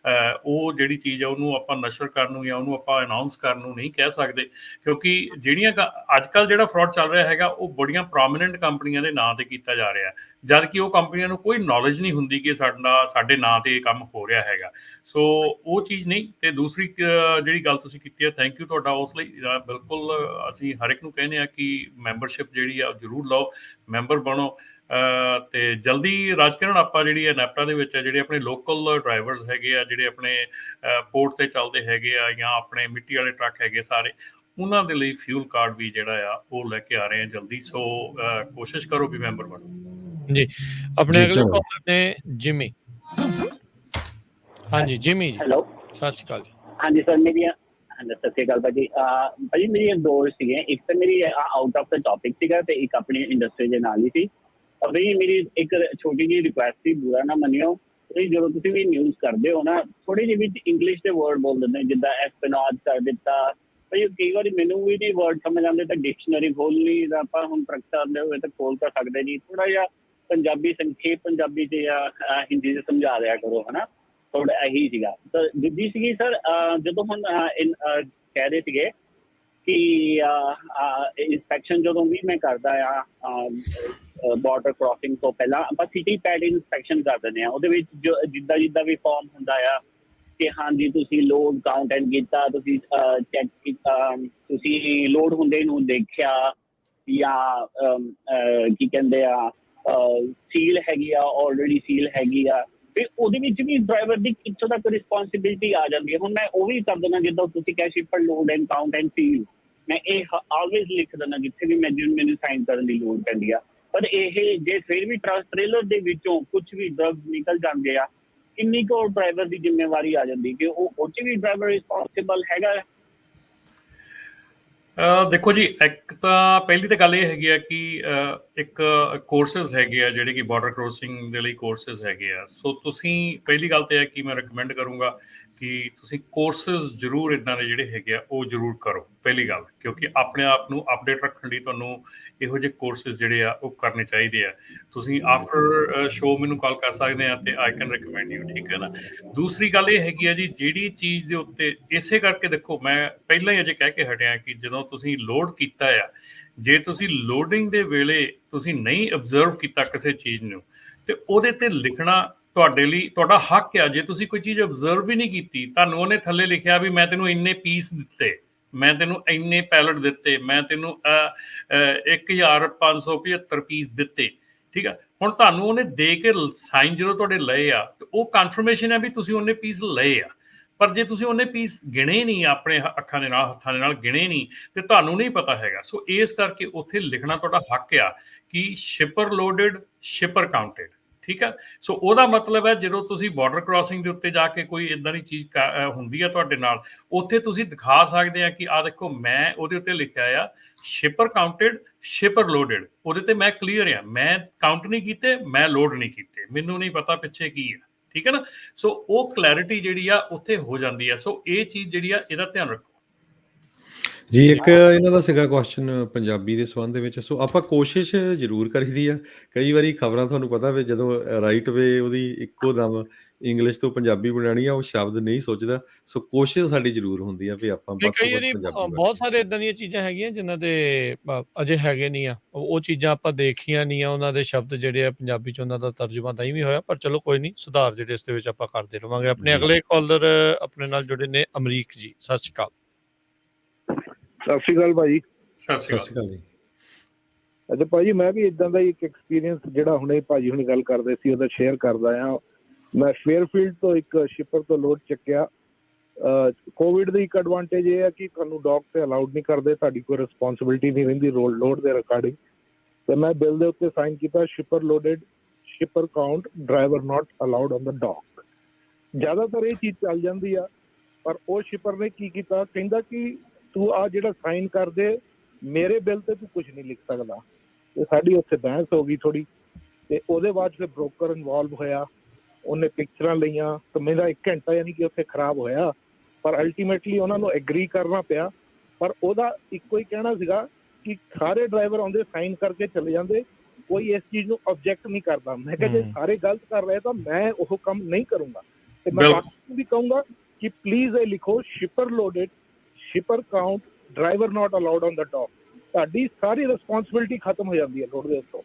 ਉਹ ਜਿਹੜੀ ਚੀਜ਼ ਆ ਉਹਨੂੰ ਆਪਾਂ ਨਸ਼ਰ ਕਰਨ ਨੂੰ ਜਾਂ ਉਹਨੂੰ ਆਪਾਂ ਅਨਾਊਂਸ ਕਰਨ ਨੂੰ ਨਹੀਂ ਕਹਿ ਸਕਦੇ, ਕਿਉਂਕਿ ਜਿਹੜੀਆਂ ਅੱਜ ਕੱਲ੍ਹ ਜਿਹੜਾ ਫਰਾਡ ਚੱਲ ਰਿਹਾ ਹੈਗਾ ਉਹ ਬੜੀਆਂ ਪ੍ਰੋਮੀਨੈਂਟ ਕੰਪਨੀਆਂ ਦੇ ਨਾਂ 'ਤੇ ਕੀਤਾ ਜਾ ਰਿਹਾ, ਜਦ ਕਿ ਉਹ ਕੰਪਨੀਆਂ ਨੂੰ ਕੋਈ ਨੌਲੇਜ ਨਹੀਂ ਹੁੰਦੀ ਕਿ ਸਾਡੇ ਨਾਂ 'ਤੇ ਇਹ ਕੰਮ ਹੋ ਰਿਹਾ ਹੈਗਾ। ਸੋ ਉਹ ਚੀਜ਼ ਨਹੀਂ। ਅਤੇ ਦੂਸਰੀ ਜਿਹੜੀ ਗੱਲ ਤੁਸੀਂ ਕੀਤੀ ਹੈ, ਥੈਂਕ ਯੂ ਤੁਹਾਡਾ ਉਸ ਲਈ। ਬਿਲਕੁਲ ਅਸੀਂ ਹਰ ਇੱਕ ਨੂੰ ਕਹਿੰਦੇ ਹਾਂ ਕਿ ਮੈਂਬਰਸ਼ਿਪ ਜਿਹੜੀ ਆ ਜ਼ਰੂਰ ਲਓ, ਮੈਂਬਰ ਬਣੋ। ਅਤੇ ਜਲਦੀ ਰਾਜਕਿਰਨ ਆਪਾਂ ਜਿਹੜੀ ਨੈਪਟਾ ਦੇ ਵਿੱਚ ਜਿਹੜੇ ਆਪਣੇ ਲੋਕਲ ਡਰਾਈਵਰਸ ਹੈਗੇ ਆ, ਜਿਹੜੇ ਆਪਣੇ ਪੋਰਟ 'ਤੇ ਚੱਲਦੇ ਹੈਗੇ ਆ ਜਾਂ ਆਪਣੇ ਮਿੱਟੀ ਵਾਲੇ ਟਰੱਕ ਹੈਗੇ ਸਾਰੇ, ਉਹਨਾਂ ਦੇ ਲਈ ਫਿਊਲ ਕਾਰਡ ਵੀ ਜਿਹੜਾ ਆ ਉਹ ਲੈ ਕੇ ਆ ਰਹੇ ਆ ਜਲਦੀ। ਸੋ ਕੋਸ਼ਿਸ਼ ਕਰੋ ਵੀ ਮੈਂਬਰ ਬਣੋ ਜੀ। ਆਪਣੇ ਅਗਲੇ ਕਾਲਰ ਨੇ ਜਿਮੀ। ਹਾਂਜੀ ਜਿਮੀ ਜੀ, ਹੈਲੋ, ਸਤਿ ਸ਼੍ਰੀ ਅਕਾਲ ਜੀ। ਹਾਂਜੀ ਸਰ, ਮੇਰੀਆਂ ਸਤਿ ਸ਼੍ਰੀ ਅਕਾਲ ਭਾਜੀ। ਭਾਜੀ ਮੇਰੀਆਂ ਦੋ ਸੀਗੀਆਂ, ਇੱਕ ਤਾਂ ਮੇਰੀ ਆਊਟ ਆਫ ਦਾ ਟੌਪਿਕ ਸੀਗਾ ਤੇ ਇੱਕ ਆਪਣੀ ਇੰਡਸਟਰੀ ਦੇ ਨਾਲ ਹੀ ਸੀ। ਭਾਜੀ ਮੇਰੀ ਇੱਕ ਛੋਟੀ ਜਿਹੀ ਰਿਕੁਐਸਟ ਸੀ, ਬੁਰਾ ਨਾ ਮੰਨਿਓ। ਤੁਸੀਂ ਜਦੋਂ ਤੁਸੀਂ ਵੀ ਨਿਊਜ਼ ਕਰਦੇ ਹੋ ਨਾ, ਥੋੜੀ ਜਿਹੀ ਵਿੱਚ ਇੰਗਲਿਸ਼ ਦੇ ਵਰਡ ਬੋਲ ਦਿੰਦੇ, ਜਿੱਦਾਂ ਐਸਪੀਨਾਜ ਕਰ ਦਿੱਤਾ ਭਾਜੀ। ਕਈ ਵਾਰੀ ਮੈਨੂੰ ਵੀ ਨਹੀਂ ਵਰਡ ਸਮਝ ਆਉਂਦੇ ਤਾਂ ਡਿਕਸ਼ਨਰੀ ਖੋਲ ਲਈ, ਤਾਂ ਆਪਾਂ ਹੁਣ ਟਰੱਕ ਚੱਲਦੇ ਹੋਏ ਤਾਂ ਖੋਲ ਤਾਂ ਸਕਦੇ ਨਹੀਂ। ਥੋੜਾ ਜਿਹਾ ਪੰਜਾਬੀ ਸੰਖੇਪ ਪੰਜਾਬੀ 'ਚ ਜਾਂ ਹਿੰਦੀ 'ਚ ਸਮਝਾ ਦਿਆ ਕਰੋ, ਹੈ ਨਾ। ਥੋੜਾ ਇਹੀ ਸੀਗਾ। ਤਾਂ ਦੂਜੀ ਸੀਗੀ ਸਰ, ਜਦੋਂ ਹੁਣ ਕਹਿ ਰਹੇ ਸੀਗੇ ਕਿ ਇੰਸਪੈਕਸ਼ਨ ਜਦੋਂ ਵੀ ਮੈਂ ਕਰਦਾ ਆ ਬਾਰਡਰ ਕ੍ਰਾਸਿੰਗ ਤੋਂ ਪਹਿਲਾਂ ਆਪਾਂ ਸਿਟੀ ਪੈਡ ਇੰਸਪੈਕਸ਼ਨ ਕਰ ਦਿੰਦੇ ਹਾਂ। ਉਹਦੇ ਵਿੱਚ ਜਿੱਦਾਂ ਵੀ ਫਾਰਮ ਹੁੰਦਾ ਆ ਕਿ ਹਾਂਜੀ ਤੁਸੀਂ ਲੋਡ ਕਾਊਂਟ ਐਂਡ ਕੀਤਾ, ਤੁਸੀਂ ਚੈੱਕ ਕੀਤਾ, ਤੁਸੀਂ ਲੋਡ ਹੁੰਦੇ ਨੂੰ ਦੇਖਿਆ, ਜਾਂ ਕੀ ਕਹਿੰਦੇ ਆ ਸੀਲ ਹੈਗੀ ਆ, ਆਲਰੇਡੀ ਸੀਲ ਹੈਗੀ ਆ। ਫਿਰ ਉਹਦੇ ਵਿੱਚ ਵੀ ਡਰਾਈਵਰ ਦੀ ਕਿੱਥੋਂ ਤੱਕ ਰਿਸਪੌਂਸਿਬਿਲਿਟੀ ਆ ਜਾਂਦੀ ਹੈ। ਹੁਣ ਮੈਂ ਉਹ ਵੀ ਕਰ ਦਿੰਦਾ, ਜਿੱਦਾਂ ਤੁਸੀਂ ਕਿਹਾ shipper load and count and seal, ਮੈਂ ਇਹ ਆਲਵੇਜ਼ ਲਿਖ ਦਿੰਦਾ ਜਿੱਥੇ ਵੀ ਮੈਨੂੰ ਸਾਈਨ ਕਰਨ ਦੀ ਲੋੜ ਪੈਂਦੀ ਆ। ਪਰ ਇਹ ਜੇ ਫਿਰ ਵੀ ਟ੍ਰੇਲਰ ਦੇ ਵਿੱਚੋਂ ਕੁਝ ਵੀ ਡਰੱਗਸ ਨਿਕਲ ਜਾਂਦੇ ਆ, ਕਿੰਨੀ ਕੁ ਡਰਾਈਵਰ ਦੀ ਜ਼ਿੰਮੇਵਾਰੀ ਆ ਜਾਂਦੀ ਕਿ ਉਹ 'ਚ ਵੀ ਡਰਾਈਵਰ ਰਿਸਪੌਂਸਿਬਲ ਹੈਗਾ? ਦੇਖੋ ਜੀ, ਇੱਕ ਤਾਂ ਪਹਿਲੀ ਤਾਂ ਗੱਲ ਇਹ ਹੈਗੀ ਆ ਕਿ ਇੱਕ ਕੋਰਸਿਸ ਹੈਗੇ ਆ ਜਿਹੜੇ ਕਿ ਬਾਰਡਰ ਕ੍ਰੋਸਿੰਗ ਦੇ ਲਈ ਕੋਰਸਿਸ ਹੈਗੇ ਆ। ਸੋ ਤੁਸੀਂ ਪਹਿਲੀ ਗੱਲ ਤਾਂ ਇਹ ਕਿ ਮੈਂ ਰਿਕਮੈਂਡ ਕਰੂੰਗਾ ਕਿ ਤੁਸੀਂ ਕੋਰਸਿਸ ਜ਼ਰੂਰ ਇੱਦਾਂ ਦੇ ਜਿਹੜੇ ਹੈਗੇ ਆ ਉਹ ਜ਼ਰੂਰ ਕਰੋ, ਪਹਿਲੀ ਗੱਲ, ਕਿਉਂਕਿ ਆਪਣੇ ਆਪ ਨੂੰ ਅਪਡੇਟ ਰੱਖਣ ਲਈ ਤੁਹਾਨੂੰ ਇਹੋ ਜਿਹੇ ਕੋਰਸਿਸ ਜਿਹੜੇ ਆ ਉਹ ਕਰਨੇ ਚਾਹੀਦੇ ਆ। ਤੁਸੀਂ ਆਫਟਰ ਸ਼ੋਅ ਮੈਨੂੰ ਕਾਲ ਕਰ ਸਕਦੇ ਆ ਅਤੇ ਆਈ ਕੈਨ ਰਿਕਮੈਂਡ ਯੂ, ਠੀਕ ਹੈ ਨਾ। ਦੂਸਰੀ ਗੱਲ ਇਹ ਹੈਗੀ ਆ ਜੀ, ਜਿਹੜੀ ਚੀਜ਼ ਦੇ ਉੱਤੇ ਇਸੇ ਕਰਕੇ ਦੇਖੋ ਮੈਂ ਪਹਿਲਾਂ ਹੀ ਅਜੇ ਕਹਿ ਕੇ ਹਟਿਆ ਕਿ ਜਦੋਂ ਤੁਸੀਂ ਲੋਡ ਕੀਤਾ ਆ, ਜੇ ਤੁਸੀਂ ਲੋਡਿੰਗ ਦੇ ਵੇਲੇ ਤੁਸੀਂ ਨਹੀਂ ਅਬਜ਼ਰਵ ਕੀਤਾ ਕਿਸੇ ਚੀਜ਼ ਨੂੰ, ਤੇ ਉਹਦੇ ਤੇ ਲਿਖਣਾ ਤੁਹਾਡੇ ਲਈ ਤੁਹਾਡਾ ਹੱਕ ਆ। ਜੇ ਤੁਸੀਂ ਕੋਈ ਚੀਜ਼ ਅਬਜ਼ਰਵ ਹੀ ਨਹੀਂ ਕੀਤੀ, ਤੁਹਾਨੂੰ ਉਹਨੇ ਥੱਲੇ ਲਿਖਿਆ ਵੀ ਮੈਂ ਤੈਨੂੰ ਇੰਨੇ ਪੀਸ ਦਿੱਤੇ, ਮੈਂ ਤੈਨੂੰ ਇੰਨੇ ਪੈਲਟ ਦਿੱਤੇ, ਮੈਂ ਤੈਨੂੰ 1575 ਪੀਸ ਦਿੱਤੇ, ਠੀਕ ਆ। ਹੁਣ ਤੁਹਾਨੂੰ ਉਹਨੇ ਦੇ ਕੇ ਸਾਈਨ ਜਦੋਂ ਤੁਹਾਡੇ ਲਏ ਆ, ਤੇ ਉਹ ਕਨਫਰਮੇਸ਼ਨ ਹੈ ਵੀ ਤੁਸੀਂ ਉਹਨੇ ਪੀਸ ਲਏ ਆ। ਪਰ ਜੇ ਤੁਸੀਂ ਉਹਨੇ ਪੀਸ ਗਿਣੇ ਨਹੀਂ, ਆਪਣੇ ਅੱਖਾਂ ਦੇ ਨਾਲ ਹੱਥਾਂ ਦੇ ਨਾਲ ਗਿਣੇ ਨਹੀਂ, ਤੇ ਤੁਹਾਨੂੰ ਨਹੀਂ ਪਤਾ ਹੈਗਾ। ਸੋ ਇਸ ਕਰਕੇ ਉੱਥੇ ਲਿਖਣਾ ਤੁਹਾਡਾ ਹੱਕ ਆ ਕਿ ਸ਼ਿਪਰ ਲੋਡਡ, ਸ਼ਿਪਰ ਕਾਊਂਟਡ, ਠੀਕ ਆ। ਸੋ ਉਹਦਾ ਮਤਲਬ ਹੈ ਜਦੋਂ ਤੁਸੀਂ ਬਾਰਡਰ ਕ੍ਰਾਸਿੰਗ ਦੇ ਉੱਤੇ ਜਾ ਕੇ ਕੋਈ ਇੱਦਾਂ ਦੀ ਚੀਜ਼ ਹੁੰਦੀ ਆ ਤੁਹਾਡੇ ਨਾਲ, ਉੱਥੇ ਤੁਸੀਂ ਦਿਖਾ ਸਕਦੇ ਆ ਕਿ ਆਹ ਦੇਖੋ ਮੈਂ ਉਹਦੇ ਉੱਤੇ ਲਿਖਿਆ ਆ ਸ਼ਿਪਰ ਕਾਊਂਟਡ, ਸ਼ਿਪਰ ਲੋਡਡ। ਉਹਦੇ ਤੇ ਮੈਂ ਕਲੀਅਰ ਆ, ਮੈਂ ਕਾਊਂਟ ਨਹੀਂ ਕੀਤੇ, ਮੈਂ ਲੋਡ ਨਹੀਂ ਕੀਤੇ, ਮੈਨੂੰ ਨਹੀਂ ਪਤਾ ਪਿੱਛੇ ਕੀ ਆ, ਠੀਕ ਹੈ ਨਾ। ਸੋ ਉਹ ਕਲੈਰਿਟੀ ਜਿਹੜੀ ਆ ਉੱਥੇ ਹੋ ਜਾਂਦੀ ਆ। ਸੋ ਇਹ ਚੀਜ਼ ਜਿਹੜੀ ਆ ਇਹਦਾ ਧਿਆਨ ਰੱਖੋ ਜੀ। ਇੱਕ ਇਹਨਾਂ ਦਾ ਸੀਗਾ ਕੁਐਸਚਨ ਪੰਜਾਬੀ ਦੇ ਸੰਬੰਧ ਦੇ ਵਿੱਚ। ਸੋ ਆਪਾਂ ਕੋਸ਼ਿਸ਼ ਜ਼ਰੂਰ ਕਰੀਦੀ ਆ। ਕਈ ਵਾਰੀ ਖਬਰਾਂ ਤੁਹਾਨੂੰ ਪਤਾ ਵੀ ਜਦੋਂ ਰਾਈਟ ਵੇ ਉਹਦੀ ਇੱਕੋ ਦਮ ਇੰਗਲਿਸ਼ ਤੋਂ ਪੰਜਾਬੀ ਬਣਾਉਣੀ ਆ, ਉਹ ਸ਼ਬਦ ਨਹੀਂ ਸੋਚਦਾ। ਸੋ ਕੋਸ਼ਿਸ਼ ਸਾਡੀ ਜ਼ਰੂਰ ਹੁੰਦੀ ਆ ਵੀ ਆਪਾਂ ਵੱਧ ਤੋਂ ਕਈ ਵੱਧ ਵਾਰੀ ਪੰਜਾਬੀ ਬਹੁਤ ਸਾਰੇ ਇਦਾਂ ਦੀਆਂ ਚੀਜ਼ਾਂ ਹੈਗੀਆਂ ਜਿਨ੍ਹਾਂ ਦੇ ਅਜੇ ਹੈਗੇ ਨਹੀਂ ਆ, ਉਹ ਚੀਜ਼ਾਂ ਆਪਾਂ ਦੇਖੀਆਂ ਨਹੀਂ ਆ, ਉਹਨਾਂ ਦੇ ਸ਼ਬਦ ਜਿਹੜੇ ਆ ਪੰਜਾਬੀ 'ਚ ਉਹਨਾਂ ਦਾ ਤਰਜਮਾ ਨਹੀਂ ਵੀ ਹੋਇਆ। ਪਰ ਚਲੋ ਕੋਈ ਨਹੀਂ, ਸੁਧਾਰ ਜਿਹੜੇ ਇਸ ਦੇ ਵਿੱਚ ਆਪਾਂ ਕਰਦੇ ਰਵਾਂਗੇ। ਆਪਣੇ ਅਗਲੇ ਕਾਲਰ ਆਪਣੇ ਨਾਲ ਜੁੜੇ ਨੇ ਅਮਰੀਕ ਜੀ, ਸਤਿ ਸ਼੍ਰੀ ਅਕਾਲ। ਸਤਿ ਸ਼੍ਰੀ ਅਕਾਲ ਭਾਜੀ। ਸਤਿ ਸ਼੍ਰੀ ਅਕਾਲ ਜੀ। ਅੱਛਾ ਭਾਜੀ, ਮੈਂ ਵੀ ਇਦਾਂ ਦਾ ਇੱਕ ਐਕਸਪੀਰੀਅੰਸ ਜਿਹੜਾ ਹੁਣੇ ਭਾਜੀ ਹੁਣੀ ਗੱਲ ਕਰਦੇ ਸੀ ਉਹਦਾ ਸ਼ੇਅਰ ਕਰਦਾ ਆ। ਮੈਂ ਫੇਅਰਫੀਲਡ ਤੋਂ ਇੱਕ ਸ਼ਿਪਰ ਤੋਂ ਲੋਡ ਚੱਕਿਆ। ਕੋਵਿਡ ਦੀ ਇੱਕ ਐਡਵਾਂਟੇਜ ਇਹ ਹੈ ਕਿ ਤੁਹਾਨੂੰ ਡੌਕ ਤੇ ਅਲਾਉਡ ਨਹੀਂ ਕਰਦੇ, ਤੁਹਾਡੀ ਕੋਈ ਰਿਸਪੌਂਸਿਬਿਲਿਟੀ ਨਹੀਂ ਰਹਿੰਦੀ ਲੋਡ ਦੇ ਰਿਕਾਰਡਿੰਗ। ਤੇ ਮੈਂ ਬਿੱਲ ਦੇ ਉੱਤੇ ਸਾਈਨ ਕੀਤਾ shipper loaded, shipper count, driver not allowed on the dock. ਜ਼ਿਆਦਾਤਰ ਇਹ ਚੀਜ਼ ਚੱਲ ਜਾਂਦੀ ਆ। ਪਰ ਉਹ ਸ਼ਿਪਰ ਨੇ ਕੀ ਕੀਤਾ, ਕਹਿੰਦਾ ਕਿ ਤੂੰ ਆ ਜਿਹੜਾ ਸਾਈਨ ਕਰਦੇ ਮੇਰੇ ਬਿੱਲ ਤੇ ਤੂੰ ਕੁਝ ਨਹੀਂ ਲਿਖ ਸਕਦਾ। ਤੇ ਸਾਡੀ ਉੱਥੇ ਬਹਿਸ ਹੋ ਗਈ ਥੋੜੀ, ਤੇ ਉਹਦੇ ਬਾਅਦ ਫਿਰ ਬ੍ਰੋਕਰ ਇਨਵੋਲਵ ਹੋਇਆ, ਉਹਨੇ ਪਿਕਚਰਾਂ ਲਈਆਂ। ਤੇ ਮੇਰਾ 1 ਘੰਟਾ ਯਾਨੀ ਕਿ ਉੱਥੇ ਖਰਾਬ ਹੋਇਆ। ਪਰ ਅਲਟੀਮੇਟਲੀ ਉਹਨਾਂ ਨੂੰ ਐਗਰੀ ਕਰਨਾ ਪਿਆ। ਪਰ ਉਹਦਾ ਇੱਕੋ ਹੀ ਕਹਿਣਾ ਸੀਗਾ ਕਿ ਸਾਰੇ ਡਰਾਈਵਰ ਆਉਂਦੇ ਸਾਈਨ ਕਰਕੇ ਚਲੇ ਜਾਂਦੇ, ਕੋਈ ਇਸ ਚੀਜ਼ ਨੂੰ ਆਬਜੈਕਟ ਨਹੀਂ ਕਰਦਾ। ਮੈਂ ਕਿਹਾ ਜੇ ਸਾਰੇ ਗਲਤ ਕਰ ਰਹੇ ਤਾਂ ਮੈਂ ਉਹ ਕੰਮ ਨਹੀਂ ਕਰੂੰਗਾ। ਤੇ ਮੈਂ ਬਾਕੀ ਵੀ ਕਹੂੰਗਾ ਕਿ ਪਲੀਜ਼ ਇਹ ਲਿਖੋ shipper loaded, shipper count, driver not allowed on the dock. ਤੁਹਾਡੀ ਸਾਰੀ ਰਿਸਪੌਂਸਿਬਿਲਿਟੀ ਖਤਮ ਹੋ ਜਾਂਦੀ ਹੈ ਲੋਡ ਦੇ ਉੱਤੋਂ।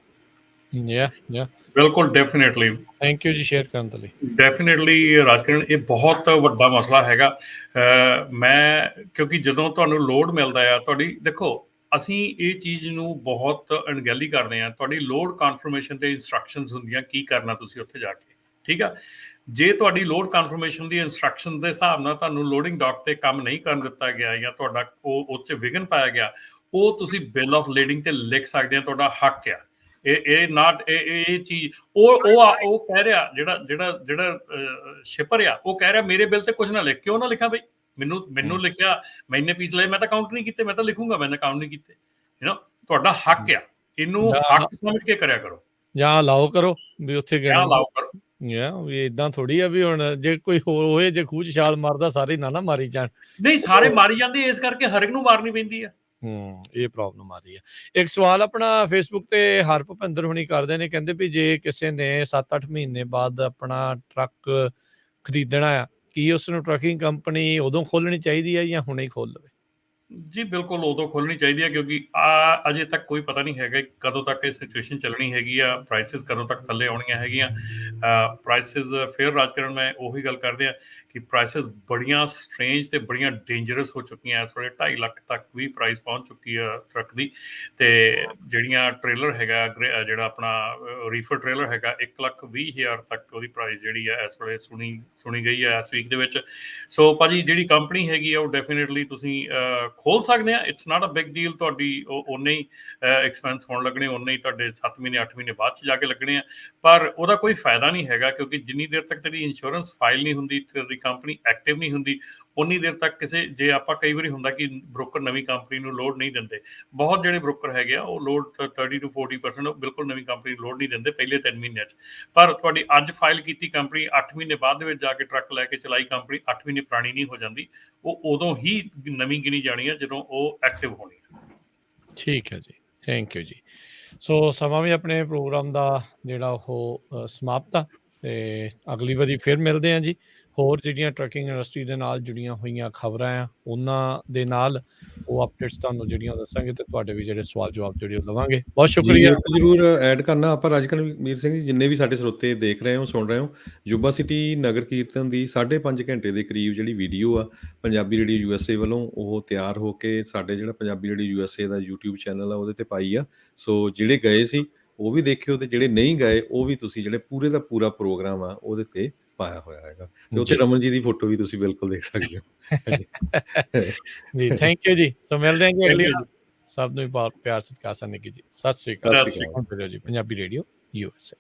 ਬਿਲਕੁਲ ਡੈਫੀਨੇਟਲੀ, ਥੈਂਕ ਯੂ ਜੀ ਸ਼ੇਅਰ ਕਰਨ ਦੇ ਲਈ। ਡੈਫੀਨੇਟਲੀ ਰਾਜਕਿਰਨ, ਇਹ ਬਹੁਤ ਵੱਡਾ ਮਸਲਾ ਹੈਗਾ। ਮੈਂ ਕਿਉਂਕਿ ਜਦੋਂ ਤੁਹਾਨੂੰ ਲੋਡ ਮਿਲਦਾ ਆ, ਤੁਹਾਡੀ ਦੇਖੋ ਅਸੀਂ ਇਹ ਚੀਜ਼ ਨੂੰ ਬਹੁਤ ਅਣਗਹਿਲੀ ਕਰਦੇ ਹਾਂ। ਤੁਹਾਡੀ ਲੋਡ ਕਨਫਰਮੇਸ਼ਨ ਤੇ ਇੰਸਟਰਕਸ਼ਨਸ ਹੁੰਦੀਆਂ ਕੀ ਕਰਨਾ ਤੁਸੀਂ ਉੱਥੇ ਜਾ ਕੇ, ਠੀਕ ਆ। ਜੇ ਤੁਹਾਡੀ ਲੋਡ ਕਨਫਰਮੇਸ਼ਨ ਦੀ ਇੰਸਟਰਕਸ਼ਨ ਦੇ ਹਿਸਾਬ ਨਾਲ ਤੁਹਾਨੂੰ ਲੋਡਿੰਗ ਡੌਕ ਤੇ ਕੰਮ ਨਹੀਂ ਕਰਨ ਦਿੱਤਾ ਗਿਆ ਜਾਂ ਤੁਹਾਡਾ ਉਹ 'ਚ ਵਿਘਨ ਪਾਇਆ ਗਿਆ, ਉਹ ਤੁਸੀਂ ਬਿੱਲ ਆਫ ਲੇਡਿੰਗ ਤੇ ਲਿਖ ਸਕਦੇ ਆ, ਤੁਹਾਡਾ ਹੱਕ ਆ। ਇਹ ਚੀਜ਼ ਉਹ ਕਹਿ ਰਿਹਾ, ਜਿਹੜਾ ਸ਼ਿਪਰ ਆ ਉਹ ਕਹਿ ਰਿਹਾ ਮੇਰੇ ਬਿੱਲ ਤੇ ਕੁਝ ਨਾ ਲਿਖ। ਕਿਉਂ ਨਾ ਲਿਖਾਂ ਬਈ? ਮੈਨੂੰ ਲਿਖਿਆ, ਮੈਨੇ ਪੀਸ ਲਏ, ਮੈਂ ਤਾਂ ਕਾਊਂਟ ਨਹੀਂ ਕੀਤੇ, ਮੈਂ ਤਾਂ ਲਿਖੂੰਗਾ ਮੈਂ ਕਾਊਂਟ ਨਹੀਂ ਕੀਤੇ। ਤੁਹਾਡਾ ਹੱਕ ਆ, ਇਹਨੂੰ ਹੱਕ ਸਮਝ ਕੇ ਕਰਿਆ ਕਰੋ ਜਾਂ ਅਲਾਓ ਕਰੋ ਵੀ ਉੱਥੇ ਅਲਾਓ ਕਰੋ। ਵੀ ਏਦਾਂ ਥੋੜੀ ਆ ਵੀ ਹੁਣ ਜੇ ਕੋਈ ਹੋਰ ਹੋਏ, ਜੇ ਖੂਹ 'ਚ ਛਾਲ ਮਾਰਦਾ ਸਾਰੇ ਨਾ ਮਾਰੀ ਜਾਣ। ਨਹੀਂ, ਸਾਰੇ ਮਾਰੀ ਜਾਂਦੇ, ਇਸ ਕਰਕੇ ਹਰ ਇੱਕ ਨੂੰ ਮਾਰਨੀ ਪੈਂਦੀ ਆ। ਇਹ ਪ੍ਰੋਬਲਮ ਆ ਰਹੀ ਹੈ। ਇੱਕ ਸਵਾਲ ਆਪਣਾ ਫੇਸਬੁੱਕ ਤੇ ਹਰ ਭੁਪਿੰਦਰ ਹੁਣੀ ਕਰਦੇ ਨੇ, ਕਹਿੰਦੇ ਵੀ ਜੇ ਕਿਸੇ ਨੇ 7-8 ਮਹੀਨੇ ਬਾਅਦ ਆਪਣਾ ਟਰੱਕ ਖਰੀਦਣਾ ਆ, ਕੀ ਉਸ ਨੂੰ ਟਰੱਕਿੰਗ ਕੰਪਨੀ ਉਦੋਂ ਖੋਲਣੀ ਚਾਹੀਦੀ ਹੈ ਜਾਂ ਹੁਣੇ ਹੀ ਖੋਲ ਲਵੇ? ਜੀ ਬਿਲਕੁਲ ਉਦੋਂ ਖੋਲ੍ਹਣੀ ਚਾਹੀਦੀ ਹੈ, ਕਿਉਂਕਿ ਅਜੇ ਤੱਕ ਕੋਈ ਪਤਾ ਨਹੀਂ ਹੈਗਾ ਕਦੋਂ ਤੱਕ ਇਹ ਸਿਚੁਏਸ਼ਨ ਚੱਲਣੀ ਹੈਗੀ ਆ, ਪ੍ਰਾਈਸਿਸ ਕਦੋਂ ਤੱਕ ਥੱਲੇ ਆਉਣੀਆਂ ਹੈਗੀਆਂ। ਪ੍ਰਾਈਸਿਸ ਫਿਰ ਰਾਜਕਰਨ ਮੈਂ ਉਹੀ ਗੱਲ ਕਰਦੇ ਆ ਕਿ ਪ੍ਰਾਈਸਿਸ ਬੜੀਆਂ ਸਟਰੇਂਜ ਤੇ ਬੜੀਆਂ ਡੇਂਜਰਸ ਹੋ ਚੁੱਕੀਆਂ। ਇਸ ਵੇਲੇ 2.5 ਲੱਖ ਤੱਕ ਵੀ ਪ੍ਰਾਈਸ ਪਹੁੰਚ ਚੁੱਕੀ ਆ ਟਰੱਕ ਦੀ। ਤੇ ਜਿਹੜੀਆਂ ਟ੍ਰੇਲਰ ਹੈਗਾ, ਜਿਹੜਾ ਆਪਣਾ ਰੀਫਰ ਟ੍ਰੇਲਰ ਹੈਗਾ, 1,20,000 ਤੱਕ ਉਹਦੀ ਪ੍ਰਾਈਸ ਜਿਹੜੀ ਆ ਇਸ ਵੇਲੇ ਸੁਣੀ ਗਈ ਹੈ ਇਸ ਵੀਕ ਦੇ ਵਿੱਚ। ਸੋ ਭਾਜੀ ਜਿਹੜੀ ਕੰਪਨੀ ਹੈਗੀ ਆ ਉਹ ਡੈਫੀਨੇਟਲੀ ਤੁਸੀਂ ਖੋਲ ਸਕਦੇ ਆ। It's not a big deal. ਤੁਹਾਡੀ ਉਨੇ ਹੀ ਐਕਸਪੈਂਸ ਹੋਣ ਲੱਗਣੇ, ਉਨੇ ਹੀ ਤੁਹਾਡੇ 7 ਮਹੀਨੇ 8 ਮਹੀਨੇ ਬਾਅਦ 'ਚ ਜਾ ਕੇ ਲੱਗਣੇ ਆ। ਪਰ ਉਹਦਾ ਕੋਈ ਫਾਇਦਾ ਨਹੀਂ ਹੈਗਾ, ਕਿਉਂਕਿ ਜਿੰਨੀ ਦੇਰ ਤੱਕ ਤੇਰੀ ਇੰਸ਼ੋਰੈਂਸ ਫਾਈਲ ਨਹੀਂ ਹੁੰਦੀ, ਤੇਰੀ ਕੰਪਨੀ ਐਕਟਿਵ ਨਹੀਂ ਹੁੰਦੀ, ਉਨੀ ਦੇਰ ਤੱਕ ਜੇ ਆਪਾਂ ਕਈ ਵਾਰੀ ਹੁੰਦਾ ਕਿ ਬ੍ਰੋਕਰ ਨਵੀਂ ਕੰਪਨੀ ਨੂੰ ਲੋਡ ਨਹੀਂ ਦਿੰਦੇ। ਬਹੁਤ ਜਿਹੜੇ ਬ੍ਰੋਕਰ ਹੈਗੇ ਆ ਉਹ ਲੋਡ 30 to 40% ਬਿਲਕੁਲ ਨਵੀਂ ਕੰਪਨੀ ਲੋਡ ਨਹੀਂ ਦਿੰਦੇ ਪਹਿਲੇ 3 ਮਹੀਨਿਆਂ 'ਚ। ਪਰ ਤੁਹਾਡੀ ਅੱਜ ਫਾਈਲ ਕੀਤੀ ਕੰਪਨੀ 8 ਮਹੀਨੇ ਬਾਅਦ ਦੇ ਵਿੱਚ ਜਾ ਕੇ ਟਰੱਕ ਲੈ ਕੇ ਚਲਾਈ ਕੰਪਨੀ 8 ਮਹੀਨੇ ਪੁਰਾਣੀ ਨਹੀਂ ਹੋ ਜਾਂਦੀ। ਉਹ ਉਦੋਂ ਹੀ ਨਵੀਂ ਗਿਣੀ ਜਾਣੀ ਹੈ ਜਦੋਂ ਉਹ ਐਕਟਿਵ ਹੋਣੀ ਹੈ। ਠੀਕ ਹੈ ਜੀ, ਥੈਂਕ ਯੂ ਜੀ। ਸੋ ਸਮਾਂ ਵੀ ਆਪਣੇ ਪ੍ਰੋਗਰਾਮ ਦਾ ਜਿਹੜਾ ਉਹ ਸਮਾਪਤ ਆ, ਤੇ ਅਗਲੀ ਵਾਰੀ ਫਿਰ ਮਿਲਦੇ ਹਾਂ ਜੀ। ਹੋਰ ਜਿਹੜੀਆਂ ਟਰੱਕਿੰਗ ਇੰਡਸਟਰੀ ਦੇ ਨਾਲ ਜੁੜੀਆਂ ਹੋਈਆਂ ਖਬਰਾਂ ਆ ਉਹਨਾਂ ਦੇ ਨਾਲ ਉਹ ਅਪਡੇਟਸ ਤੁਹਾਨੂੰ ਜਿਹੜੀਆਂ ਦੱਸਾਂਗੇ, ਤੇ ਤੁਹਾਡੇ ਵੀ ਜਿਹੜੇ ਸਵਾਲ ਜਵਾਬ ਜਿਹੜੇ ਉਹ ਲਵਾਂਗੇ। ਬਹੁਤ ਸ਼ੁਕਰੀਆ। ਜ਼ਰੂਰ ਐਡ ਕਰਨਾ ਆਪਾਂ ਰਾਜਕਰਨ ਵੀਰ ਸਿੰਘ ਜੀ, ਜਿੰਨੇ ਵੀ ਸਾਡੇ ਸਰੋਤੇ ਦੇਖ ਰਹੇ ਹੋ ਸੁਣ ਰਹੇ ਹੋ, ਯੁਬਾ ਸਿਟੀ ਨਗਰ ਕੀਰਤਨ ਦੀ 5.5 ਘੰਟੇ ਦੇ ਕਰੀਬ ਜਿਹੜੀ ਵੀਡੀਓ ਆ ਪੰਜਾਬੀ ਰੇਡੀਓ USA ਵੱਲੋਂ ਉਹ ਤਿਆਰ ਹੋ ਕੇ ਸਾਡੇ ਜਿਹੜਾ ਪੰਜਾਬੀ ਰੇਡੀਓ USA ਦਾ YouTube ਚੈਨਲ ਆ ਉਹਦੇ ਤੇ ਪਾਈ ਆ। ਸੋ ਜਿਹੜੇ ਗਏ ਸੀ ਉਹ ਵੀ ਦੇਖਿਓ, ਤੇ ਜਿਹੜੇ ਨਹੀਂ ਗਏ ਉਹ ਵੀ ਤੁਸੀਂ ਜਿਹੜੇ ਪੂਰੇ ਦਾ ਪੂਰਾ ਪ੍ਰੋਗਰਾਮ ਆ ਉਹਦੇ ਤੇ ਪਾਇਆ ਹੋਇਆ ਹੈਗਾ, ਤੇ ਉੱਥੇ ਰਮਨ ਜੀ ਦੀ ਫੋਟੋ ਵੀ ਤੁਸੀਂ ਬਿਲਕੁਲ ਦੇਖ ਸਕਦੇ ਹੋ ਜੀ। ਥੈਂਕ ਯੂ ਜੀ। ਸੋ ਮਿਲਦੇ ਹਾਂ ਜੀ ਅਗਲੀ ਵਾਰ। ਸਭ ਨੂੰ ਬਹੁਤ ਪਿਆਰ ਸਤਿਕਾਰ ਸਨੇਕੀ ਜੀ। ਸਤਿ ਸ੍ਰੀ ਅਕਾਲ ਜੀ। Punjabi radio USA।